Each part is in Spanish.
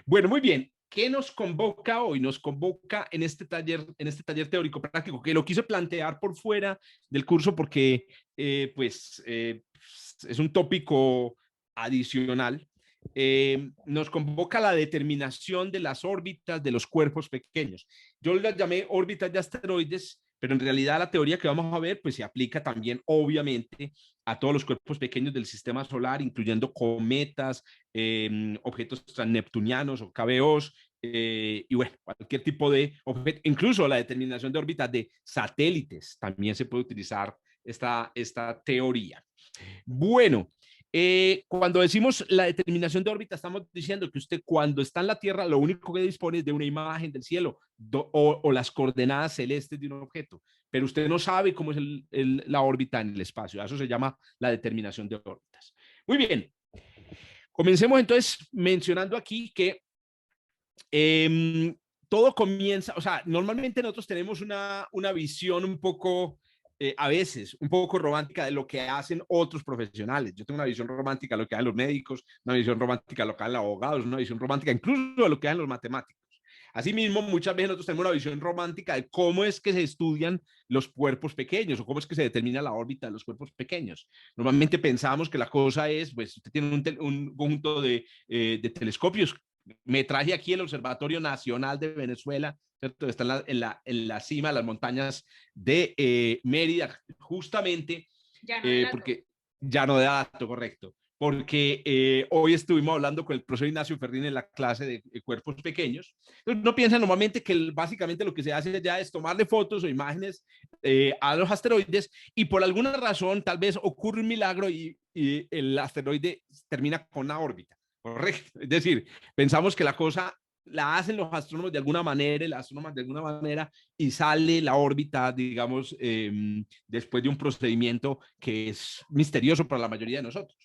Bueno, muy bien. ¿Qué nos convoca hoy? Nos convoca en este taller teórico práctico, que lo quise plantear por fuera del curso porque es un tópico adicional. Nos convoca la determinación de las órbitas de los cuerpos pequeños. Yo las llamé órbitas de asteroides, pero en realidad la teoría que vamos a ver pues se aplica también obviamente a todos los cuerpos pequeños del sistema solar, incluyendo cometas, objetos transneptunianos o KBOs, y bueno, cualquier tipo de objeto, incluso la determinación de órbitas de satélites, también se puede utilizar esta teoría. Bueno, cuando decimos la determinación de órbita, estamos diciendo que usted cuando está en la Tierra, lo único que dispone es de una imagen del cielo o las coordenadas celestes de un objeto, pero usted no sabe cómo es la órbita en el espacio. Eso se llama la determinación de órbitas. Muy bien, comencemos entonces mencionando aquí que todo comienza, o sea, normalmente nosotros tenemos una visión un poco, a veces, un poco romántica de lo que hacen otros profesionales. Yo tengo una visión romántica de lo que hacen los médicos, una visión romántica de lo que hacen los abogados, una visión romántica incluso de lo que hacen los matemáticos. Asimismo, muchas veces nosotros tenemos una visión romántica de cómo es que se estudian los cuerpos pequeños o cómo es que se determina la órbita de los cuerpos pequeños. Normalmente pensamos que la cosa es, pues usted tiene un conjunto de telescopios. Me traje aquí el Observatorio Nacional de Venezuela, ¿cierto? Está en la cima de las montañas de Mérida, justamente Ya no de dato. porque ya no de dato, correcto. Porque hoy estuvimos hablando con el profesor Ignacio Ferrín en la clase de cuerpos pequeños. Entonces, no piensan normalmente que básicamente lo que se hace ya es tomarle fotos o imágenes a los asteroides y por alguna razón tal vez ocurre un milagro y el asteroide termina con una órbita. Correcto. Es decir, pensamos que la cosa la hacen los astrónomos de alguna manera, el astrónomo de alguna manera, y sale la órbita, digamos, después de un procedimiento que es misterioso para la mayoría de nosotros.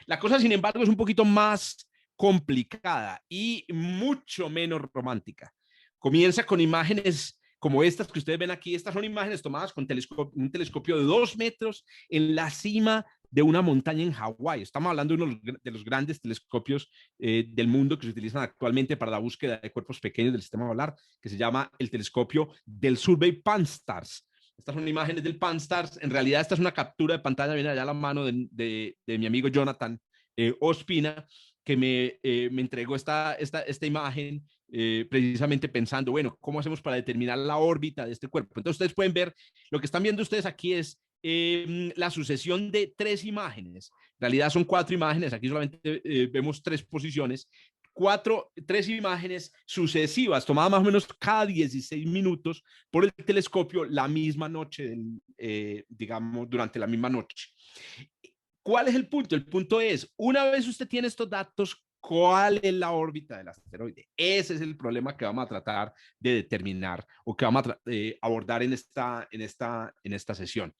La cosa, sin embargo, es un poquito más complicada y mucho menos romántica. Comienza con imágenes como estas que ustedes ven aquí. Estas son imágenes tomadas con un telescopio de 2 metros en la cima de una montaña en Hawái. Estamos hablando de los grandes telescopios del mundo que se utilizan actualmente para la búsqueda de cuerpos pequeños del sistema solar, que se llama el telescopio del Survey Pan-STARRS. Estas son imágenes del Pan-STARRS. En realidad, esta es una captura de pantalla, viene allá a la mano de mi amigo Jonathan Ospina, que me entregó esta imagen precisamente pensando, bueno, ¿cómo hacemos para determinar la órbita de este cuerpo? Entonces ustedes pueden ver, lo que están viendo ustedes aquí es la sucesión de 3 imágenes. En realidad son 4 imágenes, aquí solamente vemos 3 posiciones, 3 imágenes sucesivas, tomadas más o menos cada 16 minutos por el telescopio la misma noche, digamos, durante la misma noche. ¿Cuál es el punto? El punto es, una vez usted tiene estos datos, ¿cuál es la órbita del asteroide? Ese es el problema que vamos a tratar de determinar o que vamos a abordar en esta sesión.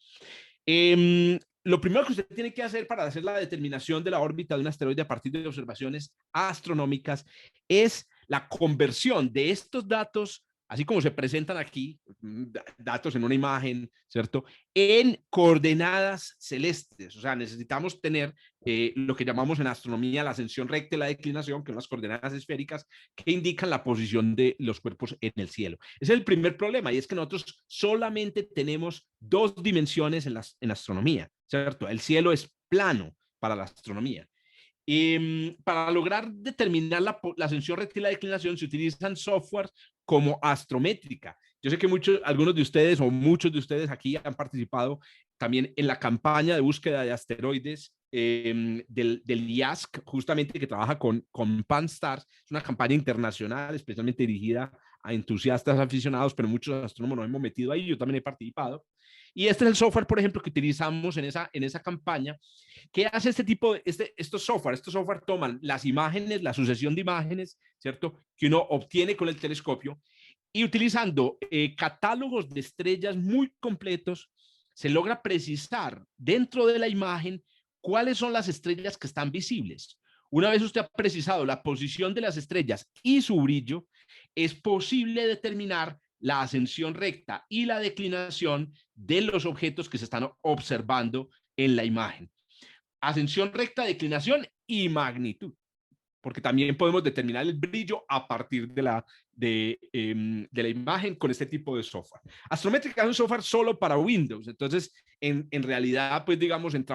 Lo primero que usted tiene que hacer para hacer la determinación de la órbita de un asteroide a partir de observaciones astronómicas es la conversión de estos datos, así como se presentan aquí, datos en una imagen, ¿cierto? En coordenadas celestes. O sea, necesitamos tener lo que llamamos en astronomía la ascensión recta y la declinación, que son las coordenadas esféricas que indican la posición de los cuerpos en el cielo. Ese es el primer problema, y es que nosotros solamente tenemos 2 dimensiones en astronomía, ¿cierto? El cielo es plano para la astronomía. Y para lograr determinar la ascensión recta y la declinación se utilizan softwares como Astrométrica. Yo sé que algunos de ustedes o muchos de ustedes aquí han participado también en la campaña de búsqueda de asteroides del IASC, justamente que trabaja con Pan-STARRS. Es una campaña internacional especialmente dirigida a entusiastas aficionados, pero muchos astrónomos nos hemos metido ahí, yo también he participado. Y este es el software, por ejemplo, que utilizamos en esa campaña. ¿Qué hace estos software? Estos software toman las imágenes, la sucesión de imágenes, ¿cierto? Que uno obtiene con el telescopio y utilizando catálogos de estrellas muy completos, se logra precisar dentro de la imagen cuáles son las estrellas que están visibles. Una vez usted ha precisado la posición de las estrellas y su brillo, es posible determinar la ascensión recta y la declinación de los objetos que se están observando en la imagen. Ascensión recta, declinación y magnitud. porque también podemos determinar el brillo a partir de la imagen con este tipo de software. Astrométrica es un software solo para Windows, entonces en realidad, pues digamos, en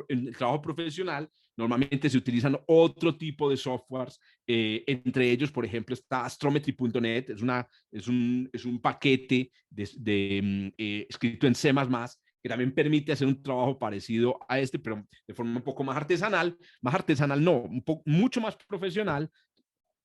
el trabajo profesional, normalmente se utilizan otro tipo de softwares, entre ellos, por ejemplo, está astrometry.net, es un paquete escrito en C++, que también permite hacer un trabajo parecido a este, pero de forma un poco más artesanal no, mucho más profesional.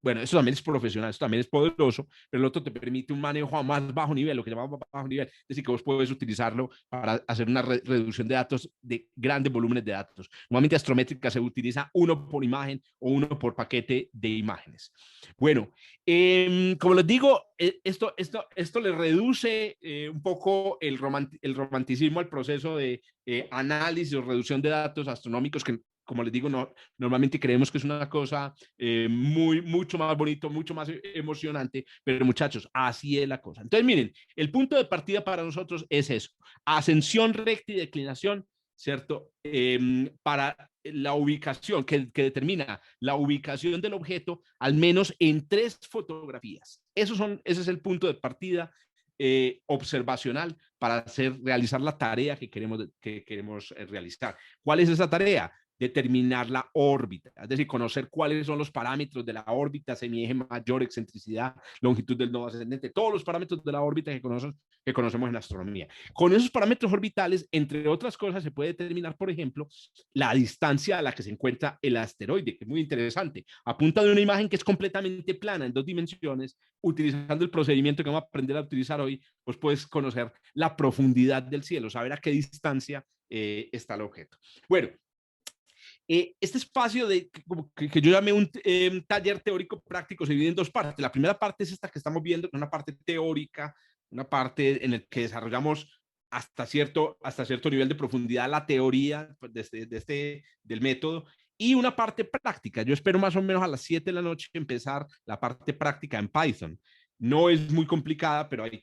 Bueno, eso también es profesional, eso también es poderoso, pero el otro te permite un manejo a más bajo nivel, lo que llamamos bajo nivel, es decir, que vos puedes utilizarlo para hacer una reducción de datos, de grandes volúmenes de datos. Normalmente Astrométrica se utiliza uno por imagen o uno por paquete de imágenes. Bueno, como les digo, esto le reduce un poco el romanticismo al proceso de análisis o reducción de datos astronómicos que, como les digo, normalmente creemos que es una cosa mucho más bonito, mucho más emocionante, pero muchachos, así es la cosa. Entonces, miren, el punto de partida para nosotros es eso, ascensión recta y declinación, ¿cierto? Para la ubicación, que determina la ubicación del objeto, al menos en 3 fotografías. Ese es el punto de partida observacional para realizar la tarea que queremos realizar. ¿Cuál es esa tarea? Determinar la órbita, es decir, conocer cuáles son los parámetros de la órbita, semieje mayor, excentricidad, longitud del nodo ascendente, todos los parámetros de la órbita que conocemos en la astronomía. Con esos parámetros orbitales, entre otras cosas, se puede determinar, por ejemplo, la distancia a la que se encuentra el asteroide, que es muy interesante. A punta de una imagen que es completamente plana en 2 dimensiones, utilizando el procedimiento que vamos a aprender a utilizar hoy, pues puedes conocer la profundidad del cielo, saber a qué distancia está el objeto. Bueno, este espacio que yo llamé un taller teórico práctico se divide en 2 partes. La primera parte es esta que estamos viendo, una parte teórica, una parte en la que desarrollamos hasta cierto nivel de profundidad la teoría del método, y una parte práctica. Yo espero más o menos a las 7 de la noche empezar la parte práctica en Python. No es muy complicada, pero hay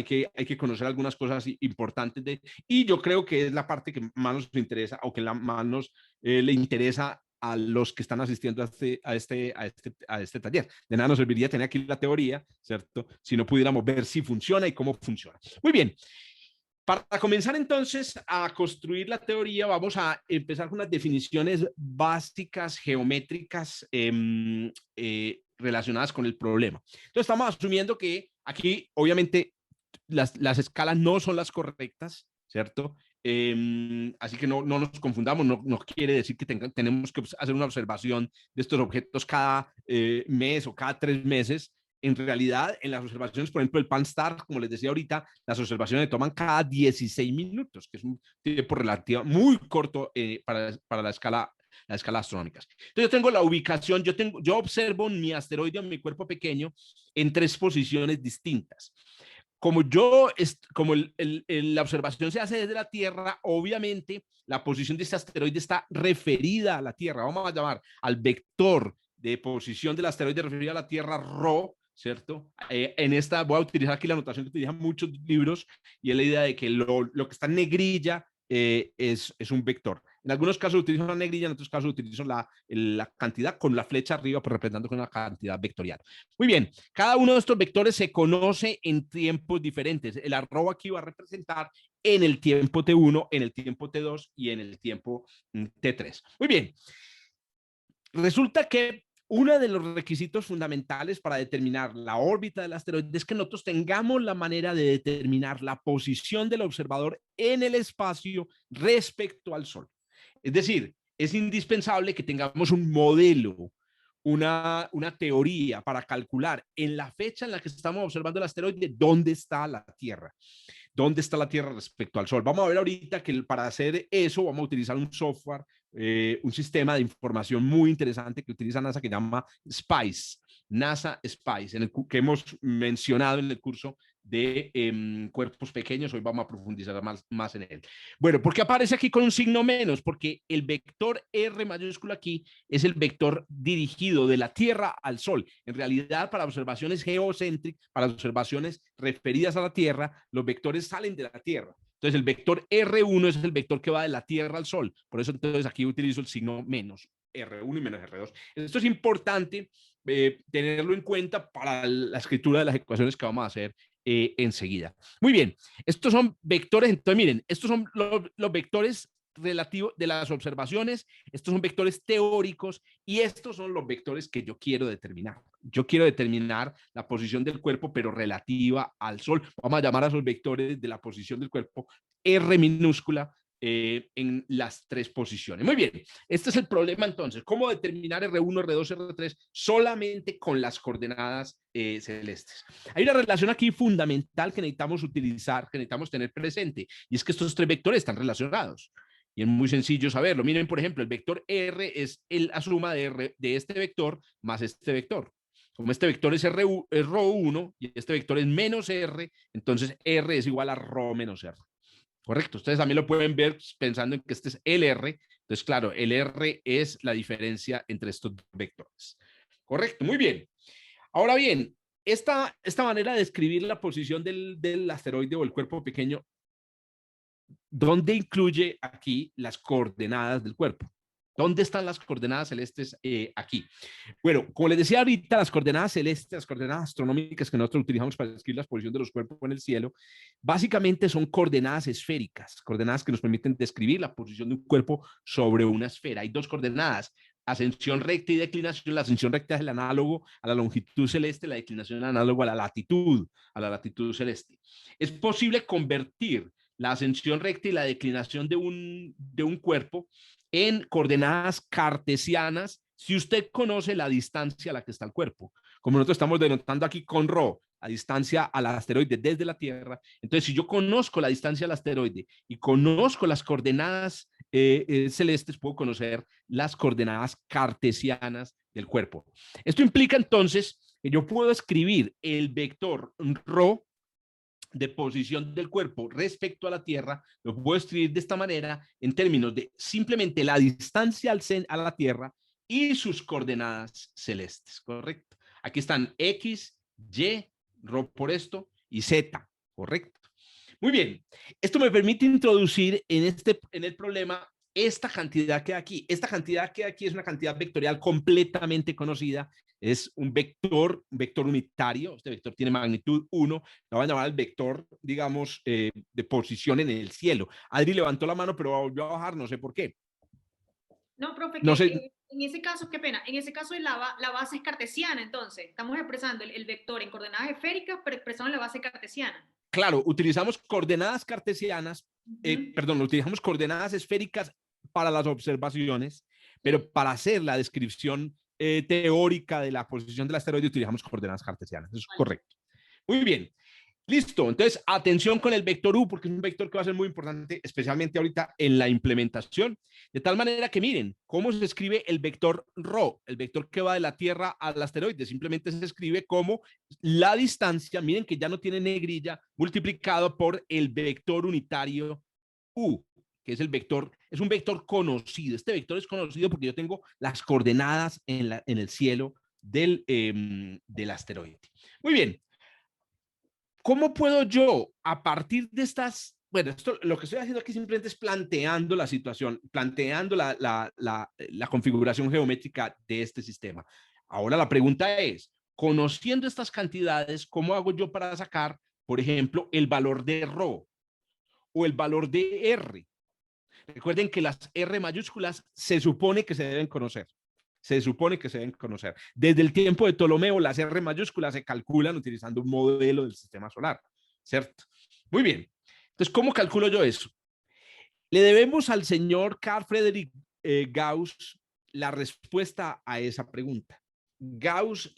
que conocer algunas cosas importantes y yo creo que es la parte que más nos interesa o que más le interesa a los que están asistiendo a este taller. De nada nos serviría tener aquí la teoría, ¿cierto? Si no pudiéramos ver si funciona y cómo funciona. Muy bien. Para comenzar entonces a construir la teoría, vamos a empezar con unas definiciones básicas geométricas relacionadas con el problema. Entonces estamos asumiendo que aquí obviamente las escalas no son las correctas, ¿cierto? Así que no nos confundamos, no quiere decir que tenemos que hacer una observación de estos objetos cada mes o cada 3 meses. En realidad, en las observaciones, por ejemplo, el Pan-STARRS, como les decía ahorita, las observaciones se toman cada 16 minutos, que es un tiempo relativo muy corto para la escala astronómica. Entonces yo tengo la ubicación, yo observo mi asteroide, mi cuerpo pequeño, en 3 posiciones distintas. Como la observación se hace desde la Tierra, obviamente la posición de este asteroide está referida a la Tierra. Vamos a llamar al vector de posición del asteroide referido a la Tierra ρ, ¿cierto? En esta voy a utilizar aquí la notación que utilizan muchos libros, y es la idea de que lo que está en negrilla es un vector. En algunos casos utilizo una negrilla, en otros casos utilizo la cantidad con la flecha arriba, pues representando con una cantidad vectorial. Muy bien, cada uno de estos vectores se conoce en tiempos diferentes. El arroba aquí va a representar en el tiempo T1, en el tiempo T2 y en el tiempo T3. Muy bien, resulta que uno de los requisitos fundamentales para determinar la órbita del asteroide es que nosotros tengamos la manera de determinar la posición del observador en el espacio respecto al Sol. Es decir, es indispensable que tengamos un modelo, una teoría para calcular en la fecha en la que estamos observando el asteroide dónde está la Tierra. ¿Dónde está la Tierra respecto al Sol? Vamos a ver ahorita que para hacer eso vamos a utilizar un software, un sistema de información muy interesante que utiliza NASA que llama SPICE, NASA SPICE, que hemos mencionado en el curso de cuerpos pequeños. Hoy vamos a profundizar más en él. Bueno, ¿por qué aparece aquí con un signo menos? Porque el vector R mayúsculo aquí es el vector dirigido de la Tierra al Sol. En realidad, para observaciones geocéntricas, para observaciones referidas a la Tierra, los vectores salen de la Tierra. Entonces, el vector R1 es el vector que va de la Tierra al Sol. Por eso, entonces, aquí utilizo el signo menos. R1 y menos R2. Esto es importante tenerlo en cuenta para la escritura de las ecuaciones que vamos a hacer enseguida. Muy bien, estos son vectores, entonces miren, estos son los vectores relativos de las observaciones, estos son vectores teóricos y estos son los vectores que yo quiero determinar. Yo quiero determinar la posición del cuerpo, pero relativa al Sol. Vamos a llamar a esos vectores de la posición del cuerpo R minúscula en las tres posiciones. Muy bien, este es el problema entonces. ¿Cómo determinar R1, R2, R3 solamente con las coordenadas celestes? Hay una relación aquí fundamental que necesitamos utilizar, que necesitamos tener presente, y es que estos tres vectores están relacionados. Y es muy sencillo saberlo. Miren, por ejemplo, el vector R es la suma de este vector más este vector. Como este vector es ρ1 y este vector es menos R, entonces R es igual a ρ menos R. Correcto. Ustedes también lo pueden ver pensando en que este es LR. Entonces, claro, el R es la diferencia entre estos dos vectores. Correcto. Muy bien. Ahora bien, esta manera de describir la posición del asteroide o el cuerpo pequeño, ¿dónde incluye aquí las coordenadas del cuerpo? ¿Dónde están las coordenadas celestes aquí? Bueno, como les decía ahorita, las coordenadas celestes, las coordenadas astronómicas que nosotros utilizamos para describir la posición de los cuerpos en el cielo, básicamente son coordenadas esféricas, coordenadas que nos permiten describir la posición de un cuerpo sobre una esfera. Hay dos coordenadas, ascensión recta y declinación. La ascensión recta es el análogo a la longitud celeste, la declinación es el análogo a la latitud celeste. Es posible convertir la ascensión recta y la declinación de un cuerpo en coordenadas cartesianas si usted conoce la distancia a la que está el cuerpo. Como nosotros estamos denotando aquí con ρ, a distancia al asteroide desde la Tierra, entonces si yo conozco la distancia al asteroide y conozco las coordenadas celestes, puedo conocer las coordenadas cartesianas del cuerpo. Esto implica entonces que yo puedo escribir el vector ρ de posición del cuerpo respecto a la Tierra, lo puedo escribir de esta manera en términos de simplemente la distancia a la Tierra y sus coordenadas celestes, ¿correcto? Aquí están X, Y, ρ por esto, y Z, ¿correcto? Muy bien, esto me permite introducir en el problema esta cantidad que aquí. Esta cantidad que aquí es una cantidad vectorial completamente conocida. Es un vector unitario. Este vector tiene magnitud 1. Lo van a llamar el vector, digamos, de posición en el cielo. Adri levantó la mano, pero volvió a bajar, no sé por qué. No, profe, No que sé. en ese caso, qué pena, en ese caso la base es cartesiana, entonces estamos expresando el vector en coordenadas esféricas, pero expresado en la base cartesiana. Claro, utilizamos coordenadas cartesianas, Ujú. perdón, utilizamos coordenadas esféricas para las observaciones, Sí. pero para hacer la descripción teórica de la posición del asteroide utilizamos coordenadas cartesianas. Eso es Vale. correcto. Muy bien. Listo, entonces atención con el vector U, porque es un vector que va a ser muy importante, especialmente ahorita en la implementación, de tal manera que miren cómo se escribe el vector ρ, el vector que va de la Tierra al asteroide, simplemente se escribe como la distancia, miren que ya no tiene negrilla, multiplicado por el vector unitario U, que es es un vector conocido. Este vector es conocido porque yo tengo las coordenadas en el cielo del asteroide. Muy bien. ¿Cómo puedo yo, a partir de estas, bueno, esto lo que estoy haciendo aquí simplemente es planteando la situación, planteando la configuración geométrica de este sistema? Ahora la pregunta es, conociendo estas cantidades, ¿cómo hago yo para sacar, por ejemplo, el valor de ρ o el valor de r? Recuerden que las R mayúsculas se supone que se deben conocer. Se supone que se deben conocer. Desde el tiempo de Ptolomeo, las R mayúsculas se calculan utilizando un modelo del sistema solar, ¿cierto? Muy bien. Entonces, ¿cómo calculo yo eso? Le debemos al señor Carl Friedrich Gauss la respuesta a esa pregunta. Gauss,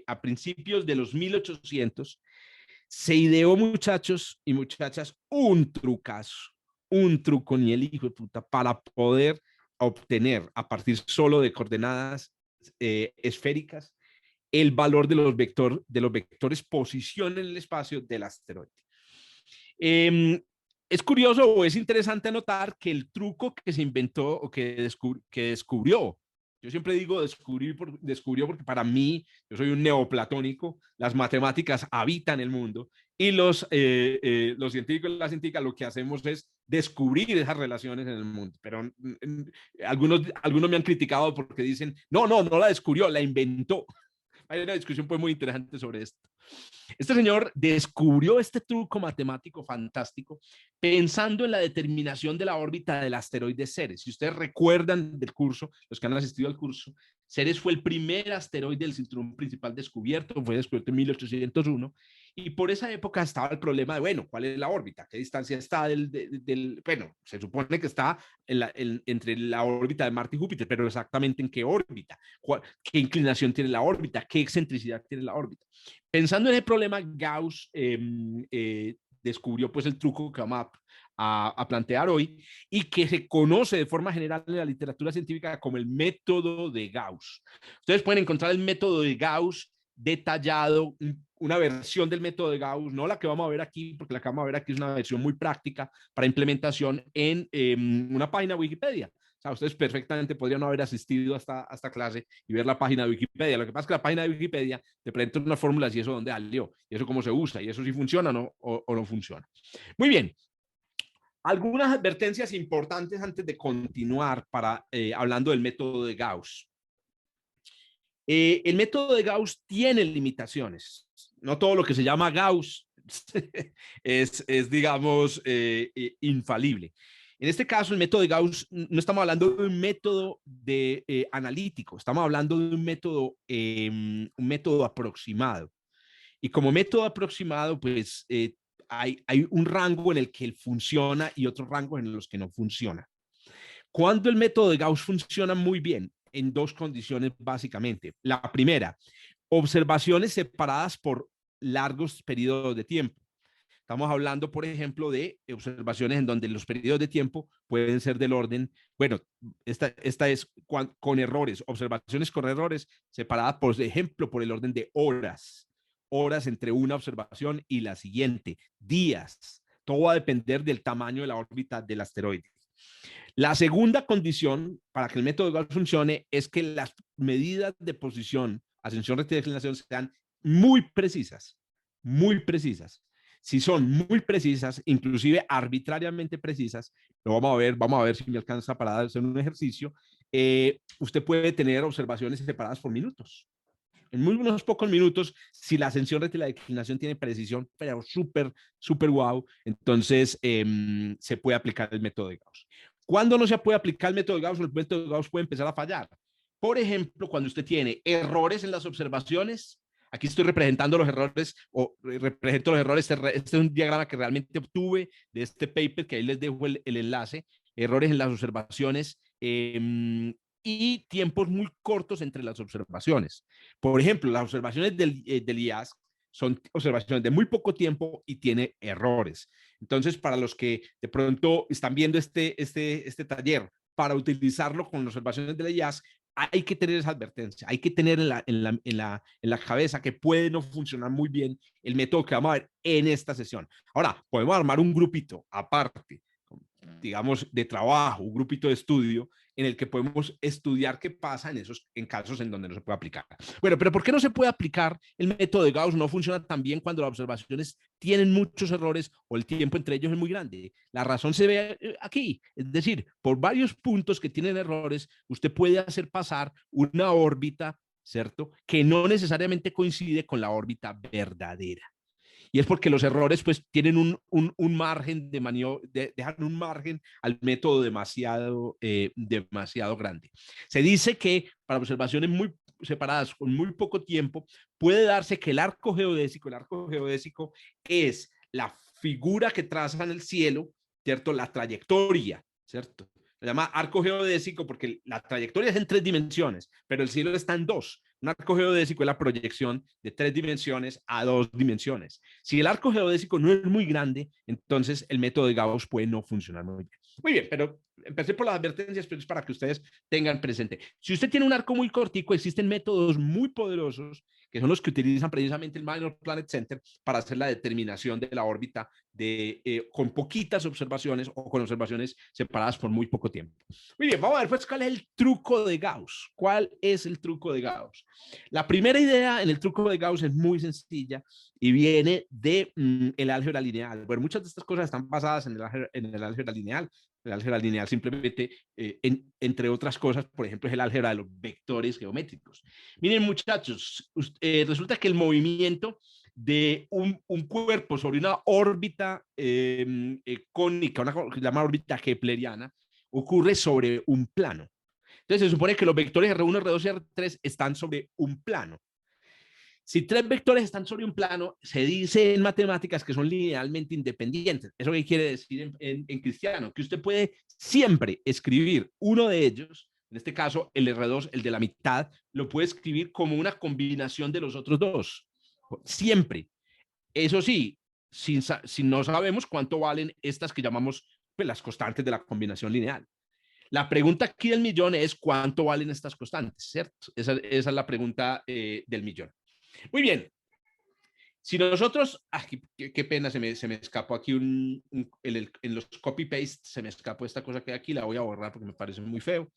a principios de los 1800, se ideó, muchachos y muchachas, un trucazo, un truco ni el hijo de puta, para poder obtener a partir solo de coordenadas esféricas el valor de los vectores posición en el espacio del asteroide. Es curioso o es interesante notar que el truco que se inventó o que descubrió, yo siempre digo descubrió porque para mí, yo soy un neoplatónico, las matemáticas habitan el mundo y los científicos y las científicas lo que hacemos es descubrir esas relaciones en el mundo. Pero algunos me han criticado porque dicen, no la descubrió, la inventó. Hay una discusión pues muy interesante sobre esto. Este señor descubrió este truco matemático fantástico pensando en la determinación de la órbita del asteroide Ceres. Si ustedes recuerdan del curso, los que han asistido al curso, Ceres fue el primer asteroide del cinturón principal descubierto, fue descubierto en 1801, y por esa época estaba el problema de, bueno, ¿cuál es la órbita? ¿Qué distancia está bueno, se supone que está entre la órbita de Marte y Júpiter, pero exactamente en qué órbita, qué inclinación tiene la órbita, qué excentricidad tiene la órbita. Pensando en el problema, Gauss descubrió pues el truco que vamos a plantear hoy y que se conoce de forma general en la literatura científica como el método de Gauss. Ustedes pueden encontrar el método de Gauss detallado, una versión del método de Gauss, no la que vamos a ver aquí, porque la que vamos a ver aquí es una versión muy práctica para implementación en una página Wikipedia. O sea, ustedes perfectamente podrían no haber asistido a esta clase y ver la página de Wikipedia. Lo que pasa es que la página de Wikipedia te presenta unas fórmulas y eso dónde salió, y eso cómo se usa, y eso sí funciona o no funciona. Muy bien. Algunas advertencias importantes antes de continuar hablando del método de Gauss. El método de Gauss tiene limitaciones. No todo lo que se llama Gauss digamos, infalible. En este caso, el método de Gauss, no estamos hablando de un método analítico, estamos hablando de un método aproximado. Y como método aproximado, pues hay un rango en el que él funciona y otro rango en los que no funciona. Cuando el método de Gauss funciona muy bien, en dos condiciones básicamente. La primera, observaciones separadas por largos periodos de tiempo. Estamos hablando, por ejemplo, de observaciones en donde los periodos de tiempo pueden ser del orden, bueno, esta es con errores, observaciones con errores separadas, por ejemplo, por el orden de horas entre una observación y la siguiente, días. Todo va a depender del tamaño de la órbita del asteroide. La segunda condición para que el método de Gauss funcione es que las medidas de posición, ascensión, recta y declinación sean muy precisas, muy precisas. Si son muy precisas, inclusive arbitrariamente precisas, lo vamos a ver si me alcanza para hacer un ejercicio, usted puede tener observaciones separadas por minutos. En muy unos pocos minutos, si la ascensión, recta y la declinación tiene precisión, pero súper wow, entonces se puede aplicar el método de Gauss. ¿Cuándo no se puede aplicar el método de Gauss? El método de Gauss puede empezar a fallar. Por ejemplo, cuando usted tiene errores en las observaciones, aquí estoy representando los errores, o represento los errores, este es un diagrama que realmente obtuve de este paper, que ahí les dejo el enlace, errores en las observaciones, y tiempos muy cortos entre las observaciones. Por ejemplo, las observaciones del IASC son observaciones de muy poco tiempo y tiene errores. Entonces, para los que de pronto están viendo este taller, para utilizarlo con las observaciones del IASC, hay que tener esa advertencia, hay que tener en la cabeza que puede no funcionar muy bien el método que vamos a ver en esta sesión. Ahora, podemos armar un grupito aparte, digamos, de trabajo, un grupito de estudio en el que podemos estudiar qué pasa en casos en donde no se puede aplicar. Bueno, pero ¿por qué no se puede aplicar el método de Gauss? No funciona tan bien cuando las observaciones tienen muchos errores o el tiempo entre ellos es muy grande. La razón se ve aquí, es decir, por varios puntos que tienen errores, usted puede hacer pasar una órbita, ¿cierto?, que no necesariamente coincide con la órbita verdadera. Y es porque los errores pues tienen un margen de maniobra, dejan un margen al método demasiado grande. Se dice que para observaciones muy separadas con muy poco tiempo puede darse que el arco geodésico es la figura que traza en el cielo, ¿cierto? La trayectoria, ¿cierto? Se llama arco geodésico porque la trayectoria es en 3 dimensiones, pero el cielo está en 2. Un arco geodésico es la proyección de 3 dimensiones a 2 dimensiones. Si el arco geodésico no es muy grande, entonces el método de Gauss puede no funcionar muy bien. Muy bien, pero empecé por las advertencias, pero es para que ustedes tengan presente. Si usted tiene un arco muy cortico, existen métodos muy poderosos que son los que utilizan precisamente el Minor Planet Center para hacer la determinación de la órbita con poquitas observaciones o con observaciones separadas por muy poco tiempo. Muy bien, vamos a ver pues cuál es el truco de Gauss. ¿Cuál es el truco de Gauss? La primera idea en el truco de Gauss es muy sencilla y viene de el álgebra lineal. Bueno, muchas de estas cosas están basadas en el álgebra lineal. El álgebra lineal simplemente, entre otras cosas, por ejemplo, es el álgebra de los vectores geométricos. Miren, muchachos, resulta que el movimiento de un cuerpo sobre una órbita cónica, una que se llama órbita kepleriana, ocurre sobre un plano. Entonces se supone que los vectores R1, R2 y R3 están sobre un plano. Si tres vectores están sobre un plano, se dice en matemáticas que son linealmente independientes. ¿Eso qué quiere decir en cristiano? Que usted puede siempre escribir uno de ellos, en este caso el R2, el de la mitad, lo puede escribir como una combinación de los otros dos. Siempre. Eso sí, si no sabemos cuánto valen estas que llamamos pues, las constantes de la combinación lineal. La pregunta aquí del millón es cuánto valen estas constantes, ¿cierto? Esa es la pregunta del millón. Muy bien. Si nosotros, qué pena, se me escapó aquí en los copy-paste, se me escapó esta cosa que hay aquí, la voy a borrar porque me parece muy feo.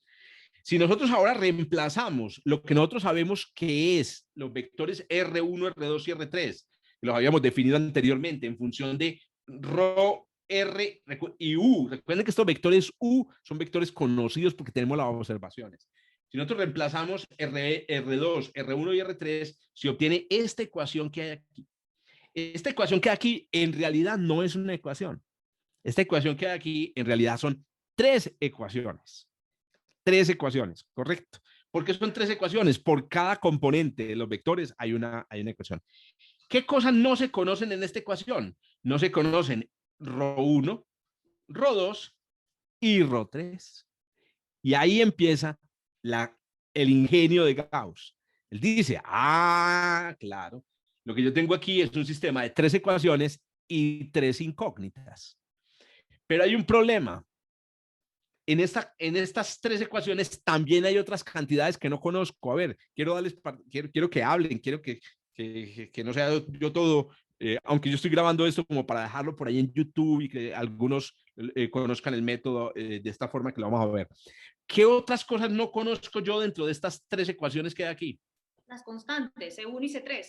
Si nosotros ahora reemplazamos lo que nosotros sabemos que es los vectores R1, R2 y R3, que los habíamos definido anteriormente en función de ρ, R y U. Recuerden que estos vectores U son vectores conocidos porque tenemos las observaciones. Si nosotros reemplazamos R2, R1 y R3, se obtiene esta ecuación que hay aquí. Esta ecuación que hay aquí en realidad no es una ecuación. Esta ecuación que hay aquí en realidad son tres ecuaciones. Tres ecuaciones, correcto. ¿Por qué son tres ecuaciones? Por cada componente de los vectores hay una ecuación. ¿Qué cosas no se conocen en esta ecuación? No se conocen ρ1, ρ2 y ρ3. Y ahí empieza el ingenio de Gauss. Él dice, claro, lo que yo tengo aquí es un sistema de tres ecuaciones y tres incógnitas. Pero hay un problema. En estas tres ecuaciones también hay otras cantidades que no conozco. A ver, quiero que hablen, quiero que no sea yo todo, aunque yo estoy grabando esto como para dejarlo por ahí en YouTube y que algunos conozcan el método de esta forma que lo vamos a ver. ¿Qué otras cosas no conozco yo dentro de estas tres ecuaciones que hay aquí? Las constantes, C1 y C3.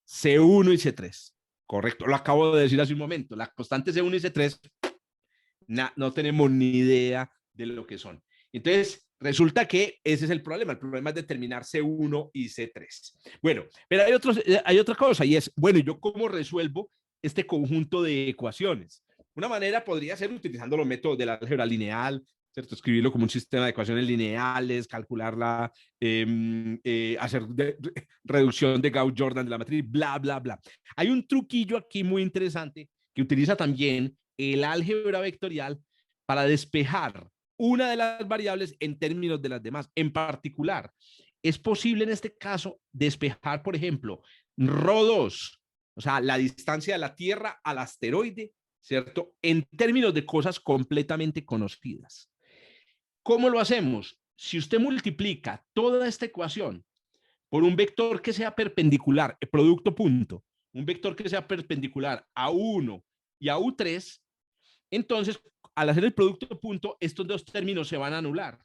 C1 y C3. Correcto, lo acabo de decir hace un momento. Las constantes C1 y C3 no tenemos ni idea de lo que son. Entonces, resulta que ese es el problema. El problema es determinar C1 y C3. Bueno, pero hay otra cosa y es, bueno, ¿yo cómo resuelvo este conjunto de ecuaciones? Una manera podría ser utilizando los métodos de la álgebra lineal, ¿cierto? Escribirlo como un sistema de ecuaciones lineales, calcularla, hacer reducción de Gauss-Jordan de la matriz, bla, bla, bla. Hay un truquillo aquí muy interesante que utiliza también el álgebra vectorial para despejar una de las variables en términos de las demás. En particular, es posible en este caso despejar, por ejemplo, ρ2, o sea, la distancia de la Tierra al asteroide, ¿cierto? En términos de cosas completamente conocidas. ¿Cómo lo hacemos? Si usted multiplica toda esta ecuación por un vector que sea perpendicular, producto punto, un vector que sea perpendicular a U1 y a U3, entonces, al hacer el producto punto, estos dos términos se van a anular.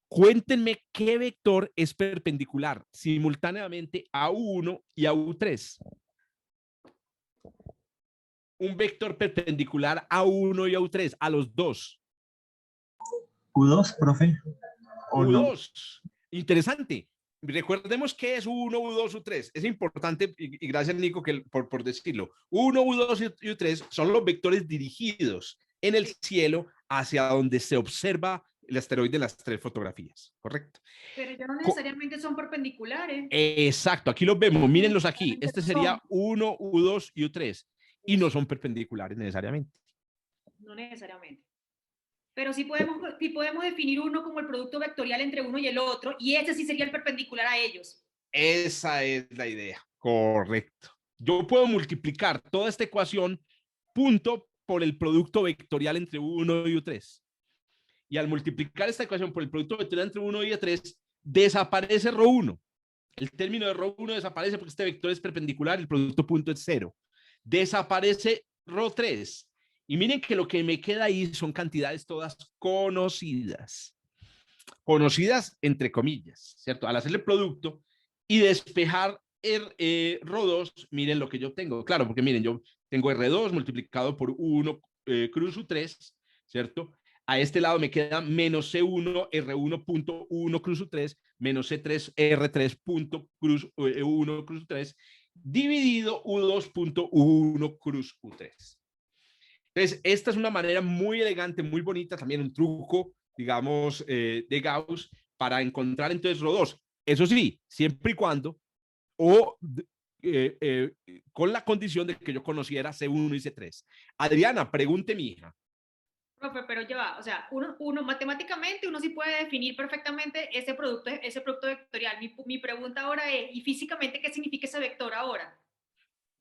Cuéntenme qué vector es perpendicular simultáneamente a U1 y a U3. Un vector perpendicular a U1 y a U3, a los dos. U2, profe. ¿O U2. no? Interesante. Recordemos qué es U1, U2, U3. Es importante, y gracias, Nico, por decirlo. U1, U2 y U3 son los vectores dirigidos en el cielo hacia donde se observa el asteroide en las tres fotografías, ¿correcto? Pero ya no necesariamente son perpendiculares. Exacto, aquí los vemos, mírenlos aquí. Este sería U1, U2 y U3, y no son perpendiculares necesariamente. No necesariamente. Pero sí podemos definir uno como el producto vectorial entre uno y el otro, y ese sí sería el perpendicular a ellos. Esa es la idea, correcto. Yo puedo multiplicar toda esta ecuación punto por el producto vectorial entre U1 y U3. Y al multiplicar esta ecuación por el producto vectorial entre 1 y 3, desaparece ρ1. El término de ρ1 desaparece porque este vector es perpendicular, el producto punto es 0. Desaparece ρ3. Y miren que lo que me queda ahí son cantidades todas conocidas. Conocidas entre comillas, ¿cierto? Al hacer el producto y despejar ρ2, miren lo que yo tengo. Claro, porque miren, yo tengo R2 multiplicado por 1 cruz U3, ¿cierto? A este lado me queda menos C1 R1.1 cruz U3 menos C3 R3 cruz 1 cruz U3 dividido U2.1 cruz U3. Entonces, esta es una manera muy elegante, muy bonita, también un truco, digamos, de Gauss para encontrar entonces ρ2. Eso sí, siempre y cuando, o con la condición de que yo conociera C1 y C3. Adriana, pregunte mi hija. Profe, pero ya va, o sea, uno matemáticamente uno sí puede definir perfectamente ese producto vectorial. Mi pregunta ahora es, ¿y físicamente qué significa ese vector ahora?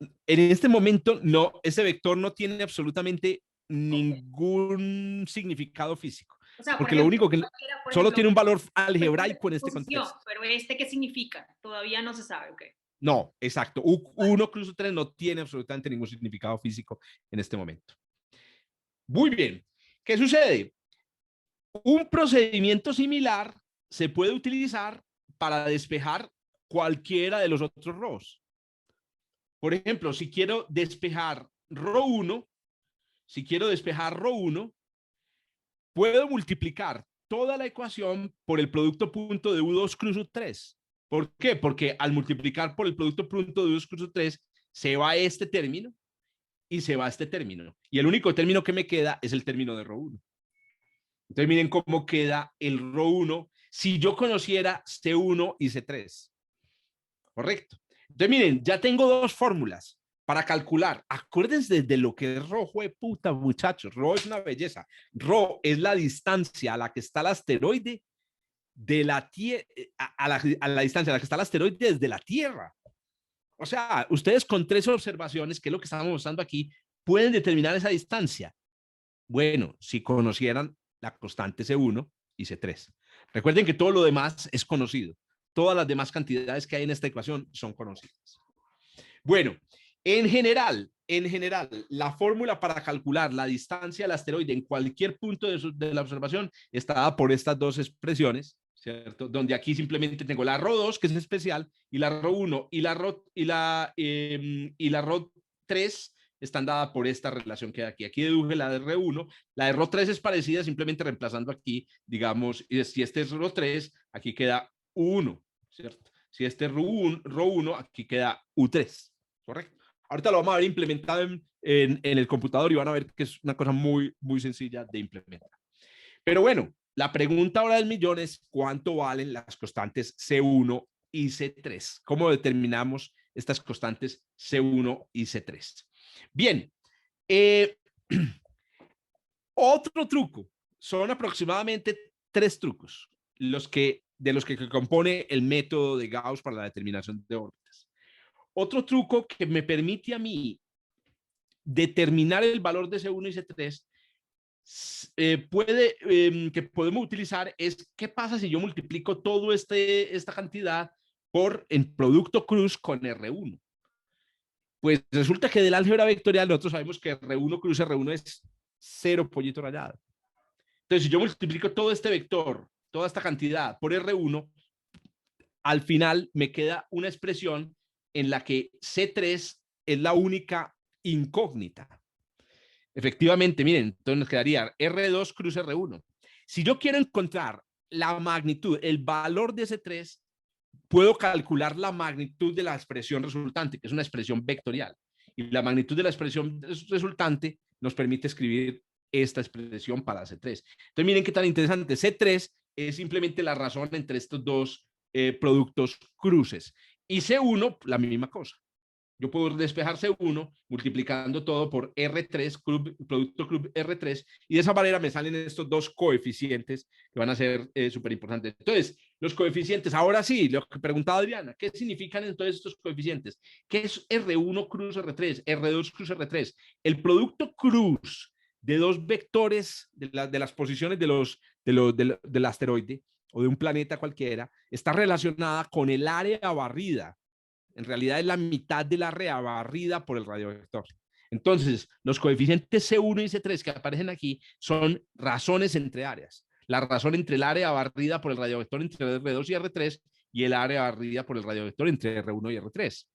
En este momento, no, ese vector no tiene absolutamente Okay. ningún significado físico, O sea, por porque lo ejemplo, único que por solo ejemplo, tiene un valor vector de algebraico en este disposición, contexto. pero este qué significa, todavía no se sabe, ¿ok? No, exacto. U1 cruz U3 no tiene absolutamente ningún significado físico en este momento. Muy bien. ¿Qué sucede? Un procedimiento similar se puede utilizar para despejar cualquiera de los otros ROs. Por ejemplo, si quiero despejar ρ1, puedo multiplicar toda la ecuación por el producto punto de U2 cruz U3. ¿Por qué? Porque al multiplicar por el producto punto de U2 cruz U3, se va este término y se va este término. Y el único término que me queda es el término de ρ1. Entonces miren cómo queda el ρ1 si yo conociera C1 y C3. Correcto. Entonces miren, ya tengo dos fórmulas para calcular. Acuérdense de lo que es ρ, de puta, muchachos. ρ es una belleza. ρ es la distancia a la que está el asteroide de la Tierra, a la distancia a la que está el asteroide desde la Tierra. O sea, ustedes con 3 observaciones, que es lo que estamos mostrando aquí, pueden determinar esa distancia. Bueno, si conocieran la constante C1 y C3. Recuerden que todo lo demás es conocido. Todas las demás cantidades que hay en esta ecuación son conocidas. Bueno, en general, la fórmula para calcular la distancia del asteroide en cualquier punto de la observación está dada por estas dos expresiones, ¿cierto? Donde aquí simplemente tengo la ρ2, que es especial, y la ρ1 y la ρ3 están dadas por esta relación que hay aquí. Aquí deduje la de R1, la de ρ3 es parecida, simplemente reemplazando aquí, digamos, si este es ρ3, aquí queda U1, ¿cierto? Si este es ρ1, aquí queda U3, ¿correcto? Ahorita lo vamos a ver implementado en el computador y van a ver que es una cosa muy, muy sencilla de implementar. Pero bueno, la pregunta ahora del millón es ¿cuánto valen las constantes C1 y C3? ¿Cómo determinamos estas constantes C1 y C3? Bien, otro truco, son aproximadamente 3 trucos de los que compone el método de Gauss para la determinación de órbitas. Otro truco que me permite a mí determinar el valor de C1 y C3 que podemos utilizar es qué pasa si yo multiplico toda esta cantidad por el producto cruz con R1. Pues resulta que del álgebra vectorial nosotros sabemos que R1 cruz R1 es 0 pollito rayado. Entonces, si yo multiplico todo este vector, toda esta cantidad por R1, al final me queda una expresión en la que C3 es la única incógnita. Efectivamente, miren, entonces nos quedaría R2 cruz R1. Si yo quiero encontrar la magnitud, el valor de C3, puedo calcular la magnitud de la expresión resultante, que es una expresión vectorial. Y la magnitud de la expresión resultante nos permite escribir esta expresión para C3. Entonces, miren qué tan interesante. C3 es simplemente la razón entre estos dos productos cruces. Y C1, la misma cosa. Yo puedo despejar C1 multiplicando todo por R3, producto club R3, y de esa manera me salen estos dos coeficientes que van a ser súper importantes. Entonces, los coeficientes, ahora sí, lo que preguntaba Adriana, ¿qué significan entonces estos coeficientes? ¿Qué es R1 cruz R3, R2 cruz R3? El producto cruz de dos vectores de las posiciones del asteroide o de un planeta cualquiera está relacionada con el área barrida. En realidad es la mitad del área barrida por el radiovector. Entonces, los coeficientes C1 y C3 que aparecen aquí son razones entre áreas. La razón entre el área barrida por el radiovector entre R2 y R3 y el área barrida por el radiovector entre R1 y R3.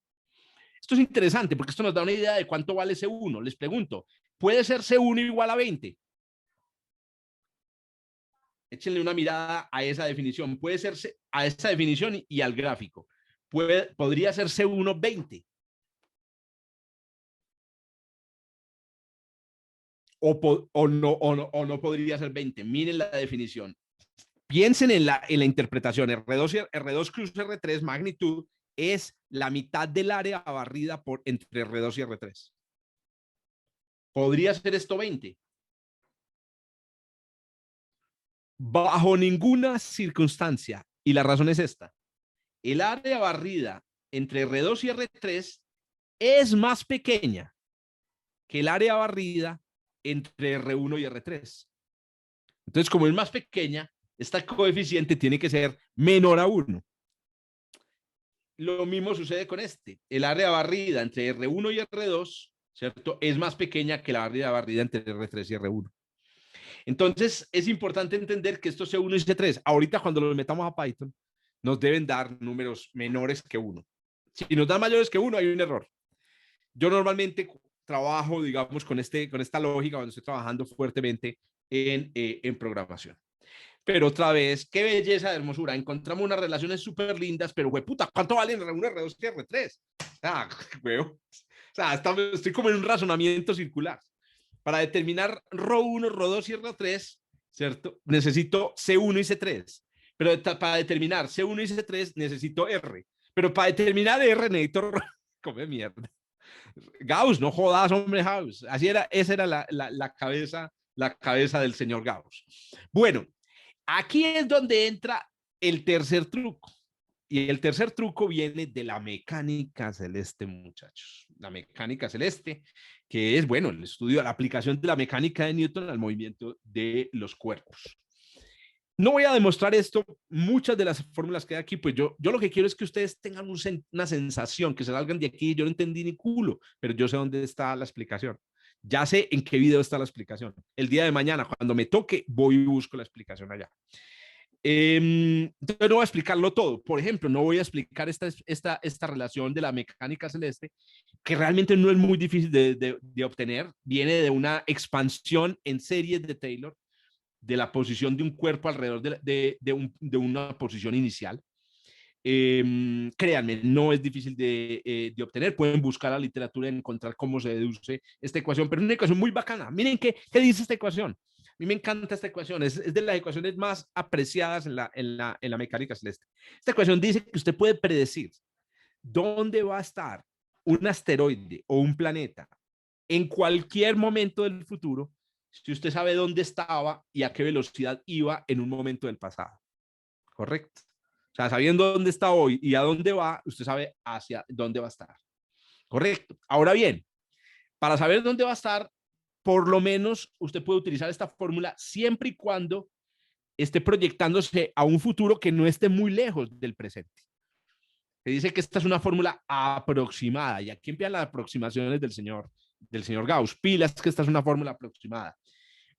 Esto es interesante porque esto nos da una idea de cuánto vale C1. Les pregunto, ¿puede ser C1 igual a 20? Échenle una mirada a esa definición. Puede ser a esa definición y al gráfico. Podría ser C1 20. O no podría ser 20. Miren la definición. Piensen en la interpretación. R2 cruz R3 magnitud es la mitad del área barrida entre R2 y R3. ¿Podría ser esto 20? Bajo ninguna circunstancia. Y la razón es esta. El área barrida entre R2 y R3 es más pequeña que el área barrida entre R1 y R3. Entonces, como es más pequeña, esta coeficiente tiene que ser menor a 1. Lo mismo sucede con este. El área barrida entre R1 y R2, ¿cierto? Es más pequeña que la área barrida entre R3 y R1. Entonces, es importante entender que estos C1 y C3, ahorita cuando los metamos a Python, nos deben dar números menores que 1. Si nos dan mayores que 1, hay un error. Yo normalmente trabajo, digamos, con esta lógica cuando estoy trabajando fuertemente en programación. Pero otra vez, qué belleza de hermosura. Encontramos unas relaciones súper lindas, pero, güey, puta, ¿cuánto valen R1, R2 y R3? Ah, güey. O sea, estoy como en un razonamiento circular. Para determinar ρ1, ρ2 y ρ3, ¿cierto? Necesito C1 y C3. Pero para determinar C1 y C3 necesito R. Pero para determinar R necesito come mierda. Gauss, no jodas, hombre, Gauss. Esa era la cabeza del señor Gauss. Bueno, aquí es donde entra el tercer truco. Y el tercer truco viene de la mecánica celeste, muchachos. La mecánica celeste, que es, bueno, el estudio, la aplicación de la mecánica de Newton al movimiento de los cuerpos. No voy a demostrar esto, muchas de las fórmulas que hay aquí, pues yo lo que quiero es que ustedes tengan una sensación, que se salgan de aquí, yo no entendí ni culo, pero yo sé dónde está la explicación. Ya sé en qué video está la explicación. El día de mañana, cuando me toque, voy y busco la explicación allá. Entonces no voy a explicarlo todo. Por ejemplo, no voy a explicar esta relación de la mecánica celeste, que realmente no es muy difícil de obtener. Viene de una expansión en series de Taylor de la posición de un cuerpo alrededor de una posición inicial. Créanme, no es difícil de obtener. Pueden buscar la literatura y encontrar cómo se deduce esta ecuación, pero es una ecuación muy bacana. Miren qué dice esta ecuación. A mí me encanta esta ecuación, es de las ecuaciones más apreciadas en la mecánica celeste. Esta ecuación dice que usted puede predecir dónde va a estar un asteroide o un planeta en cualquier momento del futuro, si usted sabe dónde estaba y a qué velocidad iba en un momento del pasado. ¿Correcto? O sea, sabiendo dónde está hoy y a dónde va, usted sabe hacia dónde va a estar. Correcto. Ahora bien, para saber dónde va a estar, por lo menos usted puede utilizar esta fórmula siempre y cuando esté proyectándose a un futuro que no esté muy lejos del presente. Se dice que esta es una fórmula aproximada, y aquí empiezan las aproximaciones del señor Gauss. Pilas que esta es una fórmula aproximada.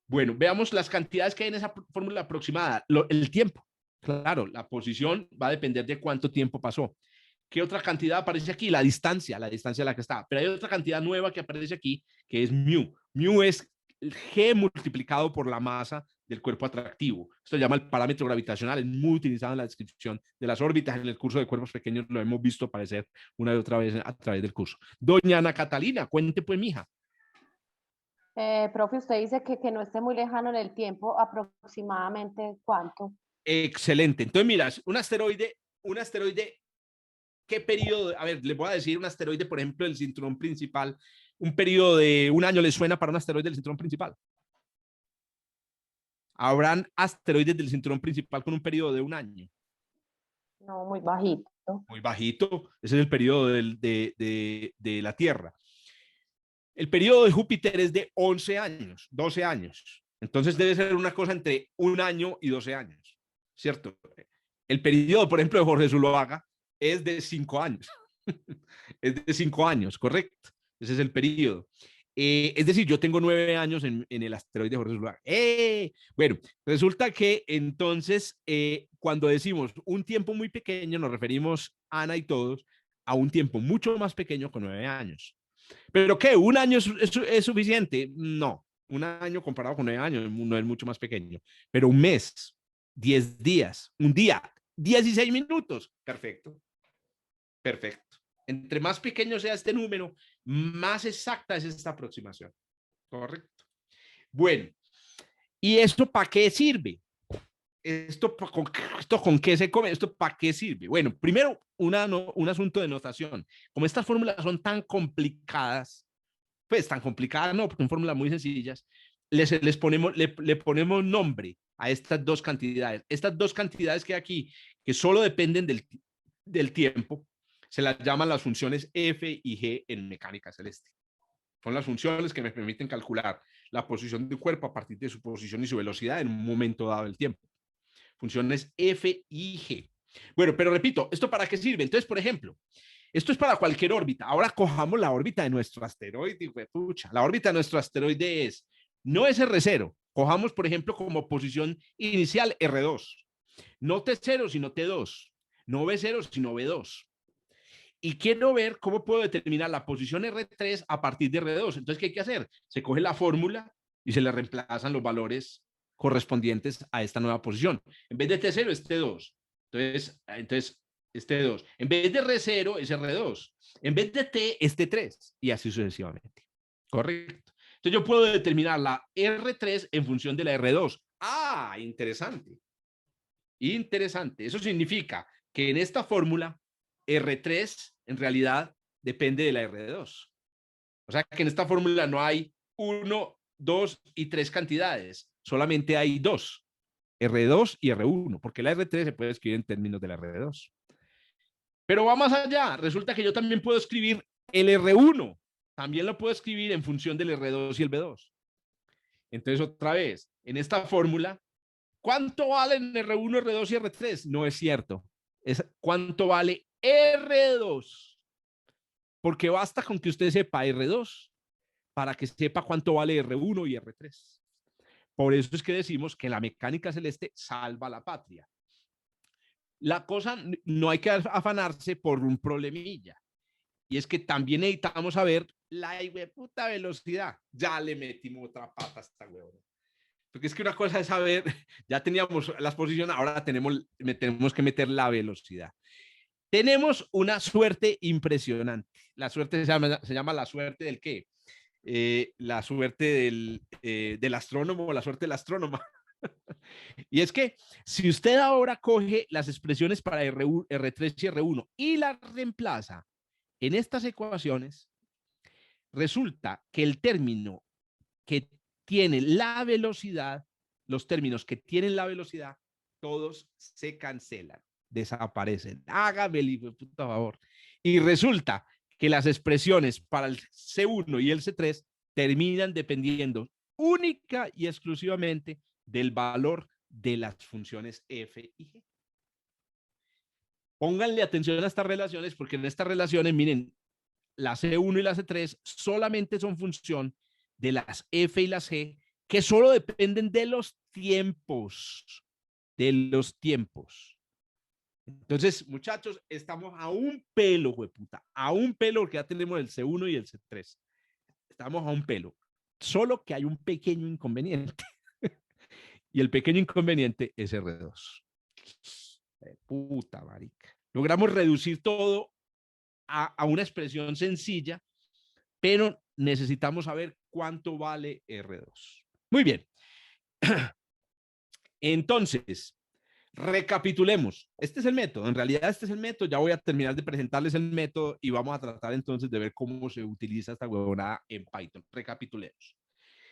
Bueno, veamos las cantidades que hay en esa fórmula aproximada. El tiempo. Claro, la posición va a depender de cuánto tiempo pasó. ¿Qué otra cantidad aparece aquí? La distancia a la que está. Pero hay otra cantidad nueva que aparece aquí, que es mu. Mu es G multiplicado por la masa del cuerpo atractivo. Esto se llama el parámetro gravitacional. Es muy utilizado en la descripción de las órbitas. En el curso de cuerpos pequeños lo hemos visto aparecer una y otra vez a través del curso. Doña Ana Catalina, cuente pues, mija. Profe, usted dice que no esté muy lejano en el tiempo, aproximadamente ¿cuánto? Excelente. Entonces, mira, un asteroide, ¿qué periodo? A ver, les voy a decir un asteroide, por ejemplo, del cinturón principal. Un periodo de un año le suena para un asteroide del cinturón principal. ¿Habrán asteroides del cinturón principal con un periodo de un año? No, muy bajito. Muy bajito. Ese es el periodo de la Tierra. El periodo de Júpiter es de 11 años, 12 años. Entonces debe ser una cosa entre un año y 12 años. ¿cierto? El periodo, por ejemplo, de Jorge Zuluaga es de 5 años. Es de 5 años, correcto. Ese es el periodo. Es decir, yo tengo 9 años en el asteroide Jorge Zuluaga. Bueno, resulta que entonces, cuando decimos un tiempo muy pequeño, nos referimos, Ana y todos, a un tiempo mucho más pequeño con 9 años. ¿Pero qué? ¿Un año es suficiente? No. Un año comparado con 9 años no es mucho más pequeño. Pero un mes, 10 días, un día, 16 minutos. Perfecto. Perfecto. Entre más pequeño sea este número, más exacta es esta aproximación. Correcto. Bueno, ¿y esto para qué sirve? ¿Esto con qué se come? ¿Esto para qué sirve? Bueno, primero, un asunto de notación. Como estas fórmulas son tan complicadas, pues tan complicadas no, porque son fórmulas muy sencillas, le ponemos nombre a estas dos cantidades. Estas dos cantidades que hay aquí, que solo dependen del tiempo, se las llaman las funciones f y g en mecánica celeste. Son las funciones que me permiten calcular la posición del cuerpo a partir de su posición y su velocidad en un momento dado del tiempo. Funciones f y g. Bueno, pero repito, ¿esto para qué sirve? Entonces, por ejemplo, esto es para cualquier órbita. Ahora cojamos la órbita de nuestro asteroide. Pucha, la órbita de nuestro asteroide no es R0. Cojamos, por ejemplo, como posición inicial R2. No T0, sino T2. No B0, sino B2. Y quiero ver cómo puedo determinar la posición R3 a partir de R2. Entonces, ¿qué hay que hacer? Se coge la fórmula y se le reemplazan los valores correspondientes a esta nueva posición. En vez de T0 es T2. Entonces es T2. En vez de R0 es R2. En vez de T es T3. Y así sucesivamente. Correcto. Entonces yo puedo determinar la R3 en función de la R2. Ah, interesante. Interesante. Eso significa que en esta fórmula R3 en realidad depende de la R2. O sea que en esta fórmula no hay 1, 2 y 3 cantidades, solamente hay 2, R2 y R1, porque la R3 se puede escribir en términos de la R2. Pero va más allá, resulta que yo también puedo escribir el R1, también lo puedo escribir en función del R2 y el B2. Entonces otra vez, en esta fórmula, ¿cuánto valen R1, R2 y R3? No es cierto, es cuánto vale R2, porque basta con que usted sepa R2 para que sepa cuánto vale R1 y R3. Por eso es que decimos que la mecánica celeste salva la patria. La cosa, no hay que afanarse por un problemilla, y es que también necesitamos saber la puta velocidad. Ya le metimos otra pata a esta huevona. Porque es que una cosa es saber, ya teníamos las posiciones, ahora tenemos que meter la velocidad. Tenemos una suerte impresionante. La suerte se llama la suerte del qué. La suerte del astrónomo o la suerte del astrónoma. Y es que si usted ahora coge las expresiones para R3 y R1 y las reemplaza en estas ecuaciones, resulta que el término que tiene la velocidad, los términos que tienen la velocidad, todos se cancelan, desaparecen. Hágame el puta favor. Y resulta que las expresiones para el C1 y el C3 terminan dependiendo única y exclusivamente del valor de las funciones f y g. Pónganle atención a estas relaciones porque en estas relaciones, miren, la C1 y la C3 solamente son función de las f y las g que solo dependen de los tiempos. De los tiempos. Entonces, muchachos, estamos a un pelo, hueputa, a un pelo porque ya tenemos el C1 y el C3. Estamos a un pelo. Solo que hay un pequeño inconveniente. Y el pequeño inconveniente es R2. Puta marica. Logramos reducir todo a una expresión sencilla, pero necesitamos saber cuánto vale R2. Muy bien. Entonces, recapitulemos. Este es el método. En realidad, este es el método. Ya voy a terminar de presentarles el método y vamos a tratar entonces de ver cómo se utiliza esta huevonada en Python. Recapitulemos.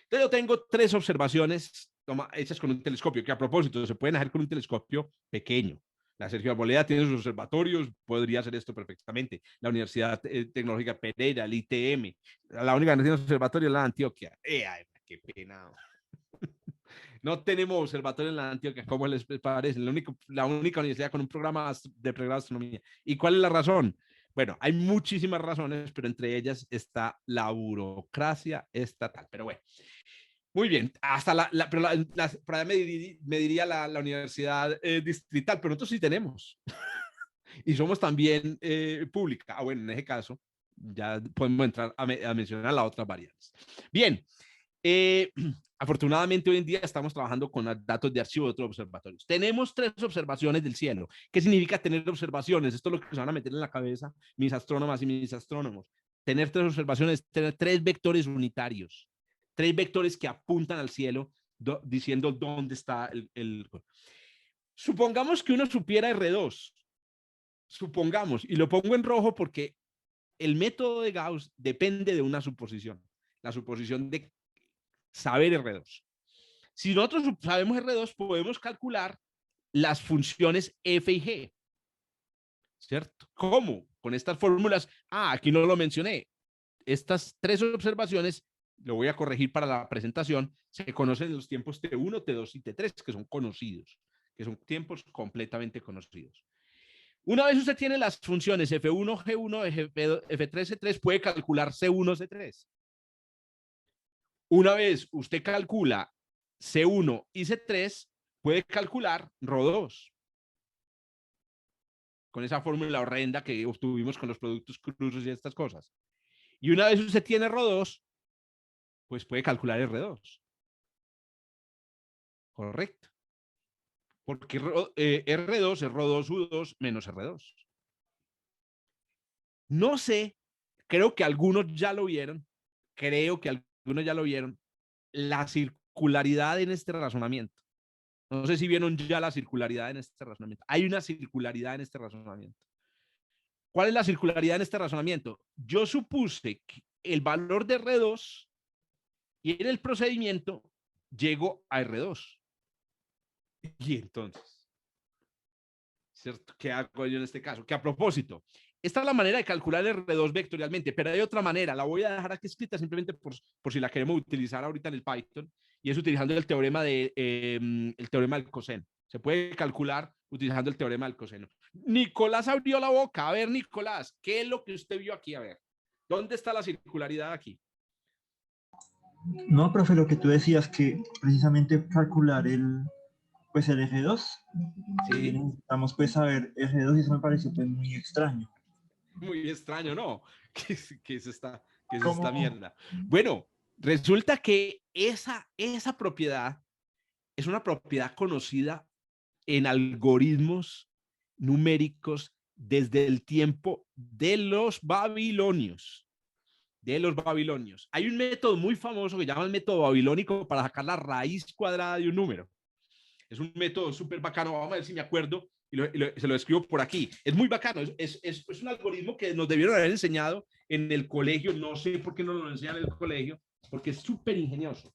Entonces, yo tengo 3 observaciones hechas con un telescopio, que a propósito se pueden hacer con un telescopio pequeño. La Sergio Arboleda tiene sus observatorios, podría hacer esto perfectamente. La Universidad Tecnológica Pereira, el ITM, la única que no tiene observatorio es la de Antioquia. Ay, qué pena. No tenemos observatorio en la Antioquia, ¿cómo les parece? La única universidad con un programa de pregrado de astronomía. ¿Y cuál es la razón? Bueno, hay muchísimas razones, pero entre ellas está la burocracia estatal. Pero bueno, muy bien. Hasta por allá me diría la universidad distrital, pero nosotros sí tenemos. Y somos también pública. Ah, bueno, en ese caso, ya podemos entrar a mencionar las otras variables. Bien. Afortunadamente hoy en día estamos trabajando con datos de archivo de otros observatorios. Tenemos 3 observaciones del cielo. ¿Qué significa tener observaciones? Esto es lo que se van a meter en la cabeza mis astrónomas y mis astrónomos. Tener 3 observaciones, tener 3 vectores unitarios, 3 vectores que apuntan al cielo diciendo dónde está el... Supongamos que uno supiera R2. Supongamos, y lo pongo en rojo porque el método de Gauss depende de una suposición. La suposición de saber R2. Si nosotros sabemos R2, podemos calcular las funciones F y G. ¿Cierto? ¿Cómo? Con estas fórmulas. Ah, aquí no lo mencioné. Estas 3 observaciones, lo voy a corregir para la presentación, se conocen en los tiempos T1, T2 y T3, que son conocidos, que son tiempos completamente conocidos. Una vez usted tiene las funciones F1, G1, F3, C3, puede calcular C1, C3. Una vez usted calcula C1 y C3, puede calcular ρ2. Con esa fórmula horrenda que obtuvimos con los productos cruces y estas cosas. Y una vez usted tiene ρ2, pues puede calcular R2. Correcto. Porque R2 es ρ2U2 menos R2. No sé, creo que algunos ya lo vieron, la circularidad en este razonamiento. No sé si vieron ya la circularidad en este razonamiento. Hay una circularidad en este razonamiento. ¿Cuál es la circularidad en este razonamiento? Yo supuse que el valor de R2 y en el procedimiento llego a R2. Y entonces, ¿cierto? ¿Qué hago yo en este caso? Que a propósito, esta es la manera de calcular R2 vectorialmente, pero hay otra manera, la voy a dejar aquí escrita simplemente por si la queremos utilizar ahorita en el Python, y es utilizando el teorema del coseno. Se puede calcular utilizando el teorema del coseno. Nicolás abrió la boca. A ver, Nicolás, ¿qué es lo que usted vio aquí? A ver, ¿dónde está la circularidad aquí? No, profe, lo que tú decías que precisamente calcular el R2, Sí. necesitamos pues saber R2 y eso me pareció pues muy extraño. Muy extraño, ¿no? ¿Qué es esta ¿Cómo? mierda? Bueno, resulta que esa propiedad es una propiedad conocida en algoritmos numéricos desde el tiempo de los babilonios. Hay un método muy famoso que llaman el método babilónico para sacar la raíz cuadrada de un número. Es un método súper bacano. Vamos a ver si me acuerdo y se lo escribo por aquí. Es muy bacano. Es un algoritmo que nos debieron haber enseñado en el colegio. No sé por qué no lo enseñan en el colegio, porque es súper ingenioso.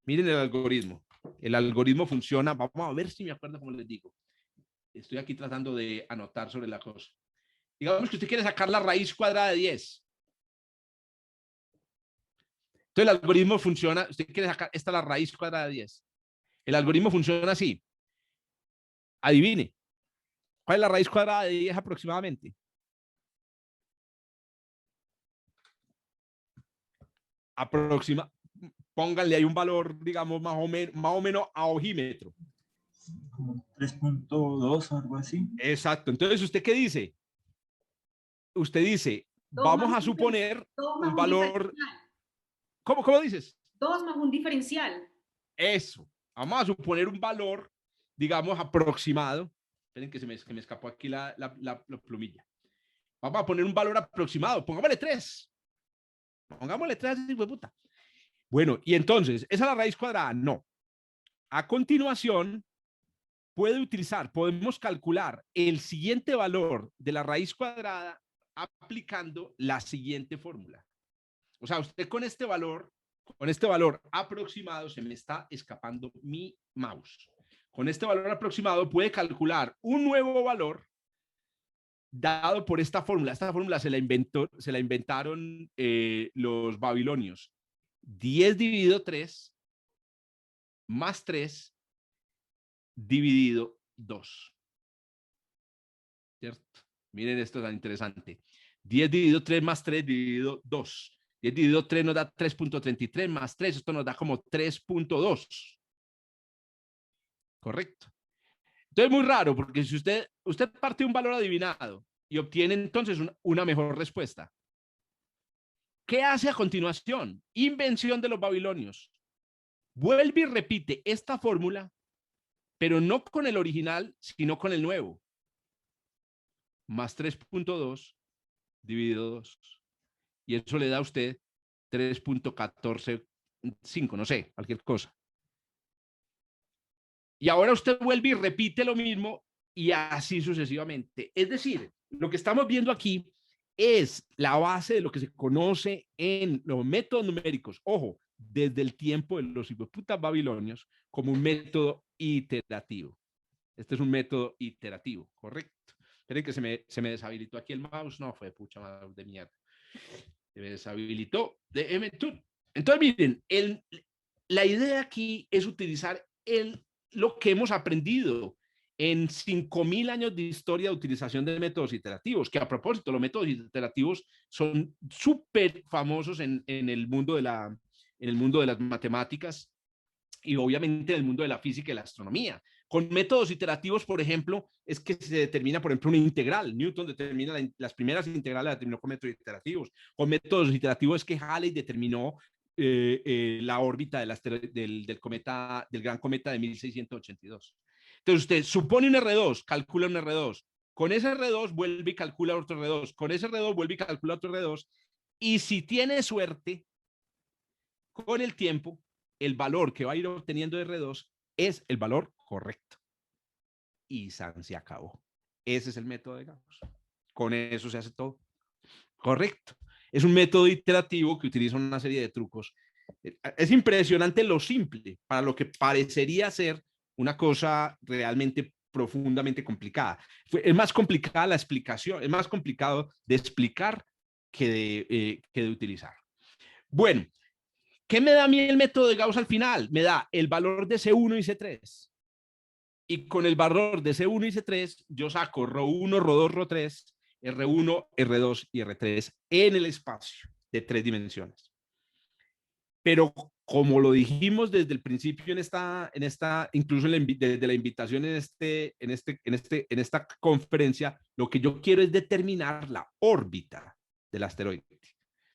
Miren el algoritmo. El algoritmo funciona. Vamos a ver si me acuerdo cómo les digo. Estoy aquí tratando de anotar sobre la cosa. Digamos que usted quiere sacar la raíz cuadrada de 10. Entonces el algoritmo funciona. Usted quiere sacar, esta es la raíz cuadrada de 10. El algoritmo funciona así. Adivine. ¿Cuál es la raíz cuadrada de 10 aproximadamente? Pónganle ahí un valor, digamos, más o menos a ojímetro. Como 3.2 o algo así. Exacto. Entonces, ¿usted qué dice? Usted dice, vamos a suponer un valor... ¿Cómo dices? 2 más un diferencial. Eso. Vamos a suponer un valor, digamos, aproximado. Esperen que me escapó aquí la plumilla. Vamos a poner un valor aproximado. Pongámosle 3. Pongámosle 3 así, puta. Bueno, y entonces, ¿esa es la raíz cuadrada? No. A continuación, podemos calcular el siguiente valor de la raíz cuadrada aplicando la siguiente fórmula. O sea, usted con este valor aproximado, se me está escapando mi mouse. Con este valor aproximado puede calcular un nuevo valor dado por esta fórmula. Esta fórmula se la inventaron los babilonios. 10 dividido 3 más 3 dividido 2. ¿Cierto? Miren esto tan interesante. 10 dividido 3 más 3 dividido 2. 10 dividido 3 nos da 3.33 más 3. Esto nos da como 3.2. Correcto. Entonces es muy raro porque si usted parte de un valor adivinado y obtiene entonces una mejor respuesta. ¿Qué hace a continuación? Invención de los babilonios. Vuelve y repite esta fórmula, pero no con el original, sino con el nuevo. Más 3.2 dividido 2. Y eso le da a usted 3.145, no sé, cualquier cosa. Y ahora usted vuelve y repite lo mismo y así sucesivamente. Es decir, lo que estamos viendo aquí es la base de lo que se conoce en los métodos numéricos. Ojo, desde el tiempo de los hijueputas babilonios como un método iterativo. Este es un método iterativo, correcto. Esperen que se me deshabilitó aquí el mouse. No, fue pucha mouse de mierda. Se me deshabilitó. Entonces, miren, la idea aquí es utilizar lo que hemos aprendido en 5.000 años de historia de utilización de métodos iterativos, que a propósito, los métodos iterativos son súper famosos en el mundo de las matemáticas y obviamente en el mundo de la física y la astronomía. Con métodos iterativos, por ejemplo, es que se determina, por ejemplo, una integral. Newton determina las primeras integrales, las determinó con métodos iterativos. Con métodos iterativos es que Halley determinó la órbita del cometa, del gran cometa de 1682. Entonces usted supone un R2, calcula un R2. Con ese R2 vuelve y calcula otro R2. Con ese R2 vuelve y calcula otro R2. Y si tiene suerte, con el tiempo, el valor que va a ir obteniendo de R2 es el valor correcto. Y se acabó. Ese es el método de Gauss. Con eso se hace todo. Correcto. Es un método iterativo que utiliza una serie de trucos. Es impresionante lo simple para lo que parecería ser una cosa realmente profundamente complicada. Es más complicada la explicación, es más complicado de explicar que de utilizar. Bueno, ¿qué me da a mí el método de Gauss al final? Me da el valor de C1 y C3. Y con el valor de C1 y C3, yo saco ρ1, ρ2, ρ3, R1, R2 y R3 en el espacio de 3 dimensiones. Pero como lo dijimos desde el principio incluso desde la invitación en esta conferencia, lo que yo quiero es determinar la órbita del asteroide.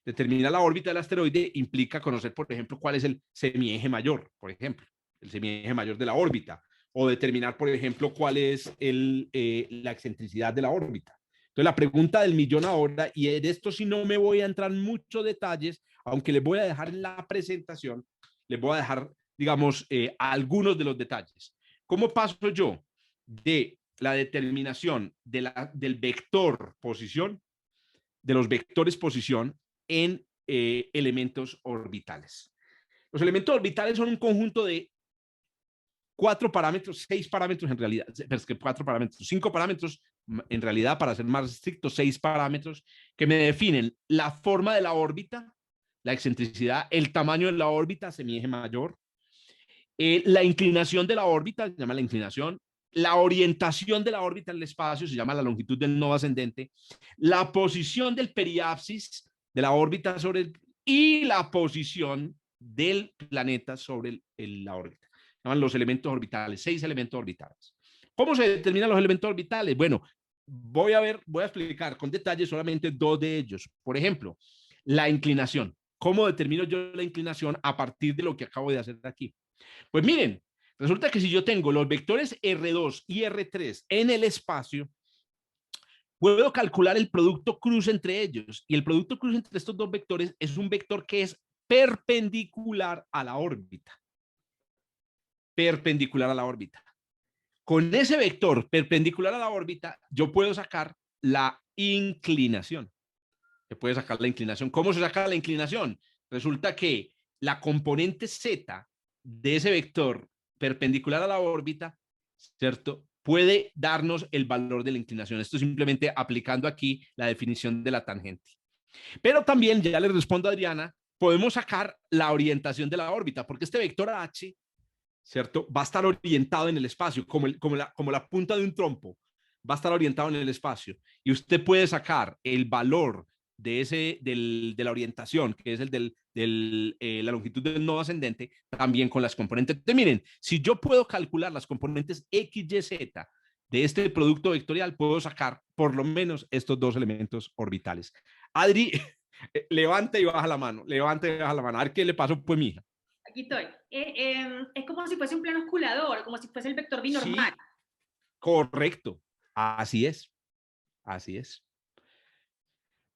Determinar la órbita del asteroide implica conocer, por ejemplo, cuál es el semieje mayor, por ejemplo, el semieje mayor de la órbita, o determinar, por ejemplo, cuál es la excentricidad de la órbita. Entonces, la pregunta del millón ahora, y de esto sí no me voy a entrar en muchos detalles, aunque les voy a dejar en la presentación, les voy a dejar, digamos, algunos de los detalles. ¿Cómo paso yo de la determinación del vector posición, de los vectores posición en elementos orbitales? Los elementos orbitales son un conjunto de 4 parámetros, 6 parámetros en realidad, pero es que 4 parámetros, 5 parámetros en realidad, para ser más estricto, 6 parámetros que me definen la forma de la órbita, la excentricidad, el tamaño de la órbita, semieje mayor, la inclinación de la órbita, se llama la inclinación, la orientación de la órbita en el espacio, se llama la longitud del nodo ascendente, la posición del periapsis de la órbita y la posición del planeta sobre la órbita. Se llaman los elementos orbitales, 6 elementos orbitales. ¿Cómo se determinan los elementos orbitales? Bueno, voy a explicar con detalle solamente 2 de ellos. Por ejemplo, la inclinación. ¿Cómo determino yo la inclinación a partir de lo que acabo de hacer aquí? Pues miren, resulta que si yo tengo los vectores R2 y R3 en el espacio, puedo calcular el producto cruz entre ellos. Y el producto cruz entre estos 2 vectores es un vector que es perpendicular a la órbita. Perpendicular a la órbita. Con ese vector perpendicular a la órbita, yo puedo sacar la inclinación. Se puede sacar la inclinación. ¿Cómo se saca la inclinación? Resulta que la componente Z de ese vector perpendicular a la órbita, ¿cierto?, puede darnos el valor de la inclinación. Esto simplemente aplicando aquí la definición de la tangente. Pero también, ya le respondo a Adriana, podemos sacar la orientación de la órbita, porque este vector H, ¿cierto? Va a estar orientado en el espacio, como la punta de un trompo, va a estar orientado en el espacio. Y usted puede sacar el valor de la orientación, que es la longitud del nodo ascendente, también con las componentes. Entonces, miren, si yo puedo calcular las componentes X, Y, Z de este producto vectorial, puedo sacar por lo menos estos dos elementos orbitales. Adri, levanta y baja la mano, levanta y baja la mano. A ver qué le pasó, pues, mija. Aquí estoy. Es como si fuese un plano osculador, como si fuese el vector binormal. Sí, correcto. Así es. Así es.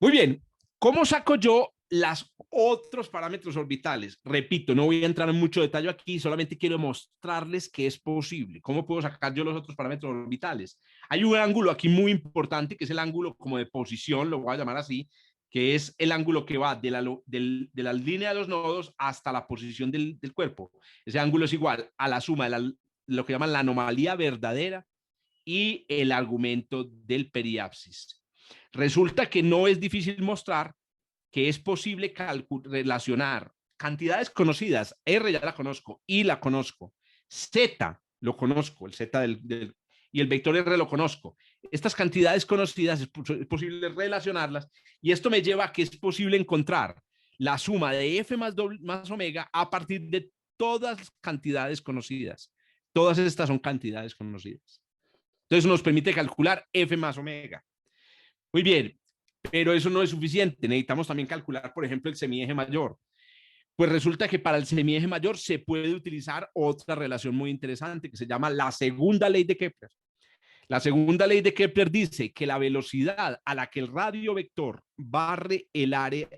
Muy bien. ¿Cómo saco yo los otros parámetros orbitales? Repito, no voy a entrar en mucho detalle aquí, solamente quiero mostrarles que es posible. ¿Cómo puedo sacar yo los otros parámetros orbitales? Hay un ángulo aquí muy importante, que es el ángulo como de posición, lo voy a llamar así, que es el ángulo que va de la línea de los nodos hasta la posición del cuerpo. Ese ángulo es igual a la suma de lo que llaman la anomalía verdadera y el argumento del periapsis. Resulta que no es difícil mostrar que es posible relacionar cantidades conocidas, R ya la conozco, I la conozco, Z lo conozco, el Z y el vector R lo conozco. Estas cantidades conocidas es posible relacionarlas y esto me lleva a que es posible encontrar la suma de F más omega a partir de todas las cantidades conocidas. Todas estas son cantidades conocidas. Entonces nos permite calcular F más omega. Muy bien, pero eso no es suficiente. Necesitamos también calcular, por ejemplo, el semieje mayor. Pues resulta que para el semieje mayor se puede utilizar otra relación muy interesante que se llama la segunda ley de Kepler. La segunda ley de Kepler dice que la velocidad a la que el radio vector barre el área,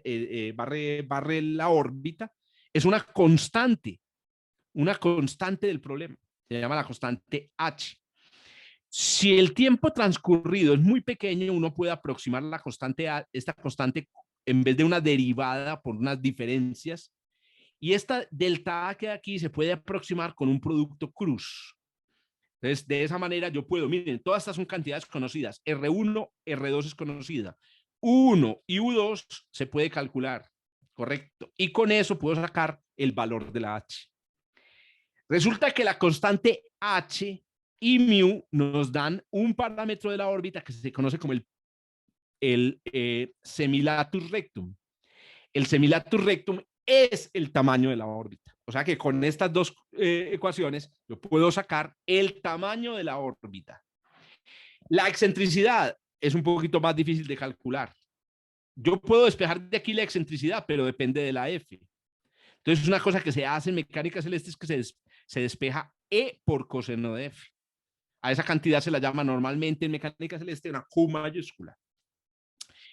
barre la órbita, es una constante del problema. Se llama la constante H. Si el tiempo transcurrido es muy pequeño, uno puede aproximar esta constante en vez de una derivada por unas diferencias. Y esta delta A que aquí se puede aproximar con un producto cruz. Entonces, de esa manera yo puedo, miren, todas estas son cantidades conocidas. R1, R2 es conocida. U1 y U2 se puede calcular, correcto. Y con eso puedo sacar el valor de la H. Resulta que la constante H y mu nos dan un parámetro de la órbita que se conoce como el semilatus rectum. El semilatus rectum es el tamaño de la órbita. O sea que con estas dos ecuaciones yo puedo sacar el tamaño de la órbita. La excentricidad es un poquito más difícil de calcular. Yo puedo despejar de aquí la excentricidad, pero depende de la F. Entonces, una cosa que se hace en mecánica celeste es que se despeja E por coseno de F. A esa cantidad se la llama normalmente en mecánica celeste una Q mayúscula.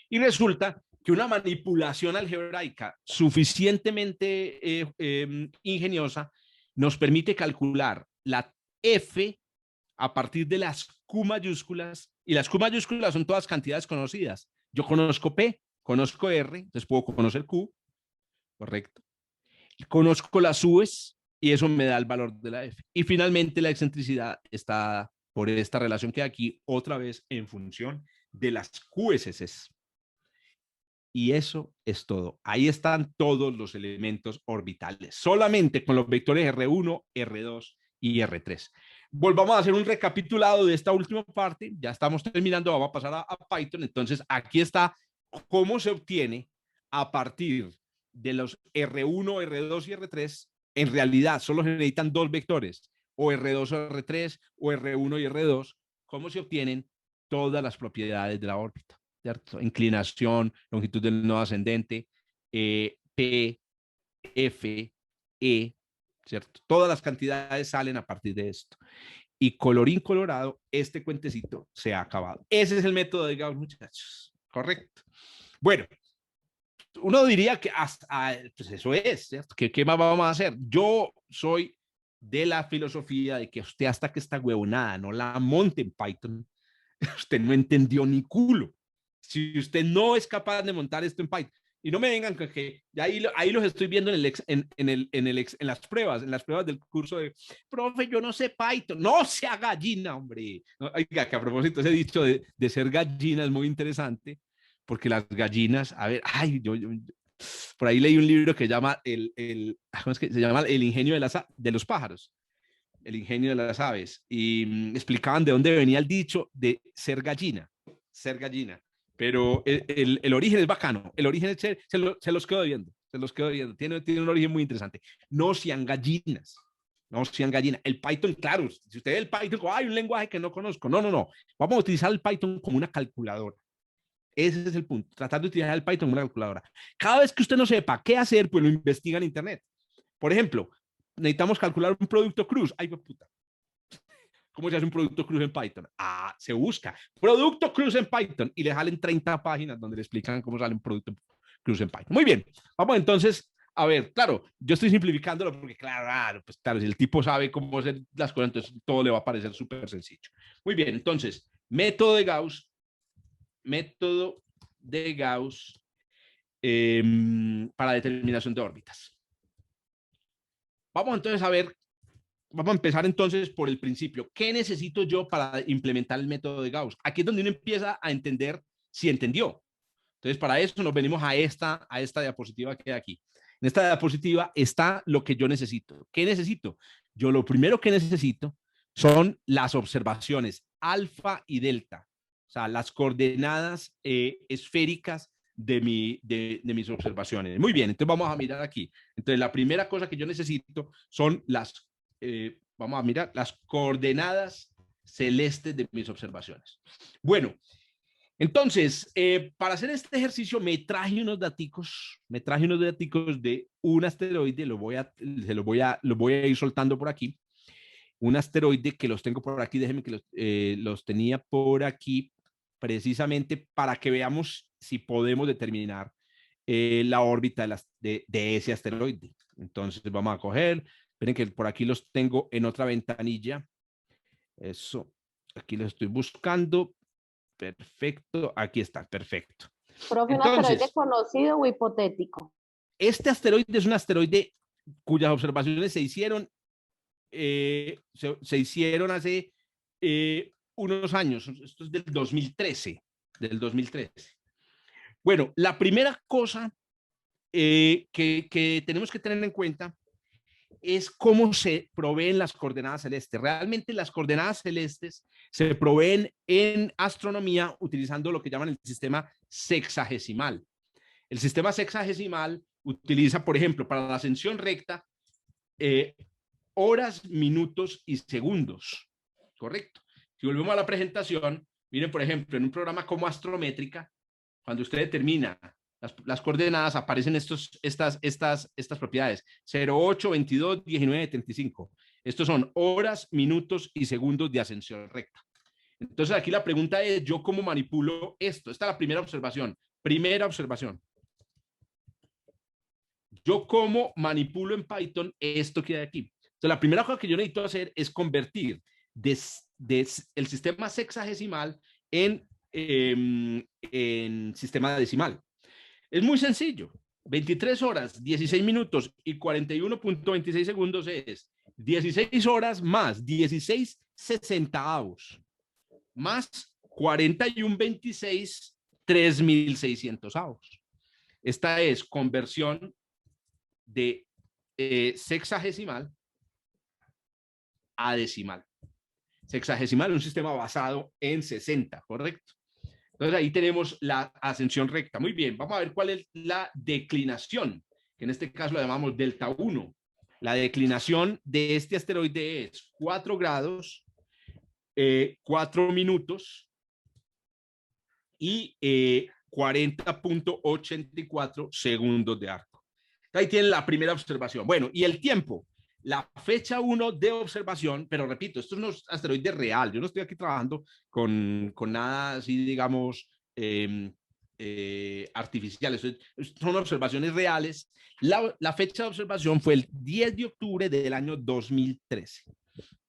Y resulta que una manipulación algebraica suficientemente ingeniosa nos permite calcular la F a partir de las Q mayúsculas, y las Q mayúsculas son todas cantidades conocidas. Yo conozco P, conozco R, entonces puedo conocer Q, correcto. Y conozco las U's y eso me da el valor de la F. Y finalmente la excentricidad está por esta relación que aquí otra vez en función de las QSCs. Y eso es todo. Ahí están todos los elementos orbitales, solamente con los vectores R1, R2 y R3. Volvamos a hacer un recapitulado de esta última parte. Ya estamos terminando, vamos a pasar a Python. Entonces, aquí está cómo se obtiene a partir de los R1, R2 y R3. En realidad, solo se necesitan dos vectores, o R2 o R3, o R1 y R2. ¿Cómo se obtienen todas las propiedades de la órbita? ¿Cierto? Inclinación, longitud del nodo ascendente, P, F, E, ¿cierto? Todas las cantidades salen a partir de esto. Y colorín colorado, este cuentecito se ha acabado. Ese es el método de Gauss, muchachos. Correcto. Bueno, uno diría que hasta, pues eso es, ¿cierto? ¿Qué más vamos a hacer? Yo soy de la filosofía de que usted hasta que esta huevonada no la monte en Python, usted no entendió ni culo. Si usted no es capaz de montar esto en Python, y no me vengan que ahí los estoy viendo en las pruebas del curso de, profe, yo no sé Python. No sea gallina, hombre. No, oiga, que a propósito ese dicho de ser gallina es muy interesante, porque las gallinas, a ver, por ahí leí un libro que llama ¿cómo es que se llama? El ingenio de los pájaros. El ingenio de las aves, y explicaban de dónde venía el dicho de ser gallina, pero el origen es bacano, el origen es, se los quedo viendo, tiene un origen muy interesante. No sean gallinas, no sean gallinas. El Python, claro, si usted ve el Python, hay un lenguaje que no conozco, no, vamos a utilizar el Python como una calculadora. Ese es el punto, tratar de utilizar el Python como una calculadora. Cada vez que usted no sepa qué hacer, pues lo investiga en internet. Por ejemplo, necesitamos calcular un producto cruz. Ay, puta. ¿Cómo se hace un producto cruz en Python? Ah, se busca producto cruz en Python y le salen 30 páginas donde le explican cómo sale un producto cruz en Python. Muy bien, vamos entonces a ver, claro, yo estoy simplificándolo porque claro, pues claro, si el tipo sabe cómo hacer las cosas, entonces todo le va a parecer súper sencillo. Muy bien, entonces, método de Gauss para determinación de órbitas. Vamos entonces a ver. Vamos a empezar entonces por el principio. ¿Qué necesito yo para implementar el método de Gauss? Aquí es donde uno empieza a entender si entendió. Entonces, para eso nos venimos a esta diapositiva que hay aquí. En esta diapositiva está lo que yo necesito. ¿Qué necesito? Yo lo primero que necesito son las observaciones alfa y delta, o sea, las coordenadas esféricas de mis observaciones. Muy bien, entonces vamos a mirar aquí. Entonces, la primera cosa que yo necesito son vamos a mirar las coordenadas celestes de mis observaciones. Bueno, entonces, para hacer este ejercicio me traje unos daticos de un asteroide, lo voy a ir soltando por aquí. Un asteroide que los tengo por aquí, déjenme que los tenía por aquí precisamente para que veamos si podemos determinar la órbita de ese asteroide. Entonces vamos a coger, esperen que por aquí los tengo en otra ventanilla. Eso, aquí los estoy buscando. Perfecto, aquí está, perfecto. Profe, ¿un asteroide conocido o hipotético? Este asteroide es un asteroide cuyas observaciones se hicieron hace unos años. Esto es del 2013. Bueno, la primera cosa que tenemos que tener en cuenta es cómo se proveen las coordenadas celestes. Realmente las coordenadas celestes se proveen en astronomía utilizando lo que llaman el sistema sexagesimal. El sistema sexagesimal utiliza, por ejemplo, para la ascensión recta, horas, minutos y segundos. Correcto. Si volvemos a la presentación, miren, por ejemplo, en un programa como Astrométrica, cuando usted determina las coordenadas, aparecen estas propiedades: 0, 8, 22, 19, 35. Estos son horas, minutos y segundos de ascensión recta. Entonces aquí la pregunta es, ¿yo cómo manipulo esto? Esta es la primera observación. Yo cómo manipulo en Python esto que hay aquí. Entonces la primera cosa que yo necesito hacer es convertir el sistema sexagesimal en sistema decimal. Es muy sencillo. 23 horas, 16 minutos y 41.26 segundos es 16 horas más 16 sesentaavos más 41.26 3.600 avos. Esta es conversión de sexagesimal a decimal. Sexagesimal es un sistema basado en 60, ¿correcto? Entonces ahí tenemos la ascensión recta. Muy bien, vamos a ver cuál es la declinación, que en este caso la llamamos delta 1. La declinación de este asteroide es 4 grados, 4 minutos y 40.84 segundos de arco. Ahí tienen la primera observación. Bueno, y el tiempo. La fecha 1 de observación, pero repito, esto es un asteroide real. Yo no estoy aquí trabajando con nada así, digamos, artificiales. Son observaciones reales. La fecha de observación fue el 10 de octubre del año 2013.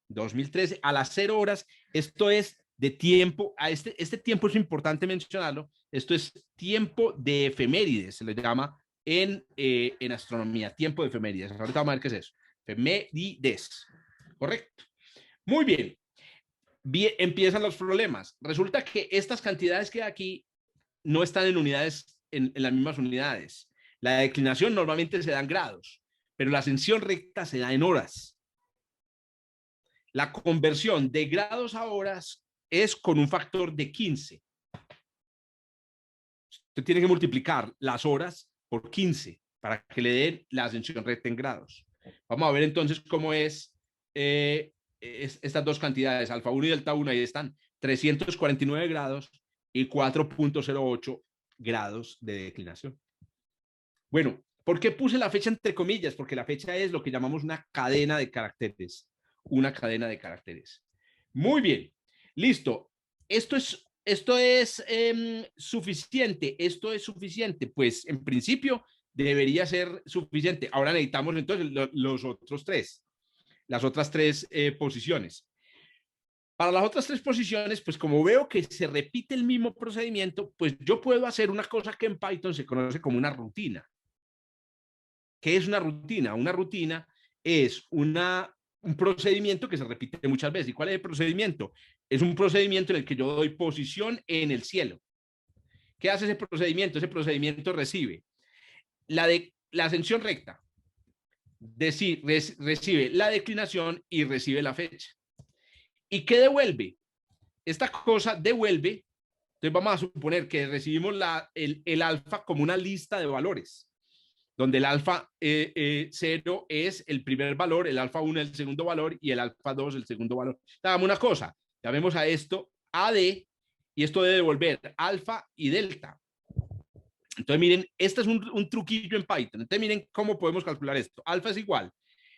2013 a las 0 horas. Esto es de tiempo. Este tiempo es importante mencionarlo. Esto es tiempo de efemérides, se le llama en astronomía, tiempo de efemérides. Ahorita vamos a ver qué es eso. Efemérides. Correcto. Muy bien. Empiezan los problemas. Resulta que estas cantidades que hay aquí no están en unidades, en las mismas unidades. La declinación normalmente se da en grados, pero la ascensión recta se da en horas. La conversión de grados a horas es con un factor de 15. Usted tiene que multiplicar las horas por 15 para que le den la ascensión recta en grados. Vamos a ver entonces cómo es estas dos cantidades, alfa 1 y delta 1, ahí están 349 grados y 4.08 grados de declinación. Bueno, ¿por qué puse la fecha entre comillas? Porque la fecha es lo que llamamos una cadena de caracteres. Una cadena de caracteres. Muy bien, listo. Esto es suficiente. Esto es suficiente. Pues en principio debería ser suficiente. Ahora necesitamos entonces los otros tres. Las otras tres posiciones. Para las otras tres posiciones, pues como veo que se repite el mismo procedimiento, pues yo puedo hacer una cosa que en Python se conoce como una rutina. ¿Qué es una rutina? Una rutina es un procedimiento que se repite muchas veces. ¿Y cuál es el procedimiento? Es un procedimiento en el que yo doy posición en el cielo. ¿Qué hace ese procedimiento? Ese procedimiento recibe la ascensión recta, recibe la declinación y recibe la fecha. ¿Y qué devuelve? Esta cosa devuelve, entonces vamos a suponer que recibimos el alfa como una lista de valores, donde el alfa 0 es el primer valor, el alfa 1 el segundo valor y el alfa 2 el segundo valor. Hagamos una cosa, llamemos a esto AD y esto debe devolver alfa y delta. Entonces miren, este es un truquillo en Python. Entonces miren cómo podemos calcular esto. Alfa es igual.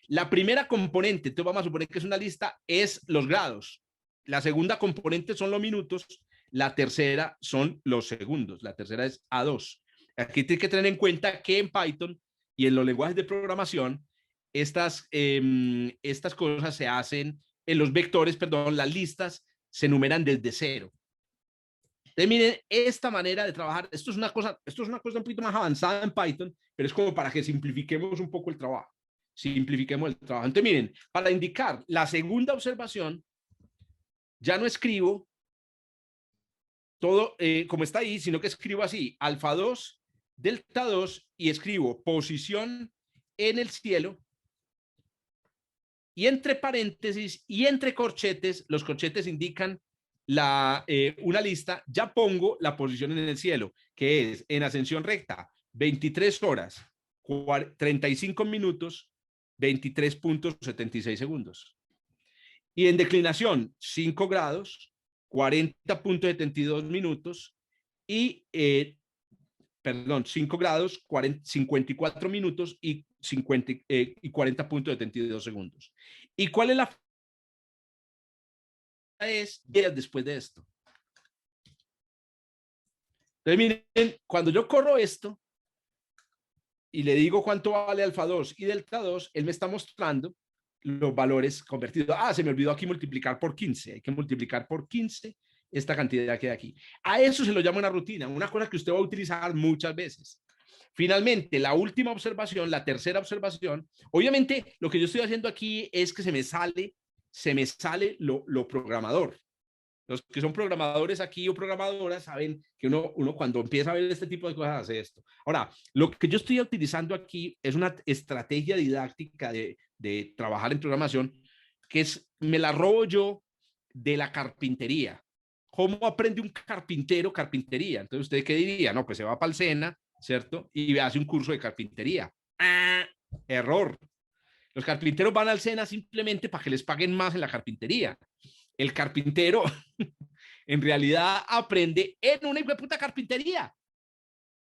La primera componente, entonces vamos a suponer que es una lista, es los grados. La segunda componente son los minutos. La tercera son los segundos. La tercera es A2. Aquí tiene que tener en cuenta que en Python y en los lenguajes de programación, estas cosas se hacen en los vectores, perdón, las listas se numeran desde cero. Entonces, miren, esta manera de trabajar, esto es una cosa un poquito más avanzada en Python, pero es como para que simplifiquemos un poco el trabajo. Simplifiquemos el trabajo. Entonces, miren, para indicar la segunda observación, ya no escribo todo como está ahí, sino que escribo así, alfa 2, delta 2, y escribo posición en el cielo, y entre paréntesis y entre corchetes, los corchetes indican una lista, ya pongo la posición en el cielo, que es en ascensión recta, 23 horas, 35 minutos, 23.76 segundos. Y en declinación, 5 grados, 40.72 minutos y, 5 grados, 54 minutos y 40.72 segundos. ¿Y cuál es la es días después de esto? Entonces, miren, cuando yo corro esto y le digo cuánto vale alfa 2 y delta 2, él me está mostrando los valores convertidos. Ah, se me olvidó aquí multiplicar por 15. Hay que multiplicar por 15 esta cantidad que hay aquí. A eso se lo llama una rutina, una cosa que usted va a utilizar muchas veces. Finalmente, la última observación, la tercera observación, obviamente lo que yo estoy haciendo aquí es que se me sale lo programador. Los que son programadores aquí o programadoras saben que uno cuando empieza a ver este tipo de cosas hace esto. Ahora, lo que yo estoy utilizando aquí es una estrategia didáctica de trabajar en programación que me la robo yo de la carpintería. ¿Cómo aprende un carpintero carpintería? Entonces, ¿usted qué diría? No, pues se va para el SENA, ¿cierto? Y hace un curso de carpintería. Error. Los carpinteros van al SENA simplemente para que les paguen más en la carpintería. El carpintero en realidad aprende en una puta carpintería,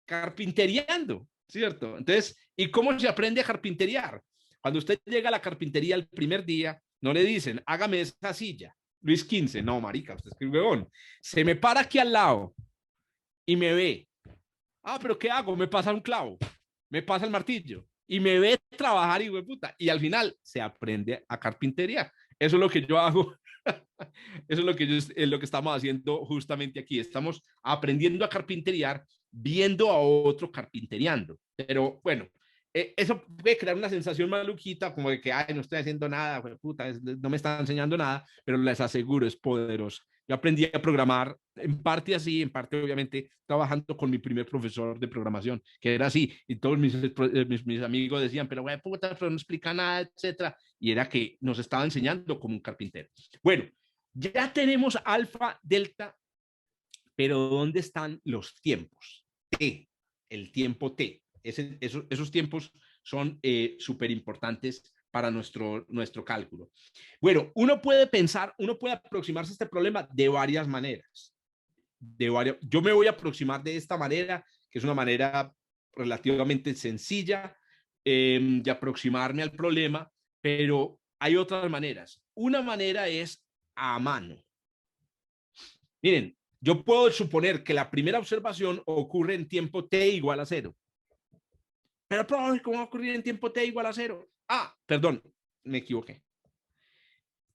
carpinteriando, ¿cierto? Entonces, ¿y cómo se aprende a carpinteriar? Cuando usted llega a la carpintería el primer día, no le dicen, hágame esa silla, Luis XV, no, marica, usted es que huevón. Se me para aquí al lado y me ve. Ah, pero ¿qué hago? Me pasa un clavo, me pasa el martillo y me ve trabajar y puta. Y al final se aprende a carpinteriar. Eso es lo que yo hago. Eso es lo que estamos haciendo justamente aquí. Estamos aprendiendo a carpinteriar, viendo a otro carpinteriando. Pero bueno, eso puede crear una sensación maluquita, como de que, ay, no estoy haciendo nada, puta, no me está enseñando nada, pero les aseguro, es poderoso. Yo aprendí a programar en parte así, en parte obviamente trabajando con mi primer profesor de programación, que era así, y todos mis amigos decían, pero güey, puta, pero no explica nada, etcétera, y era que nos estaba enseñando como un carpintero. Bueno, ya tenemos alfa, delta, pero ¿dónde están los tiempos? T, el tiempo T. Esos tiempos son súper importantes para nuestro cálculo. Bueno, uno puede aproximarse a este problema de varias maneras. Yo me voy a aproximar de esta manera, que es una manera relativamente sencilla de aproximarme al problema, pero hay otras maneras. Una manera es a mano. Miren, yo puedo suponer que la primera observación ocurre en tiempo t igual a 0. Pero probablemente, ¿cómo va a ocurrir en tiempo t igual a 0? Ah, perdón, me equivoqué.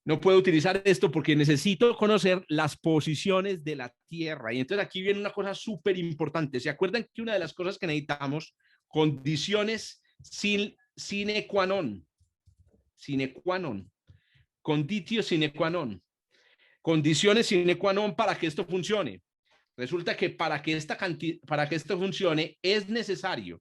No puedo utilizar esto porque necesito conocer las posiciones de la Tierra. Y entonces aquí viene una cosa súper importante. ¿Se acuerdan que una de las cosas que necesitamos, condiciones sine qua non, conditio sine qua non, condiciones sine qua non para que esto funcione? Resulta que para que esto funcione es necesario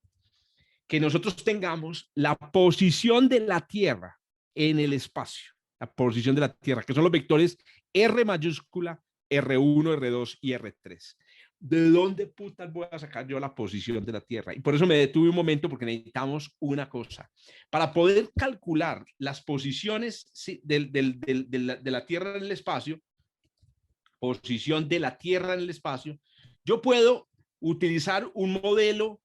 que nosotros tengamos la posición de la Tierra en el espacio, la posición de la Tierra, que son los vectores R mayúscula, R1, R2 y R3. ¿De dónde putas voy a sacar yo la posición de la Tierra? Y por eso me detuve un momento, porque necesitamos una cosa. Para poder calcular las posiciones de la Tierra en el espacio, posición de la Tierra en el espacio, yo puedo utilizar un modelo,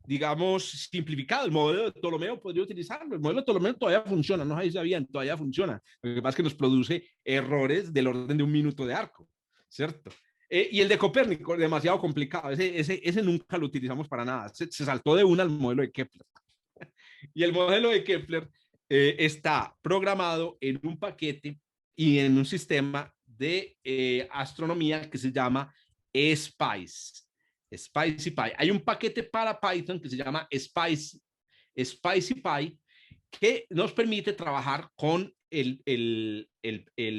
digamos, simplificado. El modelo de Ptolomeo podría utilizarlo. El modelo de Ptolomeo todavía funciona, no sé si sabían, todavía funciona. Lo que pasa es que nos produce errores del orden de 1 minuto de arco, ¿cierto? Y el de Copérnico, demasiado complicado. Ese nunca lo utilizamos para nada. Se saltó de una al modelo de Kepler. Y el modelo de Kepler está programado en un paquete y en un sistema de astronomía que se llama SPICE. SpicyPy. Hay un paquete para Python que se llama SpicyPy que nos permite trabajar con el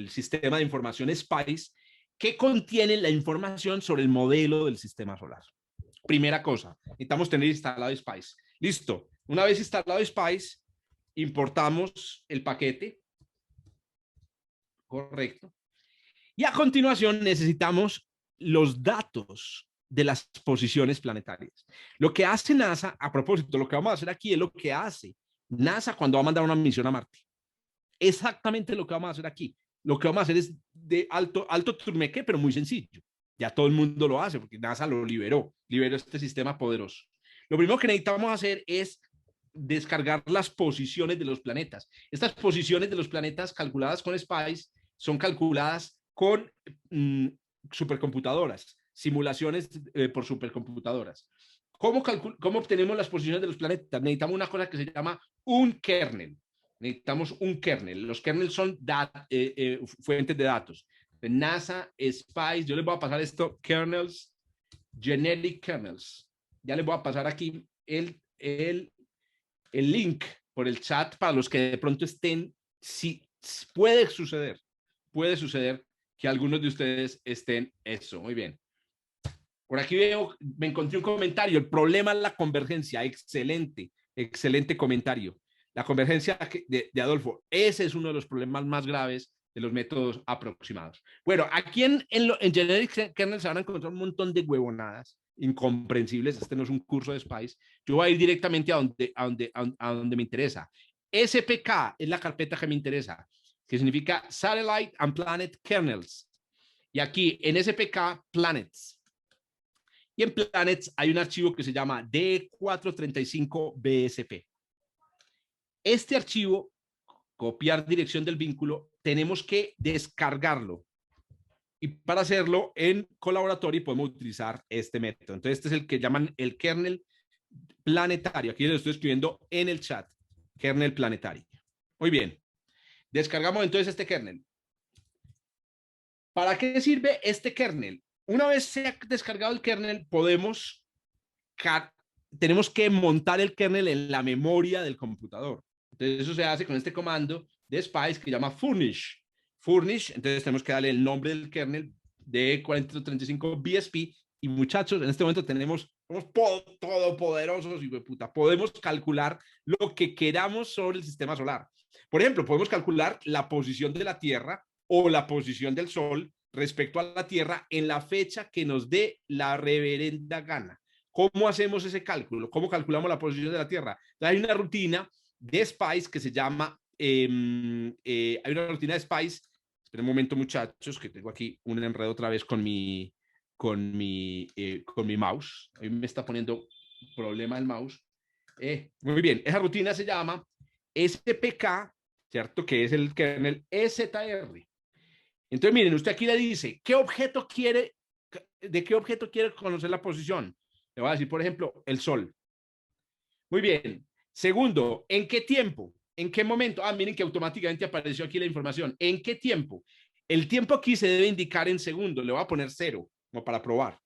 sistema de información SPICE que contiene la información sobre el modelo del sistema solar. Primera cosa, necesitamos tener instalado SPICE. Listo. Una vez instalado SPICE, importamos el paquete. Correcto. Y a continuación necesitamos los datos de las posiciones planetarias. Lo que hace NASA, a propósito, lo que vamos a hacer aquí es lo que hace NASA cuando va a mandar una misión a Marte. Exactamente lo que vamos a hacer aquí. Lo que vamos a hacer es de alto turmeque, pero muy sencillo. Ya todo el mundo lo hace porque NASA lo liberó este sistema poderoso. Lo primero que necesitamos hacer es descargar las posiciones de los planetas. Estas posiciones de los planetas calculadas con SPICE son calculadas con supercomputadoras, simulaciones por supercomputadoras. ¿Cómo obtenemos las posiciones de los planetas? Necesitamos una cosa que se llama un kernel. Necesitamos un kernel. Los kernels son fuentes de datos. NASA, SPICE, yo les voy a pasar esto, kernels, genetic kernels. Ya les voy a pasar aquí el link por el chat para los que de pronto estén, si puede suceder que algunos de ustedes estén eso. Muy bien. Por aquí me encontré un comentario. El problema es la convergencia. Excelente comentario. La convergencia de Adolfo. Ese es uno de los problemas más graves de los métodos aproximados. Bueno, aquí en Generic Kernel se van a encontrar un montón de huevonadas incomprensibles. Este no es un curso de SPICE. Yo voy a ir directamente a donde me interesa. SPK es la carpeta que me interesa, que significa Satellite and Planet Kernels. Y aquí en SPK, Planets. Y en Planets hay un archivo que se llama D435BSP. Este archivo, copiar dirección del vínculo, tenemos que descargarlo. Y para hacerlo en Colaboratory podemos utilizar este método. Entonces este es el que llaman el kernel planetario. Aquí lo estoy escribiendo en el chat. Kernel planetario. Muy bien. Descargamos entonces este kernel. ¿Para qué sirve este kernel? Una vez se ha descargado el kernel, tenemos que montar el kernel en la memoria del computador. Entonces eso se hace con este comando de SPICE que se llama furnish. Furnish, entonces tenemos que darle el nombre del kernel, de 4035 BSP. Y muchachos, en este momento somos todopoderosos y de puta, podemos calcular lo que queramos sobre el sistema solar. Por ejemplo, podemos calcular la posición de la Tierra o la posición del Sol respecto a la Tierra en la fecha que nos dé la reverenda gana. ¿Cómo hacemos ese cálculo? ¿Cómo calculamos la posición de la Tierra? Entonces, hay una rutina de SPICE que se llama, hay una rutina de SPICE. Esperen un momento, muchachos, que tengo aquí un enredo otra vez con mi mouse. A mí me está poniendo problema el mouse. Muy bien, esa rutina se llama SPK, ¿cierto? Que es el kernel EZR. Entonces, miren, usted aquí le dice, ¿de qué objeto quiere conocer la posición? Le voy a decir, por ejemplo, el Sol. Muy bien. Segundo, ¿en qué tiempo? ¿En qué momento? Miren que automáticamente apareció aquí la información. ¿En qué tiempo? El tiempo aquí se debe indicar en segundos. Le voy a poner 0, como para probar.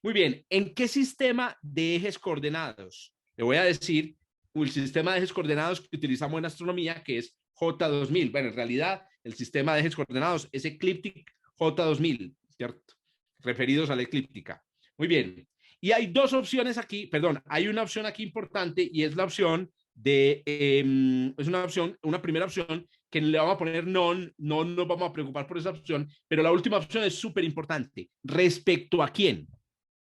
Muy bien. ¿En qué sistema de ejes coordenados? Le voy a decir el sistema de ejes coordenados que utilizamos en astronomía, que es J2000. Bueno, en realidad, el sistema de ejes coordenados es Ecliptic J2000, ¿cierto? Referidos a la eclíptica. Muy bien. Y hay dos opciones aquí, perdón, hay una opción aquí importante y es la opción de, es una primera opción que le vamos a poner no nos vamos a preocupar por esa opción, pero la última opción es súper importante. ¿Respecto a quién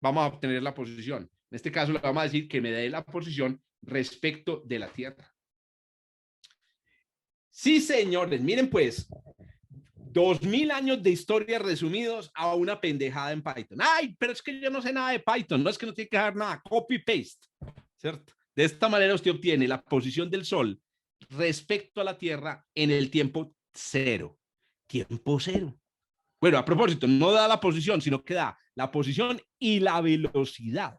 vamos a obtener la posición? En este caso le vamos a decir que me dé la posición respecto de la Tierra. Sí, señores, miren pues, 2000 años de historia resumidos a una pendejada en Python. Ay, pero es que yo no sé nada de Python, no es que no tiene que dejar nada, copy-paste, ¿cierto? De esta manera usted obtiene la posición del Sol respecto a la Tierra en el tiempo 0. Tiempo 0. Bueno, a propósito, no da la posición, sino que da la posición y la velocidad.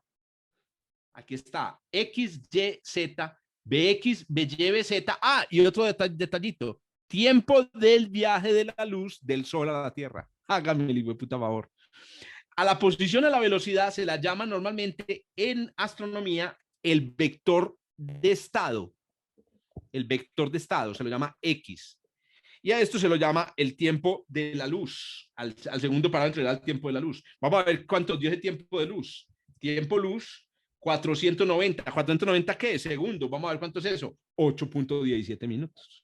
Aquí está, X, Y, Z, BX, BY, BZ. Y otro detallito. Tiempo del viaje de la luz del Sol a la Tierra. Hágame el hijo de puta favor. A la posición, a la velocidad, se la llama normalmente en astronomía el vector de estado. El vector de estado se lo llama X. Y a esto se lo llama el tiempo de la luz. Al segundo parámetro era el tiempo de la luz. Vamos a ver cuántos dio ese tiempo de luz. Tiempo luz, 490. ¿490 qué? Segundos. Vamos a ver cuánto es eso. 8.17 minutos.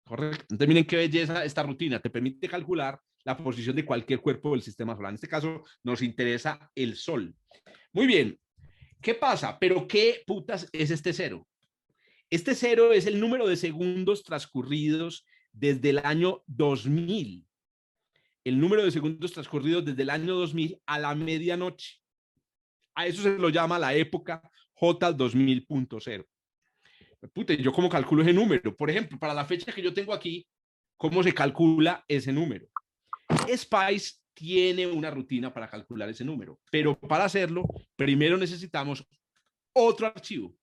Correcto. Entonces, miren qué belleza esta rutina. Te permite calcular la posición de cualquier cuerpo del sistema solar. En este caso, nos interesa el Sol. Muy bien. ¿Qué pasa? Pero ¿qué putas es este 0? Este 0 es el número de segundos transcurridos desde el año 2000. El número de segundos transcurridos desde el año 2000 a la medianoche. A eso se lo llama la época J2000.0. Puta, ¿yo cómo calculo ese número? Por ejemplo, para la fecha que yo tengo aquí, ¿cómo se calcula ese número? SPICE tiene una rutina para calcular ese número, pero para hacerlo, primero necesitamos otro archivo.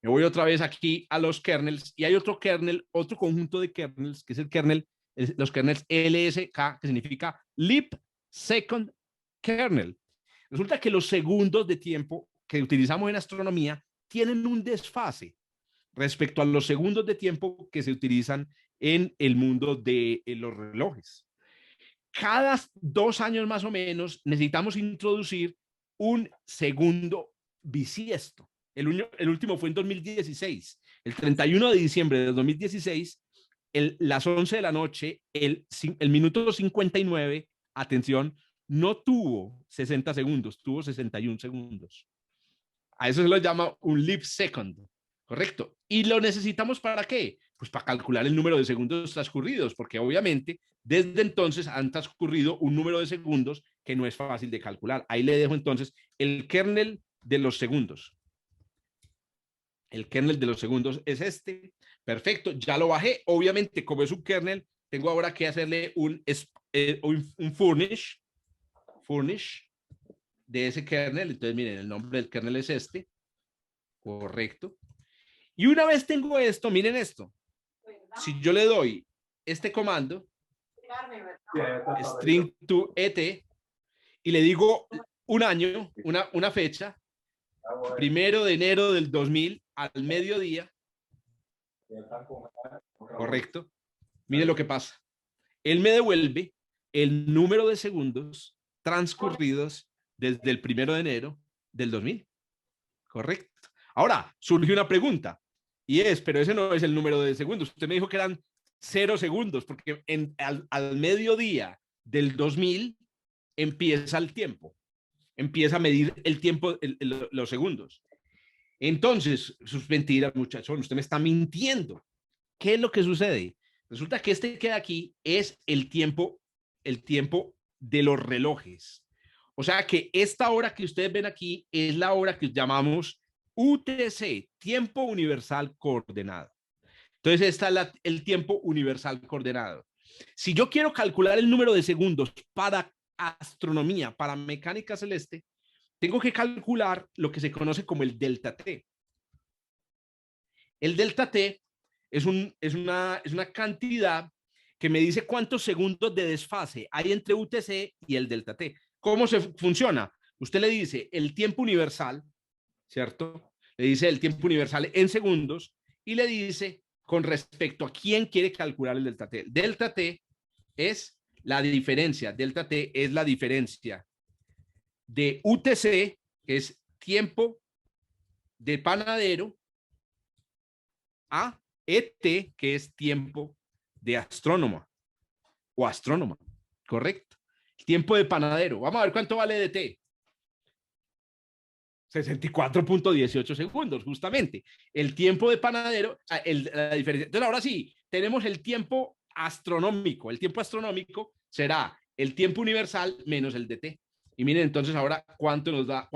Me voy otra vez aquí a los kernels y hay otro kernel, otro conjunto de kernels, que es el kernel, los kernels LSK, que significa Leap Second Kernel. Resulta que los segundos de tiempo que utilizamos en astronomía tienen un desfase respecto a los segundos de tiempo que se utilizan en el mundo de los relojes. Cada 2 años más o menos necesitamos introducir un segundo bisiesto. El último fue en 2016. El 31 de diciembre de 2016, las 11 de la noche, el minuto 59, atención, no tuvo 60 segundos, tuvo 61 segundos. A eso se lo llama un leap second. Correcto. ¿Y lo necesitamos para qué? Pues para calcular el número de segundos transcurridos, porque obviamente desde entonces han transcurrido un número de segundos que no es fácil de calcular. Ahí le dejo entonces el kernel de los segundos. El kernel de los segundos es este. Perfecto, ya lo bajé. Obviamente, como es un kernel, tengo ahora que hacerle un furnish de ese kernel. Entonces, miren, el nombre del kernel es este. Correcto. Y una vez tengo esto, miren esto. Si yo le doy este comando, string to et, y le digo un año, una fecha, 1 de enero del 2000 al mediodía, correcto, miren lo que pasa. Él me devuelve el número de segundos transcurridos desde el 1 de enero del 2000. Correcto. Ahora, surge una pregunta y es, pero ese no es el número de segundos. Usted me dijo que eran 0 segundos porque al mediodía del 2000 empieza el tiempo. Empieza a medir el tiempo, los segundos. Entonces, sus mentiras, muchachos, usted me está mintiendo. ¿Qué es lo que sucede? Resulta que este que aquí es el tiempo de los relojes. O sea que esta hora que ustedes ven aquí es la hora que llamamos UTC, tiempo universal coordenado. Entonces, está el tiempo universal coordenado. Si yo quiero calcular el número de segundos para astronomía, para mecánica celeste, tengo que calcular lo que se conoce como el delta T. El delta T es una cantidad que me dice cuántos segundos de desfase hay entre UTC y el delta T. ¿Cómo funciona? Usted le dice el tiempo universal, ¿cierto? Le dice el tiempo universal en segundos y le dice con respecto a quién quiere calcular el delta T. Delta T es la diferencia, delta T es la diferencia de UTC, que es tiempo de panadero, a ET, que es tiempo de astrónoma o astrónoma, ¿correcto? El tiempo de panadero. Vamos a ver cuánto vale de T. 64.18 segundos, justamente. El tiempo de panadero, la diferencia. Entonces, ahora sí, tenemos el tiempo astronómico. El tiempo astronómico será el tiempo universal menos el de T. Y miren, entonces, ahora, ¿cuánto nos da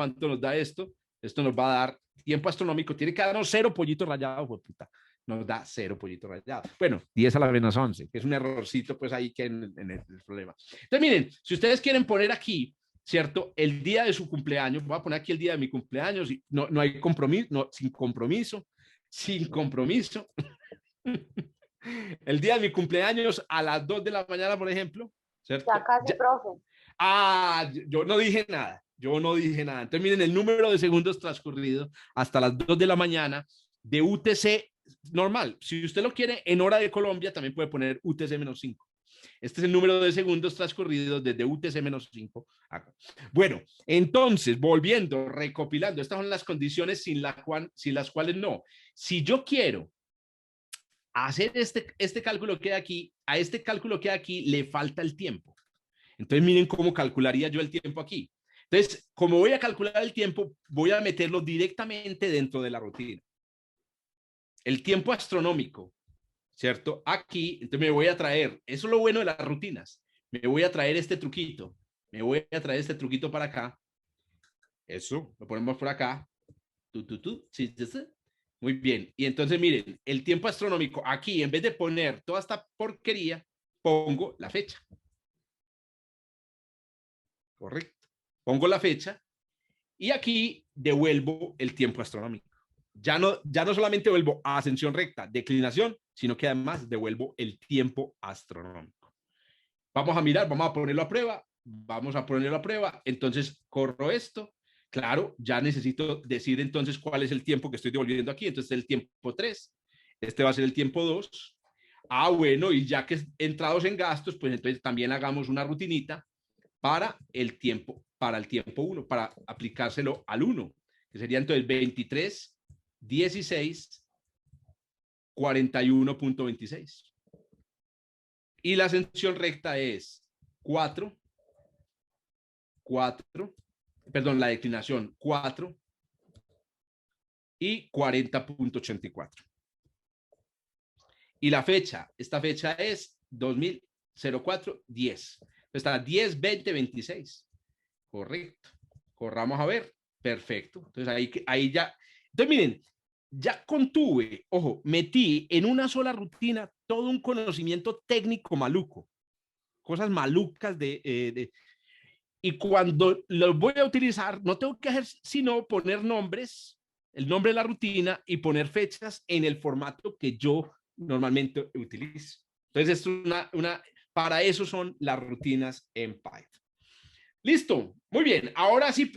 esto? Esto nos va a dar tiempo astronómico. Tiene que darnos 0 pollitos rayados, pues, puta. Nos da 0 pollitos rayados. Bueno, 10 a la menos 11, que es un errorcito, pues, ahí que en el problema. Entonces, miren, si ustedes quieren poner aquí, ¿cierto? El día de su cumpleaños, voy a poner aquí el día de mi cumpleaños, no hay compromiso, sin compromiso. El día de mi cumpleaños a las 2 de la mañana, por ejemplo, ¿cierto? Ya casi, profe. Yo no dije nada. Entonces, miren, el número de segundos transcurridos hasta las 2 de la mañana de UTC normal. Si usted lo quiere en hora de Colombia, también puede poner UTC-5. Este es el número de segundos transcurridos desde UTC-5 acá. Bueno, entonces, volviendo, recopilando, estas son las condiciones sin las cuales no. Si yo quiero hacer este cálculo que hay aquí, a este cálculo que hay aquí le falta el tiempo. Entonces, miren cómo calcularía yo el tiempo aquí. Entonces, como voy a calcular el tiempo, voy a meterlo directamente dentro de la rutina. El tiempo astronómico, ¿cierto? Aquí, entonces me voy a traer, eso es lo bueno de las rutinas, me voy a traer este truquito, para acá, eso, lo ponemos por acá, sí. Muy bien, y entonces miren, el tiempo astronómico, aquí en vez de poner toda esta porquería, pongo la fecha. Correcto, pongo la fecha y aquí devuelvo el tiempo astronómico. Ya no solamente devuelvo ascensión recta, declinación, sino que además devuelvo el tiempo astronómico. Vamos a mirar, vamos a ponerlo a prueba. Entonces, corro esto. Claro, ya necesito decir entonces cuál es el tiempo que estoy devolviendo aquí. Entonces, el tiempo 3. Este va a ser el tiempo 2. Bueno, y ya que entrados en gastos, pues entonces también hagamos una rutinita para el tiempo 1, para aplicárselo al 1, que sería entonces 23, 16, 41.26. Y la ascensión recta es 4, perdón, la declinación 4 y 40.84. Y la fecha, esta fecha es 2004-10. Está 10, 20, 26. Correcto. Corramos a ver. Perfecto. Entonces ahí ya. Entonces miren, ya contuve, ojo, metí en una sola rutina todo un conocimiento técnico maluco. Cosas malucas y cuando los voy a utilizar, no tengo que hacer sino poner nombres, el nombre de la rutina y poner fechas en el formato que yo normalmente utilizo. Entonces, esto es para eso son las rutinas en Python. Listo, muy bien. Ahora sí,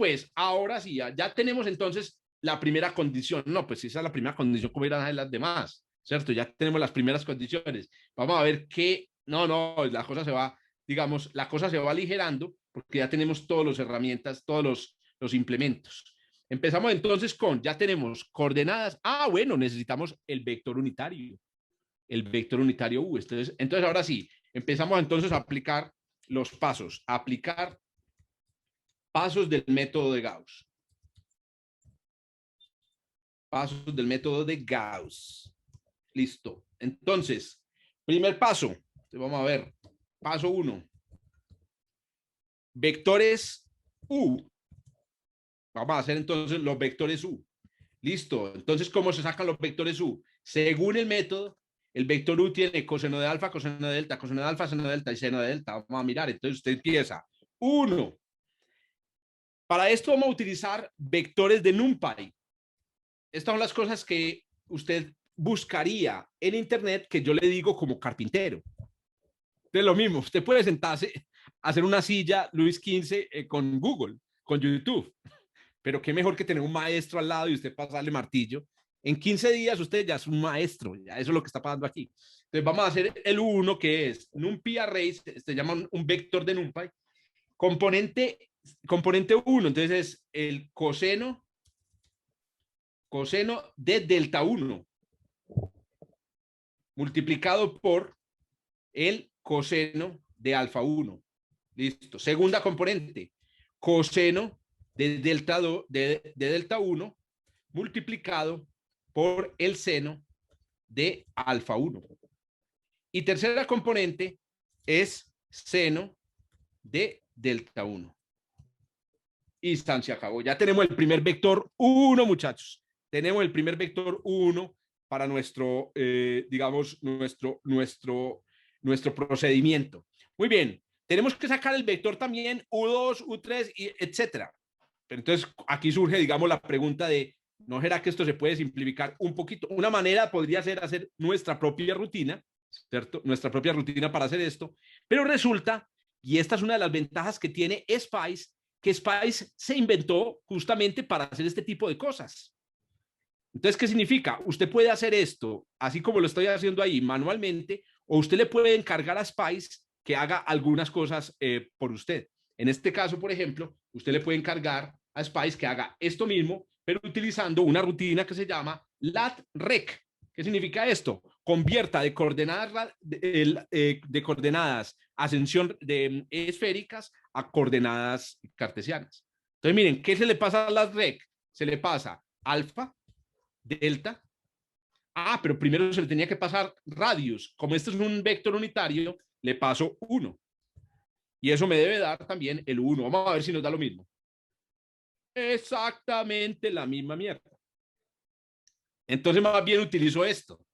ya tenemos entonces la primera condición. No, pues si esa es la primera condición, ¿cómo irán a ser las demás? ¿Cierto? Ya tenemos las primeras condiciones. Vamos a ver qué. No, la cosa se va digamos, la cosa se va aligerando porque ya tenemos todas las herramientas, todos los implementos. Empezamos entonces con, ya tenemos coordenadas. Ah, bueno, necesitamos el vector unitario. El vector unitario U. Entonces ahora sí, empezamos entonces a aplicar los pasos. Aplicar pasos del método de Gauss. Pasos del método de Gauss. Listo. Entonces, primer paso. Vamos a ver. Paso 1. Vectores U. Vamos a hacer entonces los vectores U. Listo. Entonces, ¿cómo se sacan los vectores U? Según el método, el vector U tiene coseno de alfa, coseno de delta, coseno de alfa, seno de delta y seno de delta. Vamos a mirar. Entonces, usted empieza. 1. Para esto vamos a utilizar vectores de NumPy. Estas son las cosas que usted buscaría en Internet que yo le digo como carpintero. Entonces, lo mismo. Usted puede sentarse a hacer una silla Luis XV con Google, con YouTube. Pero qué mejor que tener un maestro al lado y usted pasarle martillo. En 15 días usted ya es un maestro, ya eso es lo que está pasando aquí. Entonces vamos a hacer el 1 que es NumPy Arrays, se llama un vector de NumPy. Componente 1, entonces es el coseno de delta 1 multiplicado por el coseno de alfa 1. Listo. Segunda componente, coseno de delta 2, de delta 1 multiplicado por el seno de alfa 1. Y tercera componente es seno de delta 1. Y se acabó. Ya tenemos el primer vector 1, muchachos. Tenemos el primer vector 1 para nuestro, digamos, nuestro procedimiento. Muy bien. Tenemos que sacar el vector también U2, U3, y etcétera. Pero entonces aquí surge, digamos, la pregunta de, ¿no será que esto se puede simplificar un poquito? Una manera podría ser hacer nuestra propia rutina, ¿cierto? Nuestra propia rutina para hacer esto. Pero resulta, y esta es una de las ventajas que tiene Spice, que Spice se inventó justamente para hacer este tipo de cosas. Entonces, ¿qué significa? Usted puede hacer esto, así como lo estoy haciendo ahí manualmente, o usted le puede encargar a Spice que haga algunas cosas por usted. En este caso, por ejemplo, usted le puede encargar a Spice que haga esto mismo, pero utilizando una rutina que se llama lat-rec. ¿Qué significa esto? Convierta de coordenadas ascensión de esféricas a coordenadas cartesianas. Entonces, miren, ¿qué se le pasa a lat-rec? Se le pasa alfa, delta. Ah, pero primero se le tenía que pasar radius. Como este es un vector unitario, le paso 1. Y eso me debe dar también el 1. Vamos a ver si nos da lo mismo. Exactamente la misma mierda. Entonces, más bien utilizo esto.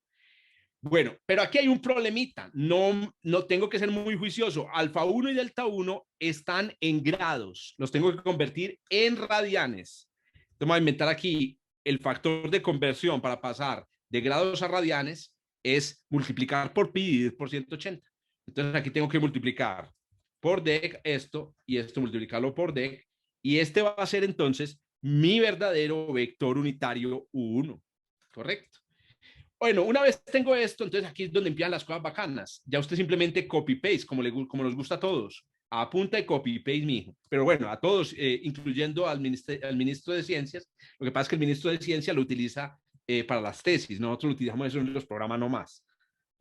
Bueno, pero aquí hay un problemita. No tengo que ser muy juicioso. Alfa 1 y delta 1 están en grados. Los tengo que convertir en radianes. Entonces, vamos a inventar aquí el factor de conversión para pasar de grados a radianes es multiplicar por pi y dividir por 180. Entonces, aquí tengo que multiplicar por dec esto y esto multiplicarlo por dec. Y este va a ser entonces mi verdadero vector unitario U1. ¿Correcto? Bueno, una vez tengo esto, entonces aquí es donde empiezan las cosas bacanas. Ya usted simplemente copy-paste, como nos gusta a todos. Apunta y copy-paste, mijo. Pero bueno, a todos, incluyendo al ministro de Ciencias. Lo que pasa es que el ministro de Ciencia lo utiliza para las tesis. Nosotros lo utilizamos eso en los programas nomás.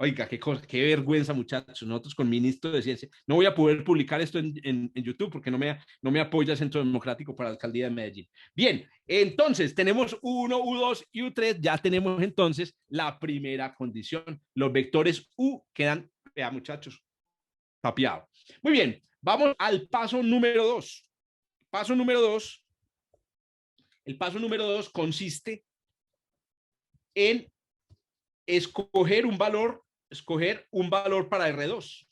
Oiga, qué vergüenza, muchachos. Nosotros con ministro de Ciencia. No voy a poder publicar esto en YouTube porque no me apoya el Centro Democrático para la Alcaldía de Medellín. Bien, entonces tenemos U1, U2 y U3. Ya tenemos entonces la primera condición. Los vectores U quedan, vea, muchachos, papeados. Muy bien, vamos al paso número 2. Paso número 2. El paso número 2 consiste en escoger un valor para R2.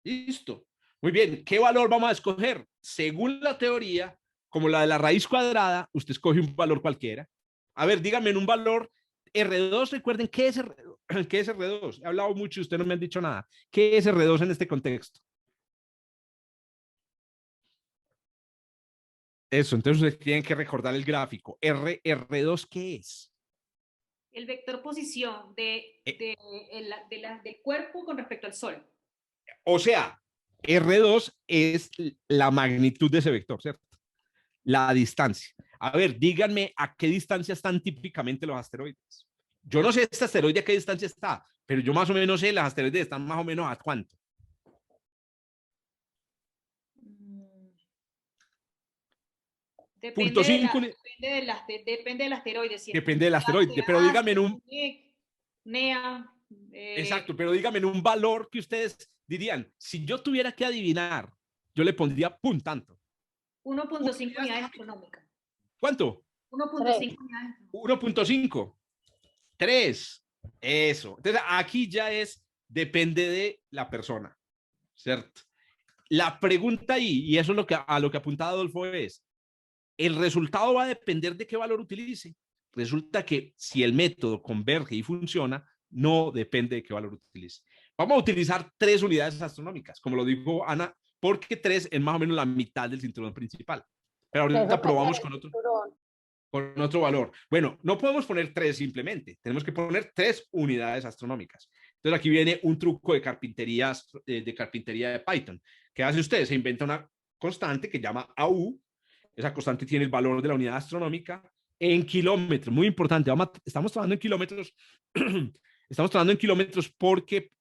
Listo. Muy bien. ¿Qué valor vamos a escoger? Según la teoría, como la de la raíz cuadrada, usted escoge un valor cualquiera. A ver, díganme en un valor R2. Recuerden, ¿qué es R2? He hablado mucho y ustedes no me han dicho nada. ¿Qué es R2 en este contexto? Eso, entonces ustedes tienen que recordar el gráfico. R2, ¿qué es? El vector posición del cuerpo con respecto al Sol. O sea, R2 es la magnitud de ese vector, ¿cierto? La distancia. A ver, díganme a qué distancia están típicamente los asteroides. Yo no sé este asteroide a qué distancia está, pero yo más o menos sé, los asteroides están más o menos a cuánto. Punto Depende, 5, depende del asteroide. Si es depende del asteroide, pero A, díganme si en un, es NEA, exacto, pero díganme en un valor que ustedes dirían, si yo tuviera que adivinar, yo le pondría pum tanto. 1.5 unidades astronómicas. ¿Cuánto? 1.5 unidades. 1.5. 3. Eso. Entonces, aquí ya es, depende de la persona, ¿cierto? La pregunta ahí, y eso es a lo que apuntaba Adolfo, es, el resultado va a depender de qué valor utilice. Resulta que si el método converge y funciona, no depende de qué valor utilice. Vamos a utilizar 3 unidades astronómicas, como lo dijo Ana, porque 3 es más o menos la mitad del cinturón principal. Pero ahorita probamos con otro valor. Bueno, no podemos poner 3 simplemente, tenemos que poner 3 unidades astronómicas. Entonces aquí viene un truco de carpintería de Python. ¿Qué hace usted? Se inventa una constante que llama AU. Esa constante tiene el valor de la unidad astronómica en kilómetros. Muy importante. Estamos trabajando en kilómetros. Estamos trabajando en kilómetros porque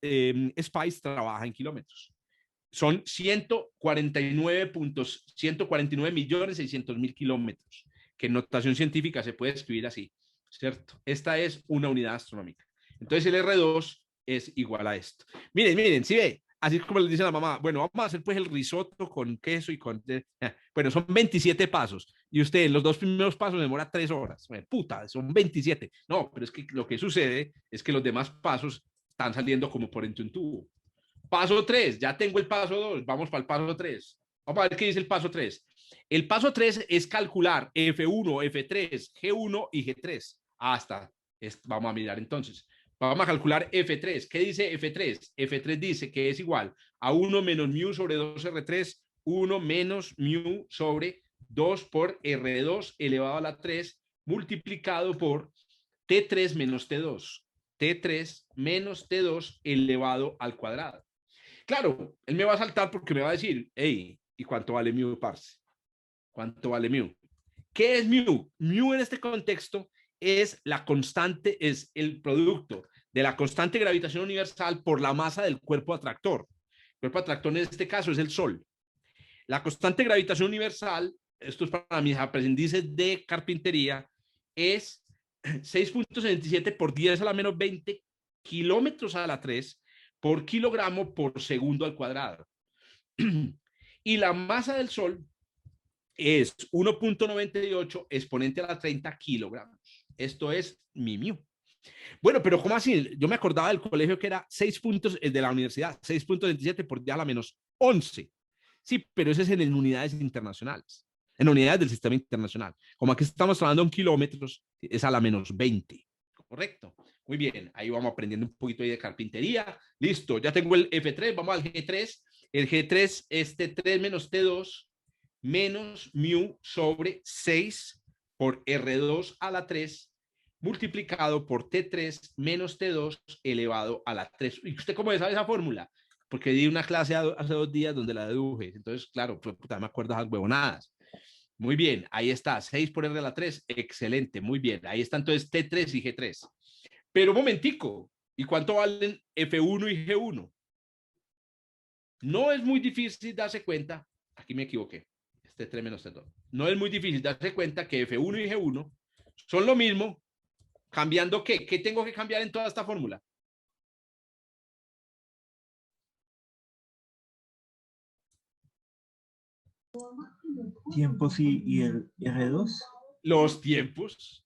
SPICE trabaja en kilómetros. Son 149.149.600.000 kilómetros, que en notación científica se puede escribir así, ¿cierto? Esta es una unidad astronómica. Entonces el R2 es igual a esto. Miren, ¿sí ve? Así como le dice la mamá, bueno, vamos a hacer pues el risotto con queso y con... Bueno, son 27 pasos. Y usted en los 2 primeros pasos demora 3 horas. Bueno, puta, son 27. No, pero es que lo que sucede es que los demás pasos están saliendo como por entre un tubo. Paso 3, ya tengo el paso 2, vamos para el paso 3. Vamos a ver qué dice el paso 3. El paso 3 es calcular F1, F3, G1 y G3. Hasta, vamos a mirar entonces. Vamos a calcular F3. ¿Qué dice F3? F3 dice que es igual a 1 menos mu sobre 2R3, 1 menos mu sobre 2 por R2 elevado a la 3 multiplicado por T3 menos T2. T3 menos T2 elevado al cuadrado. Claro, él me va a saltar porque me va a decir, hey, ¿y cuánto vale mu, parce? ¿Cuánto vale mu? ¿Qué es mu? Mu en este contexto es la constante, es el producto de la constante de gravitación universal por la masa del cuerpo atractor. El cuerpo atractor en este caso es el Sol. La constante de gravitación universal, esto es para mis aprendices de carpintería, es 6.77 por 10 a la menos 20 kilómetros a la 3 por kilogramo por segundo al cuadrado. Y la masa del Sol es 1.98 exponente a la 30 kilogramos. Esto es mi mu. Bueno, pero ¿cómo así? Yo me acordaba del colegio que era 6 puntos, de la universidad, 6.27 por 10 a la menos 11. Sí, pero ese es en unidades internacionales, en unidades del sistema internacional. Como aquí estamos trabajando en kilómetros, es a la menos 20. Correcto. Muy bien, ahí vamos aprendiendo un poquito ahí de carpintería. Listo, ya tengo el F3, vamos al G3. El G3 es T3 menos T2 menos mu sobre 6 por R2 a la 3 multiplicado por T3 menos T2 elevado a la 3. ¿Y usted cómo sabe esa fórmula? Porque di una clase hace 2 días donde la deduje. Entonces, claro, pues, puta, me acuerdo de esas huevonadas. Muy bien, ahí está, 6 por R a la 3, excelente, muy bien. Ahí está entonces T3 y G3. Pero un momentico, ¿y cuánto valen F1 y G1? No es muy difícil darse cuenta, aquí me equivoqué, este T3 menos T2. No es muy difícil darse cuenta que F1 y G1 son lo mismo, cambiando ¿qué? ¿Qué tengo que cambiar en toda esta fórmula? Tiempos y el R2. Los tiempos,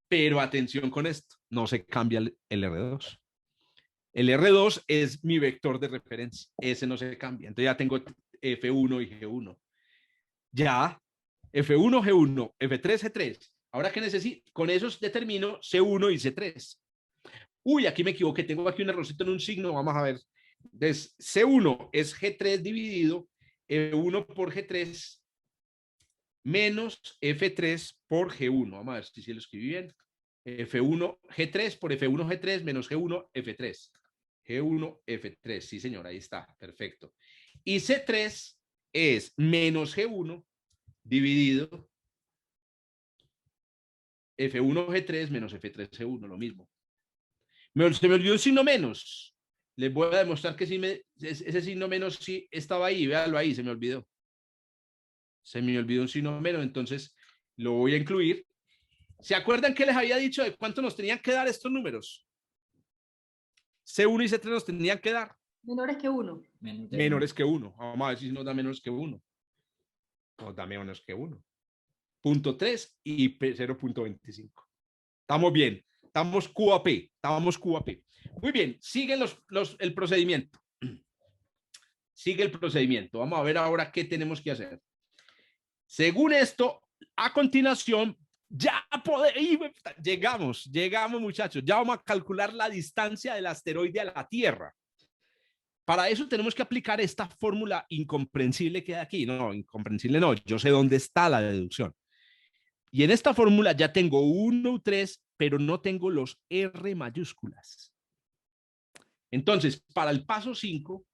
pero atención con esto, no se cambia el R2. El R2 es mi vector de referencia, ese no se cambia. Entonces ya tengo F1 y G1. Ya, F1, G1, F3, G3. Ahora que necesito, con esos determino C1 y C3. Uy, aquí me equivoqué, tengo aquí un errorcito en un signo, vamos a ver. Entonces, C1 es G3 dividido E1 por G3 menos F3 por G1. Vamos a ver si lo escribí bien. F1 G3 por F1 G3 menos G1 F3. G1, F3. Sí, señor, ahí está. Perfecto. Y C3 es menos G1 dividido F1, G3 menos F3, G1, lo mismo. Se me olvidó un signo menos. Les voy a demostrar que sí ese signo menos sí estaba ahí. Véanlo ahí, se me olvidó. Se me olvidó un signo menos, entonces lo voy a incluir. ¿Se acuerdan que les había dicho de cuánto nos tenían que dar estos números? C1 y C3 nos tenían que dar. Menores que 1. Menores que 1. Vamos a ver si nos da menos que 1. Nos da menos que 1. 0.3 y 0.25. Estamos bien. Estamos QAP. Estamos QAP. Muy bien. Sigue el procedimiento. Sigue el procedimiento. Vamos a ver ahora qué tenemos que hacer. Según esto, a continuación, ya llegamos muchachos. Ya vamos a calcular la distancia del asteroide a la Tierra. Para eso tenemos que aplicar esta fórmula incomprensible que hay aquí. No, incomprensible no. Yo sé dónde está la deducción. Y en esta fórmula ya tengo 1 U3, pero no tengo los R mayúsculas. Entonces, para el paso 5,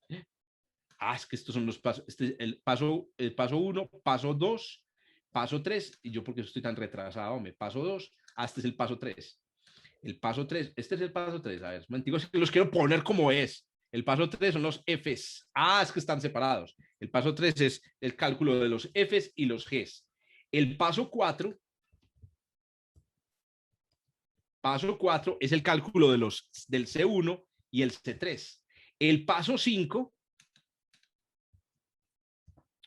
es que estos son los pasos. El paso 1, paso 2, paso 3, y yo porque estoy tan retrasado, me paso 2, este es el paso 3. El paso 3, este es el paso 3, a ver, es que los quiero poner como es. El paso 3 son los Fs. Es que están separados. El paso 3 es el cálculo de los Fs y los Gs. El paso 4 es el cálculo del C1 y el C3. El paso 5,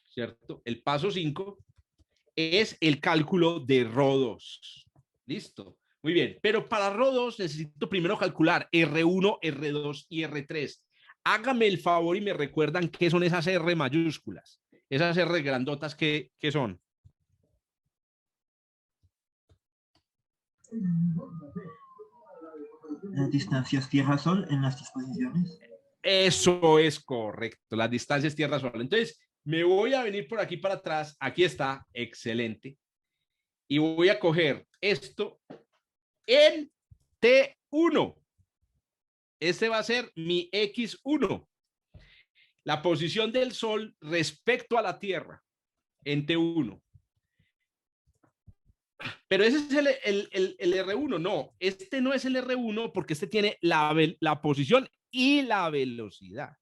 ¿cierto? El paso 5 es el cálculo de ρ2. Listo. Muy bien, pero para ρ2 necesito primero calcular R1, R2 y R3. Hágame el favor y me recuerdan qué son esas R mayúsculas, esas R grandotas, ¿qué son? Distancias Tierra-Sol en las disposiciones. Eso es correcto, las distancias Tierra-Sol. Entonces, me voy a venir por aquí para atrás. Aquí está, excelente. Y voy a coger esto en T1. Este va a ser mi X1. La posición del Sol respecto a la Tierra en T1. Pero ese es el R1. No, este no es el R1 porque este tiene la posición y la velocidad.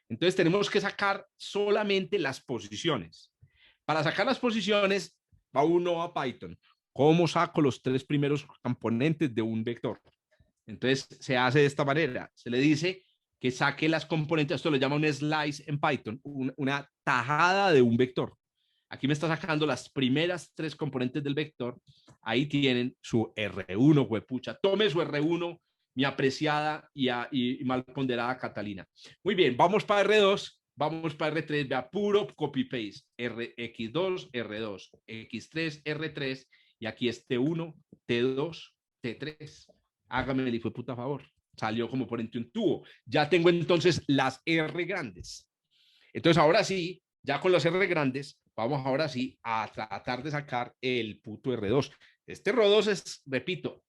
Entonces tenemos que sacar solamente las posiciones. Para sacar las posiciones, va uno a Python. ¿Cómo saco los 3 primeros componentes de un vector? Entonces se hace de esta manera. Se le dice que saque las componentes. Esto lo llama un slice en Python, una tajada de un vector. Aquí me está sacando las primeras 3 componentes del vector. Ahí tienen su R1, huepucha. Tome su R1, mi apreciada y mal ponderada Catalina. Muy bien, vamos para R2, vamos para R3, vea, puro copy-paste. X2, R2, X3, R3, y aquí es T1, T2, T3. Hágame el hijo de puta favor. Salió como por entre un tubo. Ya tengo entonces las R grandes. Entonces ahora sí, ya con las R grandes, vamos ahora sí a tratar de sacar el puto R2. Este R2 es, repito,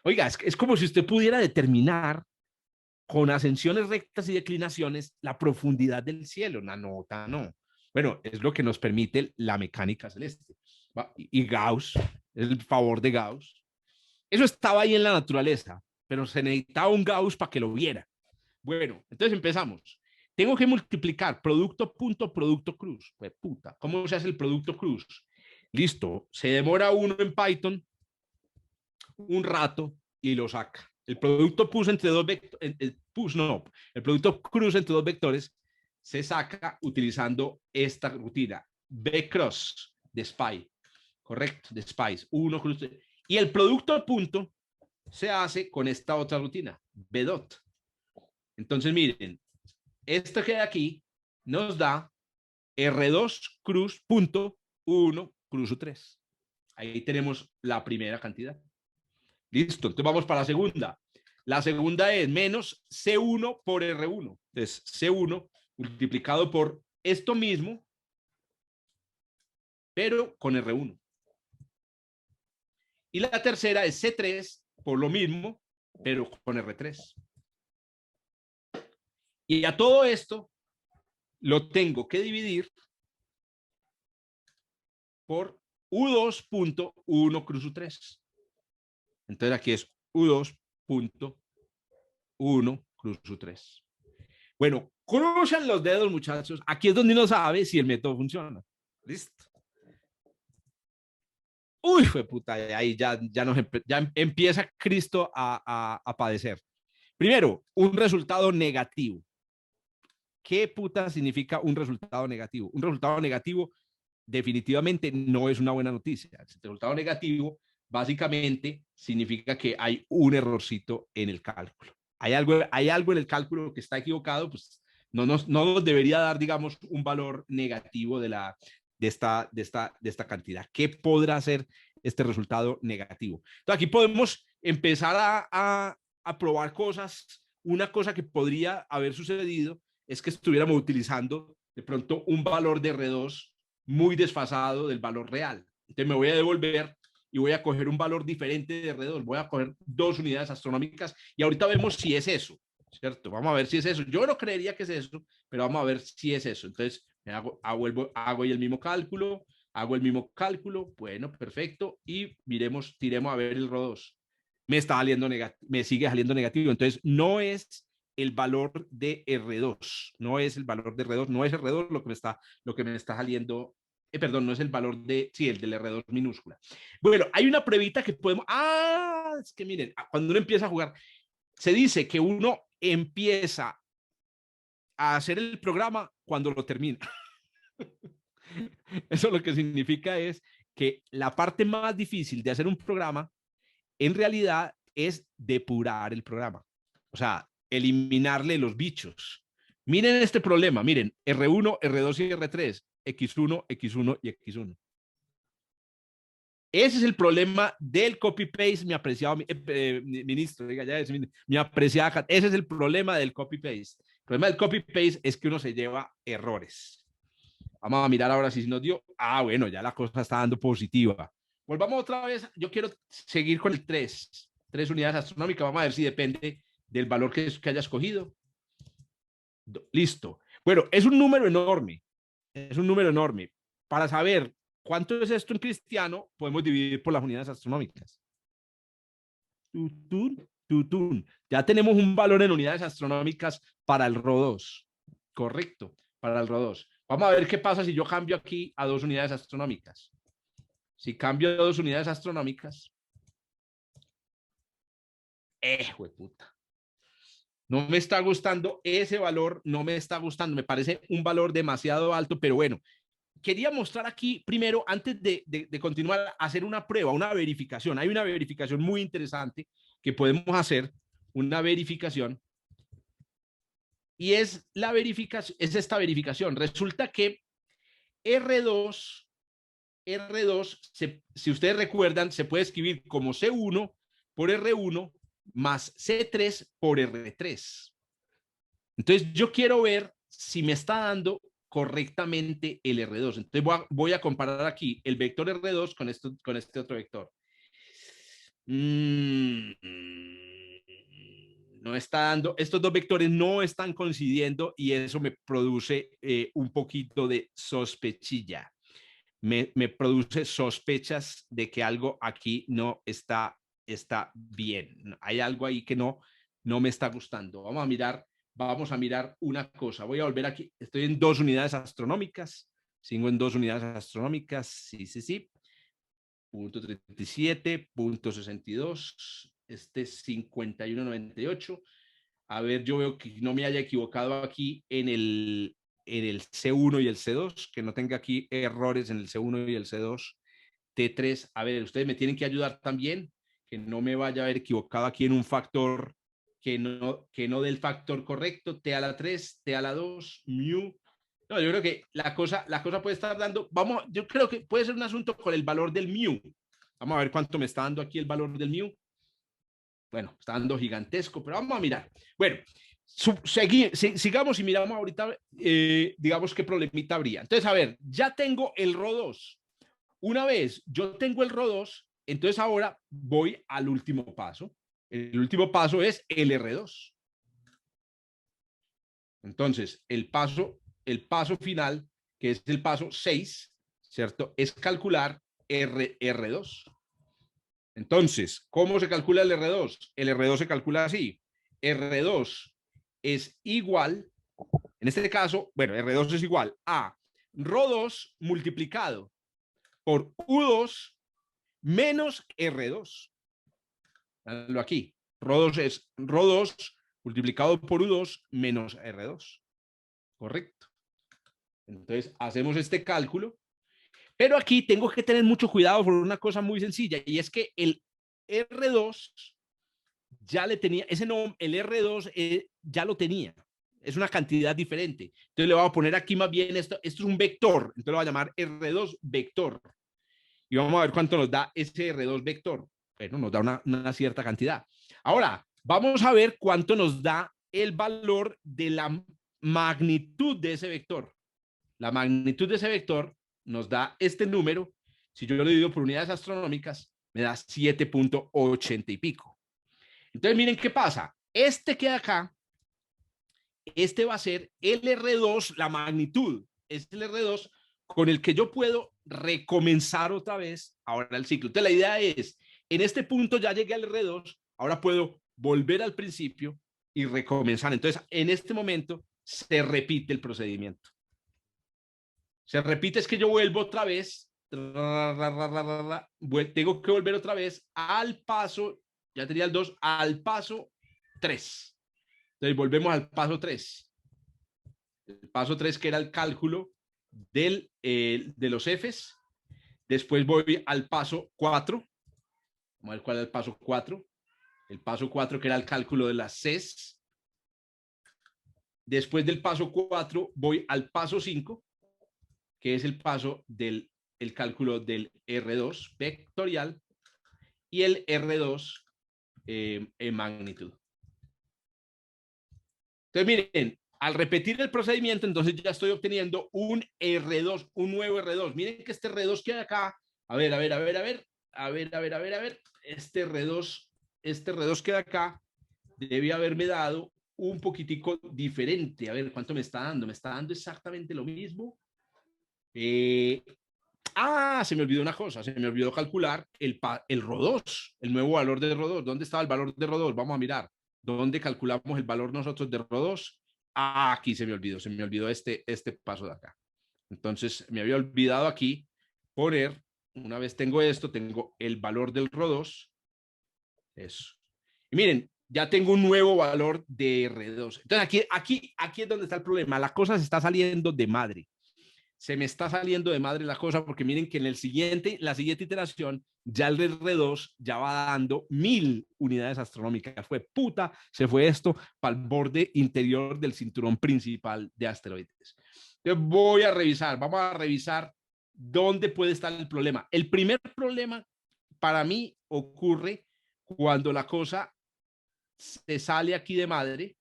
oiga, es como si usted pudiera determinar con ascensiones rectas y declinaciones la profundidad del cielo. Una nota, no. Bueno, es lo que nos permite la mecánica celeste. Y Gauss, el favor de Gauss. Eso estaba ahí en la naturaleza, pero se necesitaba un Gauss para que lo viera. Bueno, entonces empezamos. Tengo que multiplicar producto punto, producto cruz. Pues puta, ¿cómo se hace el producto cruz? Listo, se demora uno en Python un rato y lo saca. El producto push entre dos vectores, el producto cruz entre dos vectores se saca utilizando esta rutina. B cross de SPY, correcto, de SPICE, uno cruz. Y el producto punto se hace con esta otra rutina, B dot. Entonces miren, esto que hay aquí nos da R2 cruz punto 1 cruz 3. Ahí tenemos la primera cantidad. Listo, entonces vamos para la segunda. La segunda es menos C1 por R1. Entonces, C1 multiplicado por esto mismo, pero con R1. Y la tercera es C3 por lo mismo, pero con R3. Y a todo esto lo tengo que dividir por U2.1 cruz U3. Entonces aquí es U2.1 cruz U3. Bueno, cruzan los dedos, muchachos. Aquí es donde uno sabe si el método funciona. Listo. Uy, fue puta, ahí ya empieza Cristo a padecer. Primero, un resultado negativo. ¿Qué puta significa un resultado negativo? Un resultado negativo definitivamente no es una buena noticia. El resultado negativo básicamente significa que hay un errorcito en el cálculo. Hay algo en el cálculo que está equivocado, pues no nos debería dar, digamos, un valor negativo de esta cantidad. ¿Qué podrá ser este resultado negativo? Entonces aquí podemos empezar a probar cosas. Una cosa que podría haber sucedido es que estuviéramos utilizando de pronto un valor de R2 muy desfasado del valor real. Entonces me voy a devolver y voy a coger un valor diferente de R2. Voy a coger 2 unidades astronómicas y ahorita vemos si es eso, ¿cierto? Vamos a ver si es eso. Yo no creería que es eso, pero vamos a ver si es eso. Entonces hago el mismo cálculo, bueno, perfecto, y tiremos a ver el R2. Me sigue saliendo negativo. Entonces no es el valor de R2, no es el valor de R2, no es R2 lo que me está saliendo, perdón, no es el valor de, sí, el del R2 minúscula. Bueno, hay una pruebita que podemos, es que miren, cuando uno empieza a jugar, se dice que uno empieza a hacer el programa cuando lo termina. Eso lo que significa es que la parte más difícil de hacer un programa, en realidad, es depurar el programa. O sea, eliminarle los bichos. Miren este problema, miren, R1, R2 y R3, X1, X1 y X1. Ese es el problema del copy-paste, mi apreciado ministro, diga ya, mi apreciada, ese es el problema del copy-paste. El problema del copy-paste es que uno se lleva errores. Vamos a mirar ahora si nos dio, bueno, ya la cosa está dando positiva. Volvamos otra vez, yo quiero seguir con el 3 unidades astronómicas, vamos a ver si depende del valor que haya escogido. Listo. Bueno, es un número enorme. Es un número enorme. Para saber cuánto es esto en cristiano, podemos dividir por las unidades astronómicas. Ya tenemos un valor en unidades astronómicas para el RO2. Correcto, para el RO2. Vamos a ver qué pasa si yo cambio aquí a 2 unidades astronómicas. Si cambio a 2 unidades astronómicas. Jueputa. No me está gustando ese valor, no me está gustando, me parece un valor demasiado alto, pero bueno, quería mostrar aquí primero, antes de continuar, hacer una prueba, una verificación. Hay una verificación muy interesante que podemos hacer, una verificación, y es esta verificación. Resulta que R2, si ustedes recuerdan, se puede escribir como C1 por R1 más C3 por R3. Entonces yo quiero ver si me está dando correctamente el R2. Entonces voy a comparar aquí el vector R2 con este otro vector. No está dando, estos dos vectores no están coincidiendo y eso me produce un poquito de sospechilla. Me produce sospechas de que algo aquí no está bien. Hay algo ahí que no me está gustando. Vamos a mirar una cosa. Voy a volver aquí. Estoy en 2 unidades astronómicas. Sigo en 2 unidades astronómicas. Sí. Punto 37, punto 62. Este es 51.98. A ver, yo veo que no me haya equivocado aquí en el C1 y el C2, que no tenga aquí errores en el C1 y el C2. T3, a ver, ustedes me tienen que ayudar también, que no me vaya a haber equivocado aquí en un factor que no del factor correcto, T a la 3, T a la 2, mu. No, yo creo que la cosa puede estar dando, yo creo que puede ser un asunto con el valor del mu. Vamos a ver cuánto me está dando aquí el valor del mu. Bueno, está dando gigantesco, pero vamos a mirar. Bueno, sigamos y miramos ahorita, digamos, qué problemita habría. Entonces, a ver, ya tengo el RO2. Una vez yo tengo el RO2, entonces ahora voy al último paso. El último paso es el R2. Entonces, el paso final, que es el paso 6, ¿cierto? Es calcular R2. Entonces, ¿cómo se calcula el R2? El R2 se calcula así. R2 es igual, en este caso, bueno, R2 es igual a ρ2 multiplicado por U2 menos R2. Dalo aquí. ρ2 es ρ2 multiplicado por U2 menos R2. Correcto. Entonces, hacemos este cálculo. Pero aquí tengo que tener mucho cuidado por una cosa muy sencilla, y es que el R2 ya le tenía, ese nombre, el R2 ya lo tenía. Es una cantidad diferente. Entonces le voy a poner aquí más bien esto es un vector. Entonces lo voy a llamar R2 vector. Y vamos a ver cuánto nos da ese R2 vector. Bueno, nos da una cierta cantidad. Ahora, vamos a ver cuánto nos da el valor de la magnitud de ese vector. La magnitud de ese vector nos da este número. Si yo lo divido por unidades astronómicas, me da 7.80 y pico. Entonces, miren qué pasa. Este que acá, este va a ser el R2, la magnitud. Es el R2 con el que yo puedo recomenzar otra vez ahora el ciclo. Entonces, la idea es, en este punto ya llegué al R2, ahora puedo volver al principio y recomenzar. Entonces, en este momento se repite el procedimiento. Se repite, es que yo vuelvo otra vez, tengo que volver otra vez al paso, ya tenía el 2, al paso 3. Entonces volvemos al paso 3. El paso 3 que era el cálculo de los Fs. Después voy al paso 4. Vamos a ver cuál es el paso 4. El paso 4 que era el cálculo de las Cs. Después del paso 4 voy al paso 5. Que es el paso del cálculo del R2 vectorial y el R2 en magnitud. Entonces, miren, al repetir el procedimiento, entonces ya estoy obteniendo un R2, un nuevo R2. Miren que este R2 que hay acá, a ver, este R2 que hay acá debe haberme dado un poquitico diferente. A ver, ¿cuánto me está dando? Me está dando exactamente lo mismo. Se me olvidó una cosa, se me olvidó calcular el ρ2, el nuevo valor de ρ2. ¿Dónde estaba el valor de ρ2? Vamos a mirar. ¿Dónde calculamos el valor nosotros de ρ2? Aquí se me olvidó este paso de acá. Entonces, me había olvidado aquí poner, una vez tengo esto, tengo el valor del ρ2. Eso. Y miren, ya tengo un nuevo valor de R2. Entonces, aquí es donde está el problema. La cosa se está saliendo de madre. Se me está saliendo de madre la cosa, porque miren que en la siguiente iteración ya el R2 ya va dando 1000 unidades astronómicas. Fue puta, se fue esto para el borde interior del cinturón principal de asteroides. Entonces vamos a revisar dónde puede estar el problema. El primer problema para mí ocurre cuando la cosa se sale aquí de madre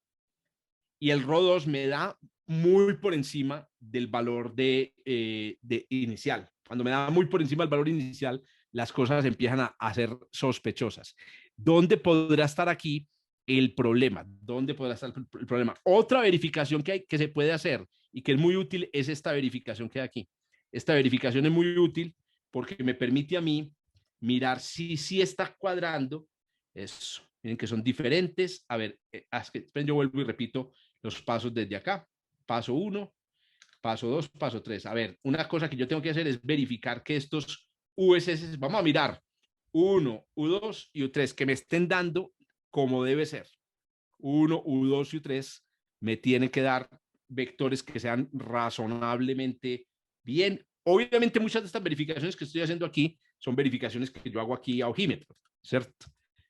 y el ρ2 me da muy por encima del valor de inicial. Cuando me da muy por encima del valor inicial, las cosas empiezan a ser sospechosas. ¿Dónde podrá estar aquí el problema? ¿Dónde podrá estar el problema? Otra verificación que se puede hacer y que es muy útil es esta verificación que hay aquí. Esta verificación es muy útil porque me permite a mí mirar si está cuadrando. Eso. Miren que son diferentes. A ver, yo vuelvo y repito los pasos desde acá. Paso 1, paso 2, paso 3. A ver, una cosa que yo tengo que hacer es verificar que estos USS, vamos a mirar, 1, U2 y U3, que me estén dando como debe ser. 1, U2 y U3 me tienen que dar vectores que sean razonablemente bien. Obviamente muchas de estas verificaciones que estoy haciendo aquí son verificaciones que yo hago aquí a ojímetro, ¿cierto?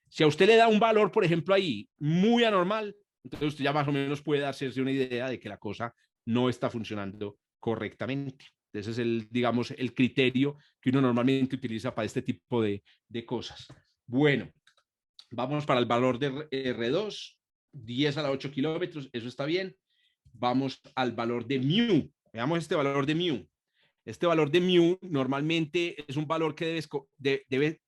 Si a usted le da un valor, por ejemplo, ahí muy anormal, entonces usted ya más o menos puede hacerse una idea de que la cosa no está funcionando correctamente. Ese es digamos, el criterio que uno normalmente utiliza para este tipo de cosas. Bueno, vamos para el valor de R2, 10 a la 8 kilómetros, eso está bien. Vamos al valor de mu. Veamos este valor de mu. Este valor de mu normalmente es un valor que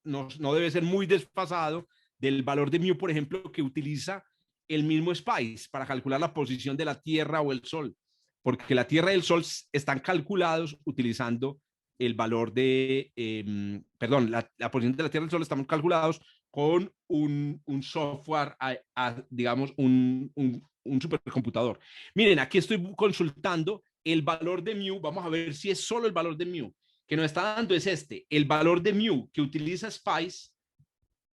no debe ser muy desfasado del valor de mu, por ejemplo, que utiliza el mismo SPICE para calcular la posición de la Tierra o el Sol, porque la Tierra y el Sol están calculados utilizando el valor de, perdón, la posición de la Tierra y el Sol estamos calculados con un software, digamos, un supercomputador. Miren, aquí estoy consultando el valor de mu, vamos a ver si es solo el valor de mu, que nos está dando es este, el valor de mu que utiliza SPICE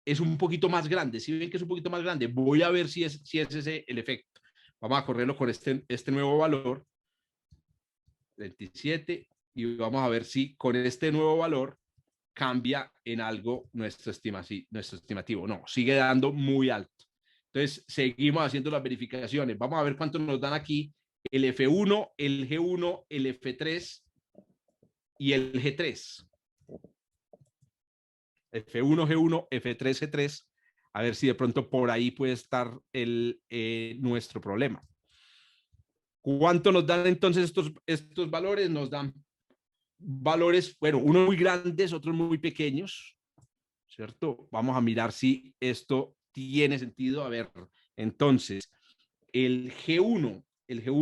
es un poquito más grande. Si ven que es un poquito más grande, voy a ver si es ese el efecto. Vamos a correrlo con este nuevo valor, 27, y vamos a ver si con este nuevo valor cambia en algo nuestro estimativo. No, sigue dando muy alto. Entonces, seguimos haciendo las verificaciones. Vamos a ver cuánto nos dan aquí el F1, el G1, el F3 y el G3. F1, G1, F3, G3, a ver si de pronto por ahí puede estar nuestro problema. ¿Cuánto nos dan entonces estos valores? Nos dan valores, bueno, unos muy grandes, otros muy pequeños, ¿cierto? Vamos a mirar si esto tiene sentido. A ver, entonces, el G1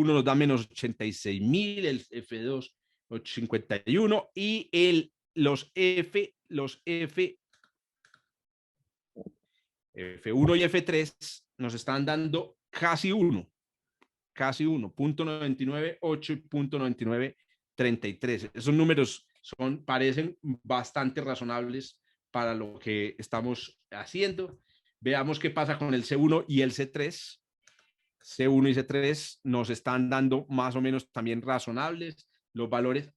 nos da menos 86.000, el F2, 851, y los F1 y F3 nos están dando casi 1, 0.99, 8 y 0.99, 33. Esos números parecen bastante razonables para lo que estamos haciendo. Veamos qué pasa con el C1 y el C3. C1 y C3 nos están dando más o menos también razonables. Los valores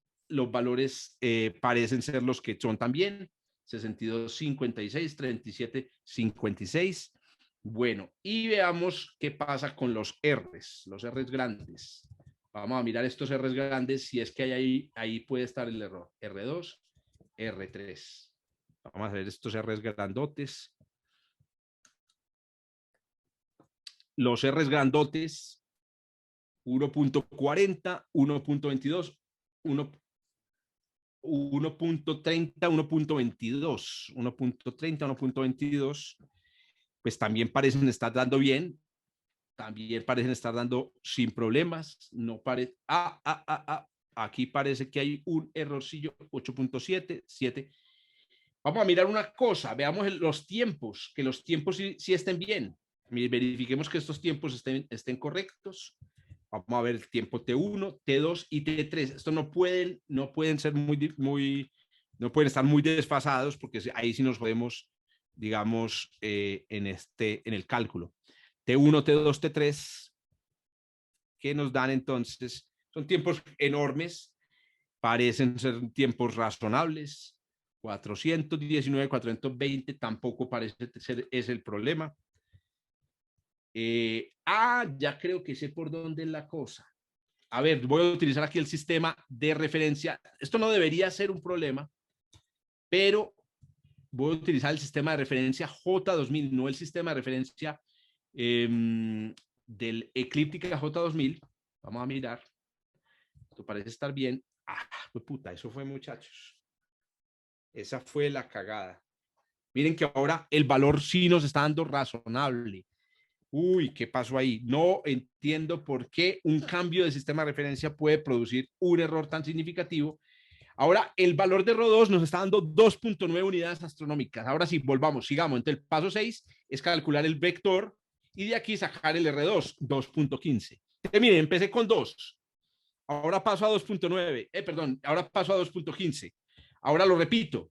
parecen ser los que son también. 62, 56, 37, 56. Bueno, y veamos qué pasa con los R's grandes. Vamos a mirar estos R's grandes, si es que hay ahí puede estar el error. R2, R3. Vamos a ver estos R's grandotes. Los R's grandotes, 1.40, 1.22, 1.30, 1.22, 1.30, 1.22, pues también parecen estar dando bien, también parecen estar dando sin problemas, no parece, aquí parece que hay un errorcillo, 8.7, 7. Vamos a mirar una cosa, veamos los tiempos, que los tiempos sí estén bien, verifiquemos que estos tiempos estén correctos. Vamos a ver el tiempo T1, T2 y T3. Estos no pueden ser no pueden estar muy desfasados, porque ahí sí nos podemos, digamos, en el cálculo. T1, T2, T3, ¿qué nos dan entonces? Son tiempos enormes, parecen ser tiempos razonables. 419, 420 tampoco parece ser ese el problema. Ya creo que sé por dónde es la cosa. A ver, voy a utilizar aquí el sistema de referencia. Esto no debería ser un problema, pero voy a utilizar el sistema de referencia J2000, no el sistema de referencia del Eclíptica J2000. Vamos a mirar. Esto parece estar bien. Puta, eso fue, muchachos. Esa fue la cagada. Miren que ahora el valor sí nos está dando razonable. Uy, ¿qué pasó ahí? No entiendo por qué un cambio de sistema de referencia puede producir un error tan significativo. Ahora, el valor de R2 nos está dando 2.9 unidades astronómicas. Ahora sí, volvamos, sigamos. Entonces, el paso 6 es calcular el vector y de aquí sacar el R2, 2.15. Miren, empecé con 2. Ahora paso a 2.9. Perdón, ahora paso a 2.15. Ahora lo repito.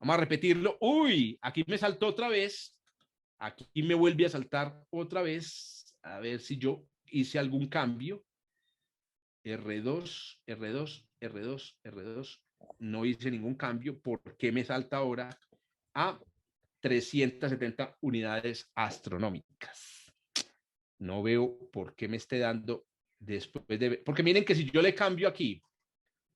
Vamos a repetirlo. Uy, aquí me saltó otra vez. Aquí me vuelve a saltar otra vez. A ver si yo hice algún cambio. R2, R2, R2, R2. No hice ningún cambio. ¿Por qué me salta ahora a 370 unidades astronómicas? No veo por qué me esté dando después de... Porque miren que si yo le cambio aquí,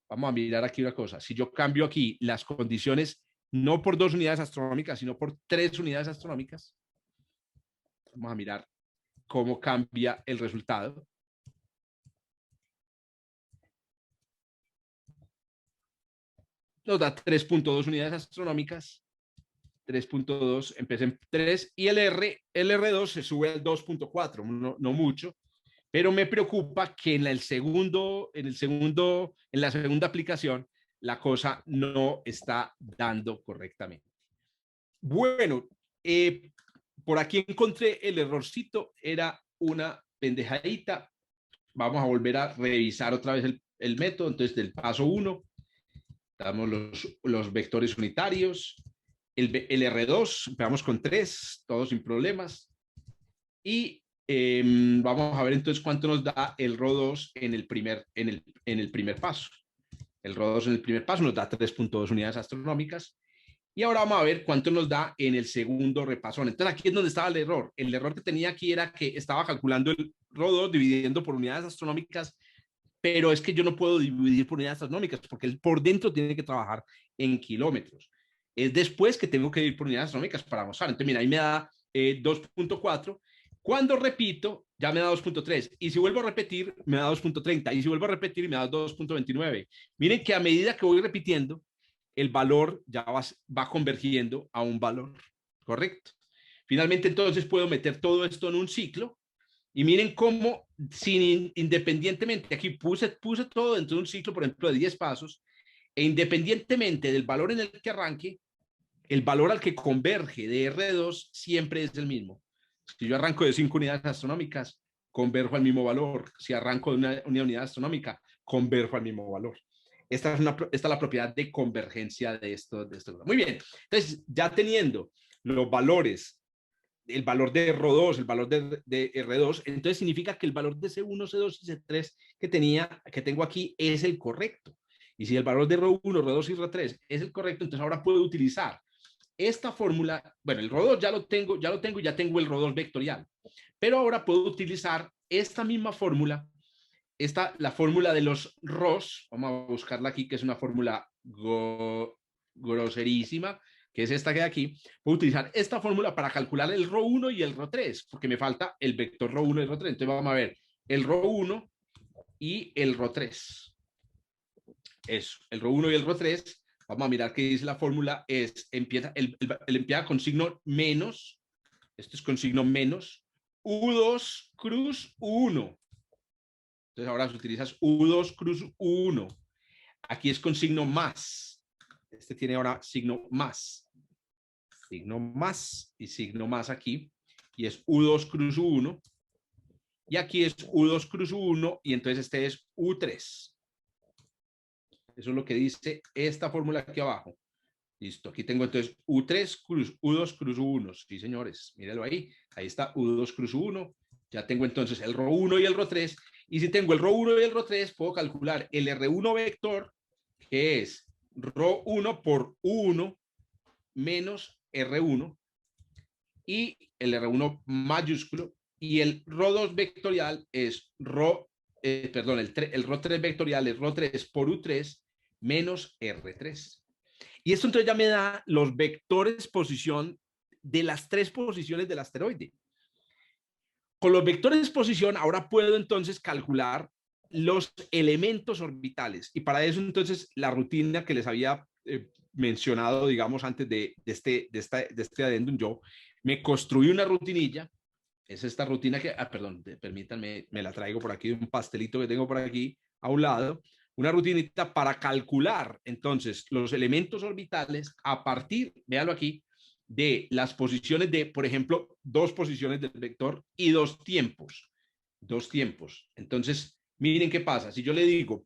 vamos a mirar aquí una cosa. Si yo cambio aquí las condiciones, no por 2 unidades astronómicas, sino por 3 unidades astronómicas, vamos a mirar cómo cambia el resultado. Nos da 3.2 unidades astronómicas, 3.2, empecé en 3 y el R2 se sube al 2.4, no mucho, pero me preocupa que en la segunda aplicación la cosa no está dando correctamente. Bueno, por aquí encontré el errorcito, era una pendejadita. Vamos a volver a revisar otra vez el método. Entonces, del paso 1, damos los vectores unitarios. El R2, empezamos con 3, todos sin problemas. Y vamos a ver entonces cuánto nos da el RO2 en el primer paso. El RO2 en el primer paso nos da 3.2 unidades astronómicas. Y ahora vamos a ver cuánto nos da en el segundo repasón. Entonces aquí es donde estaba el error. El error que tenía aquí era que estaba calculando el RO2 dividiendo por unidades astronómicas, pero es que yo no puedo dividir por unidades astronómicas porque él por dentro tiene que trabajar en kilómetros. Es después que tengo que dividir por unidades astronómicas para mostrar. Entonces mira, ahí me da 2.4. Cuando repito, ya me da 2.3. Y si vuelvo a repetir, me da 2.30. Y si vuelvo a repetir, me da 2.29. Miren que a medida que voy repitiendo, el valor ya va convergiendo a un valor correcto. Finalmente, entonces, puedo meter todo esto en un ciclo. Y miren cómo, independientemente, aquí puse todo dentro de un ciclo, por ejemplo, de 10 pasos, e independientemente del valor en el que arranque, el valor al que converge de R2 siempre es el mismo. Si yo arranco de 5 unidades astronómicas, converjo al mismo valor. Si arranco de una unidad astronómica, converjo al mismo valor. Esta es la propiedad de convergencia de esto. Muy bien. Entonces, ya teniendo los valores, el valor de R2, el valor de R2, entonces significa que el valor de C1, C2 y C3 que tengo aquí es el correcto. Y si el valor de R1, R2 y R3 es el correcto, entonces ahora puedo utilizar esta fórmula. Bueno, el R2 ya lo tengo y ya tengo el R2 vectorial. Pero ahora puedo utilizar esta misma fórmula, la fórmula de los ROS. Vamos a buscarla aquí, que es una fórmula groserísima, que es esta que hay aquí. Puedo utilizar esta fórmula para calcular el ρ1 y el ρ3, porque me falta el vector ρ1 y el ρ3. Entonces vamos a ver el ρ1 y el ρ3. Eso, el ρ1 y el ρ3. Vamos a mirar qué dice la fórmula. Empieza con signo menos. Esto es con signo menos. U2 cruz U1. Entonces ahora utilizas U2 cruz U1. Aquí es con signo más. Este tiene ahora signo más. Signo más y signo más aquí. Y es U2 cruz U1. Y aquí es U2 cruz U1. Y entonces este es U3. Eso es lo que dice esta fórmula aquí abajo. Listo. Aquí tengo entonces U3 cruz U2 cruz U1. Sí, señores. Míralo ahí. Ahí está U2 cruz U1. Ya tengo entonces el ρ1 y el ρ3. Y si tengo el ρ1 y el ρ3, puedo calcular el R1 vector, que es ρ1 por U1 menos R1, y el R1 mayúsculo, y el ρ2 vectorial es el ρ3 vectorial es ρ3 por U3 menos R3. Y esto entonces ya me da los vectores posición de las 3 posiciones del asteroide. Con los vectores posición ahora puedo entonces calcular los elementos orbitales. Y para eso entonces la rutina que les había mencionado, digamos, antes de este adendum, yo me construí una rutinilla. Es esta rutina que, perdón, permítanme, me la traigo por aquí, un pastelito que tengo por aquí a un lado. Una rutinita para calcular entonces los elementos orbitales a partir, véalo aquí, de las posiciones de, por ejemplo, 2 posiciones del vector y 2 tiempos. 2 tiempos. Entonces, miren qué pasa. Si yo le digo,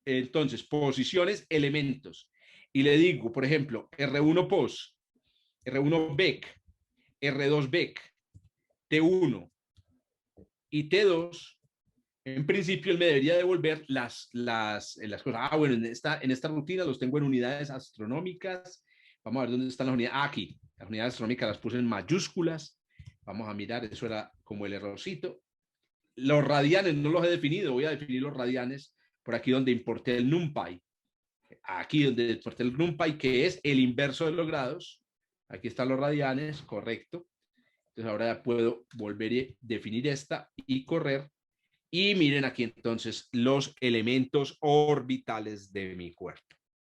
entonces, posiciones, elementos, y le digo, por ejemplo, R1 pos, R1 vec, R2 vec, T1 y T2, en principio él me debería devolver las cosas. Bueno, en esta rutina los tengo en unidades astronómicas. Vamos a ver dónde están las unidades. Aquí, las unidades astronómicas las puse en mayúsculas. Vamos a mirar, eso era como el errorcito. Los radianes no los he definido, voy a definir los radianes por aquí donde importé el NumPy. Aquí donde importé el NumPy, que es el inverso de los grados. Aquí están los radianes, correcto. Entonces ahora ya puedo volver a definir esta y correr. Y miren aquí entonces los elementos orbitales de mi cuerpo.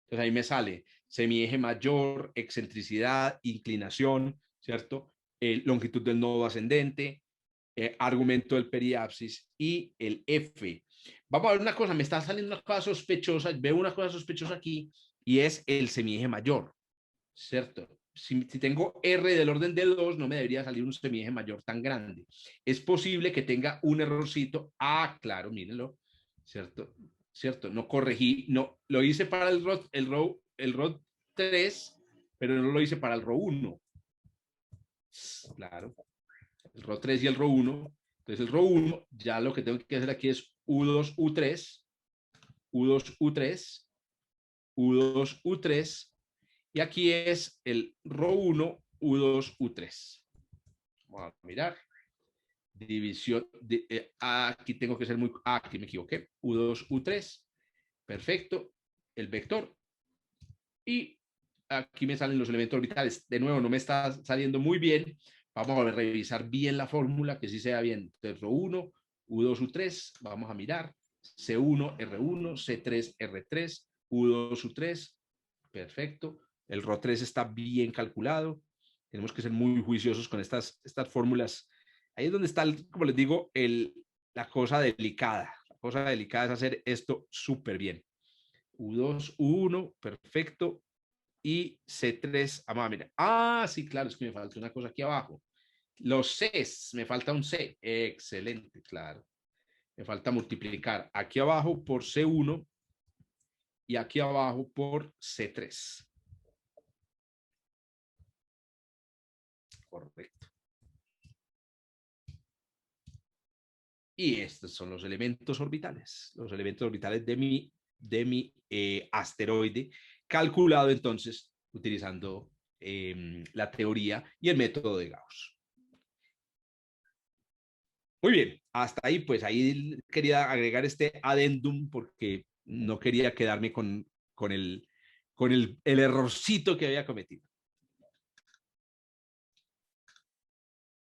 Entonces ahí me sale semieje mayor, excentricidad, inclinación, ¿cierto? Longitud del nodo ascendente, argumento del periapsis y el F. Vamos a ver una cosa, me está saliendo una cosa sospechosa, veo una cosa sospechosa aquí y es el semieje mayor, ¿cierto? Si tengo R del orden de 2, no me debería salir un semieje mayor tan grande. Es posible que tenga un errorcito. Ah, claro, mírenlo, ¿cierto? ¿Cierto? No corregí, no, lo hice para el row 3, pero no lo hice para el row 1. Claro, el row 3 y el row 1. Entonces el row 1, ya lo que tengo que hacer aquí es U2, U3, U2, U3, U2, U3, y aquí es el row 1, U2, U3. Vamos a mirar. División. Aquí tengo que ser muy... aquí me equivoqué. U2, U3. Perfecto. El vector. Y aquí me salen los elementos orbitales. De nuevo, no me está saliendo muy bien. Vamos a revisar bien la fórmula, que sí sea bien. Entonces, row 1, U2, U3. Vamos a mirar. C1, R1, C3, R3, U2, U3. Perfecto. El row 3 está bien calculado. Tenemos que ser muy juiciosos con estas fórmulas. Ahí es donde está, como les digo, la cosa delicada. La cosa delicada es hacer esto súper bien. U2, U1, perfecto. Y C3, vamos a mirar. Ah, sí, claro, es que me falta una cosa aquí abajo. Los Cs, me falta un C. Excelente, claro. Me falta multiplicar aquí abajo por C1 y aquí abajo por C3. Correcto. Y estos son los elementos orbitales de mi asteroide, calculado entonces utilizando la teoría y el método de Gauss. Muy bien, hasta ahí, pues ahí quería agregar este adendum porque no quería quedarme con el errorcito que había cometido.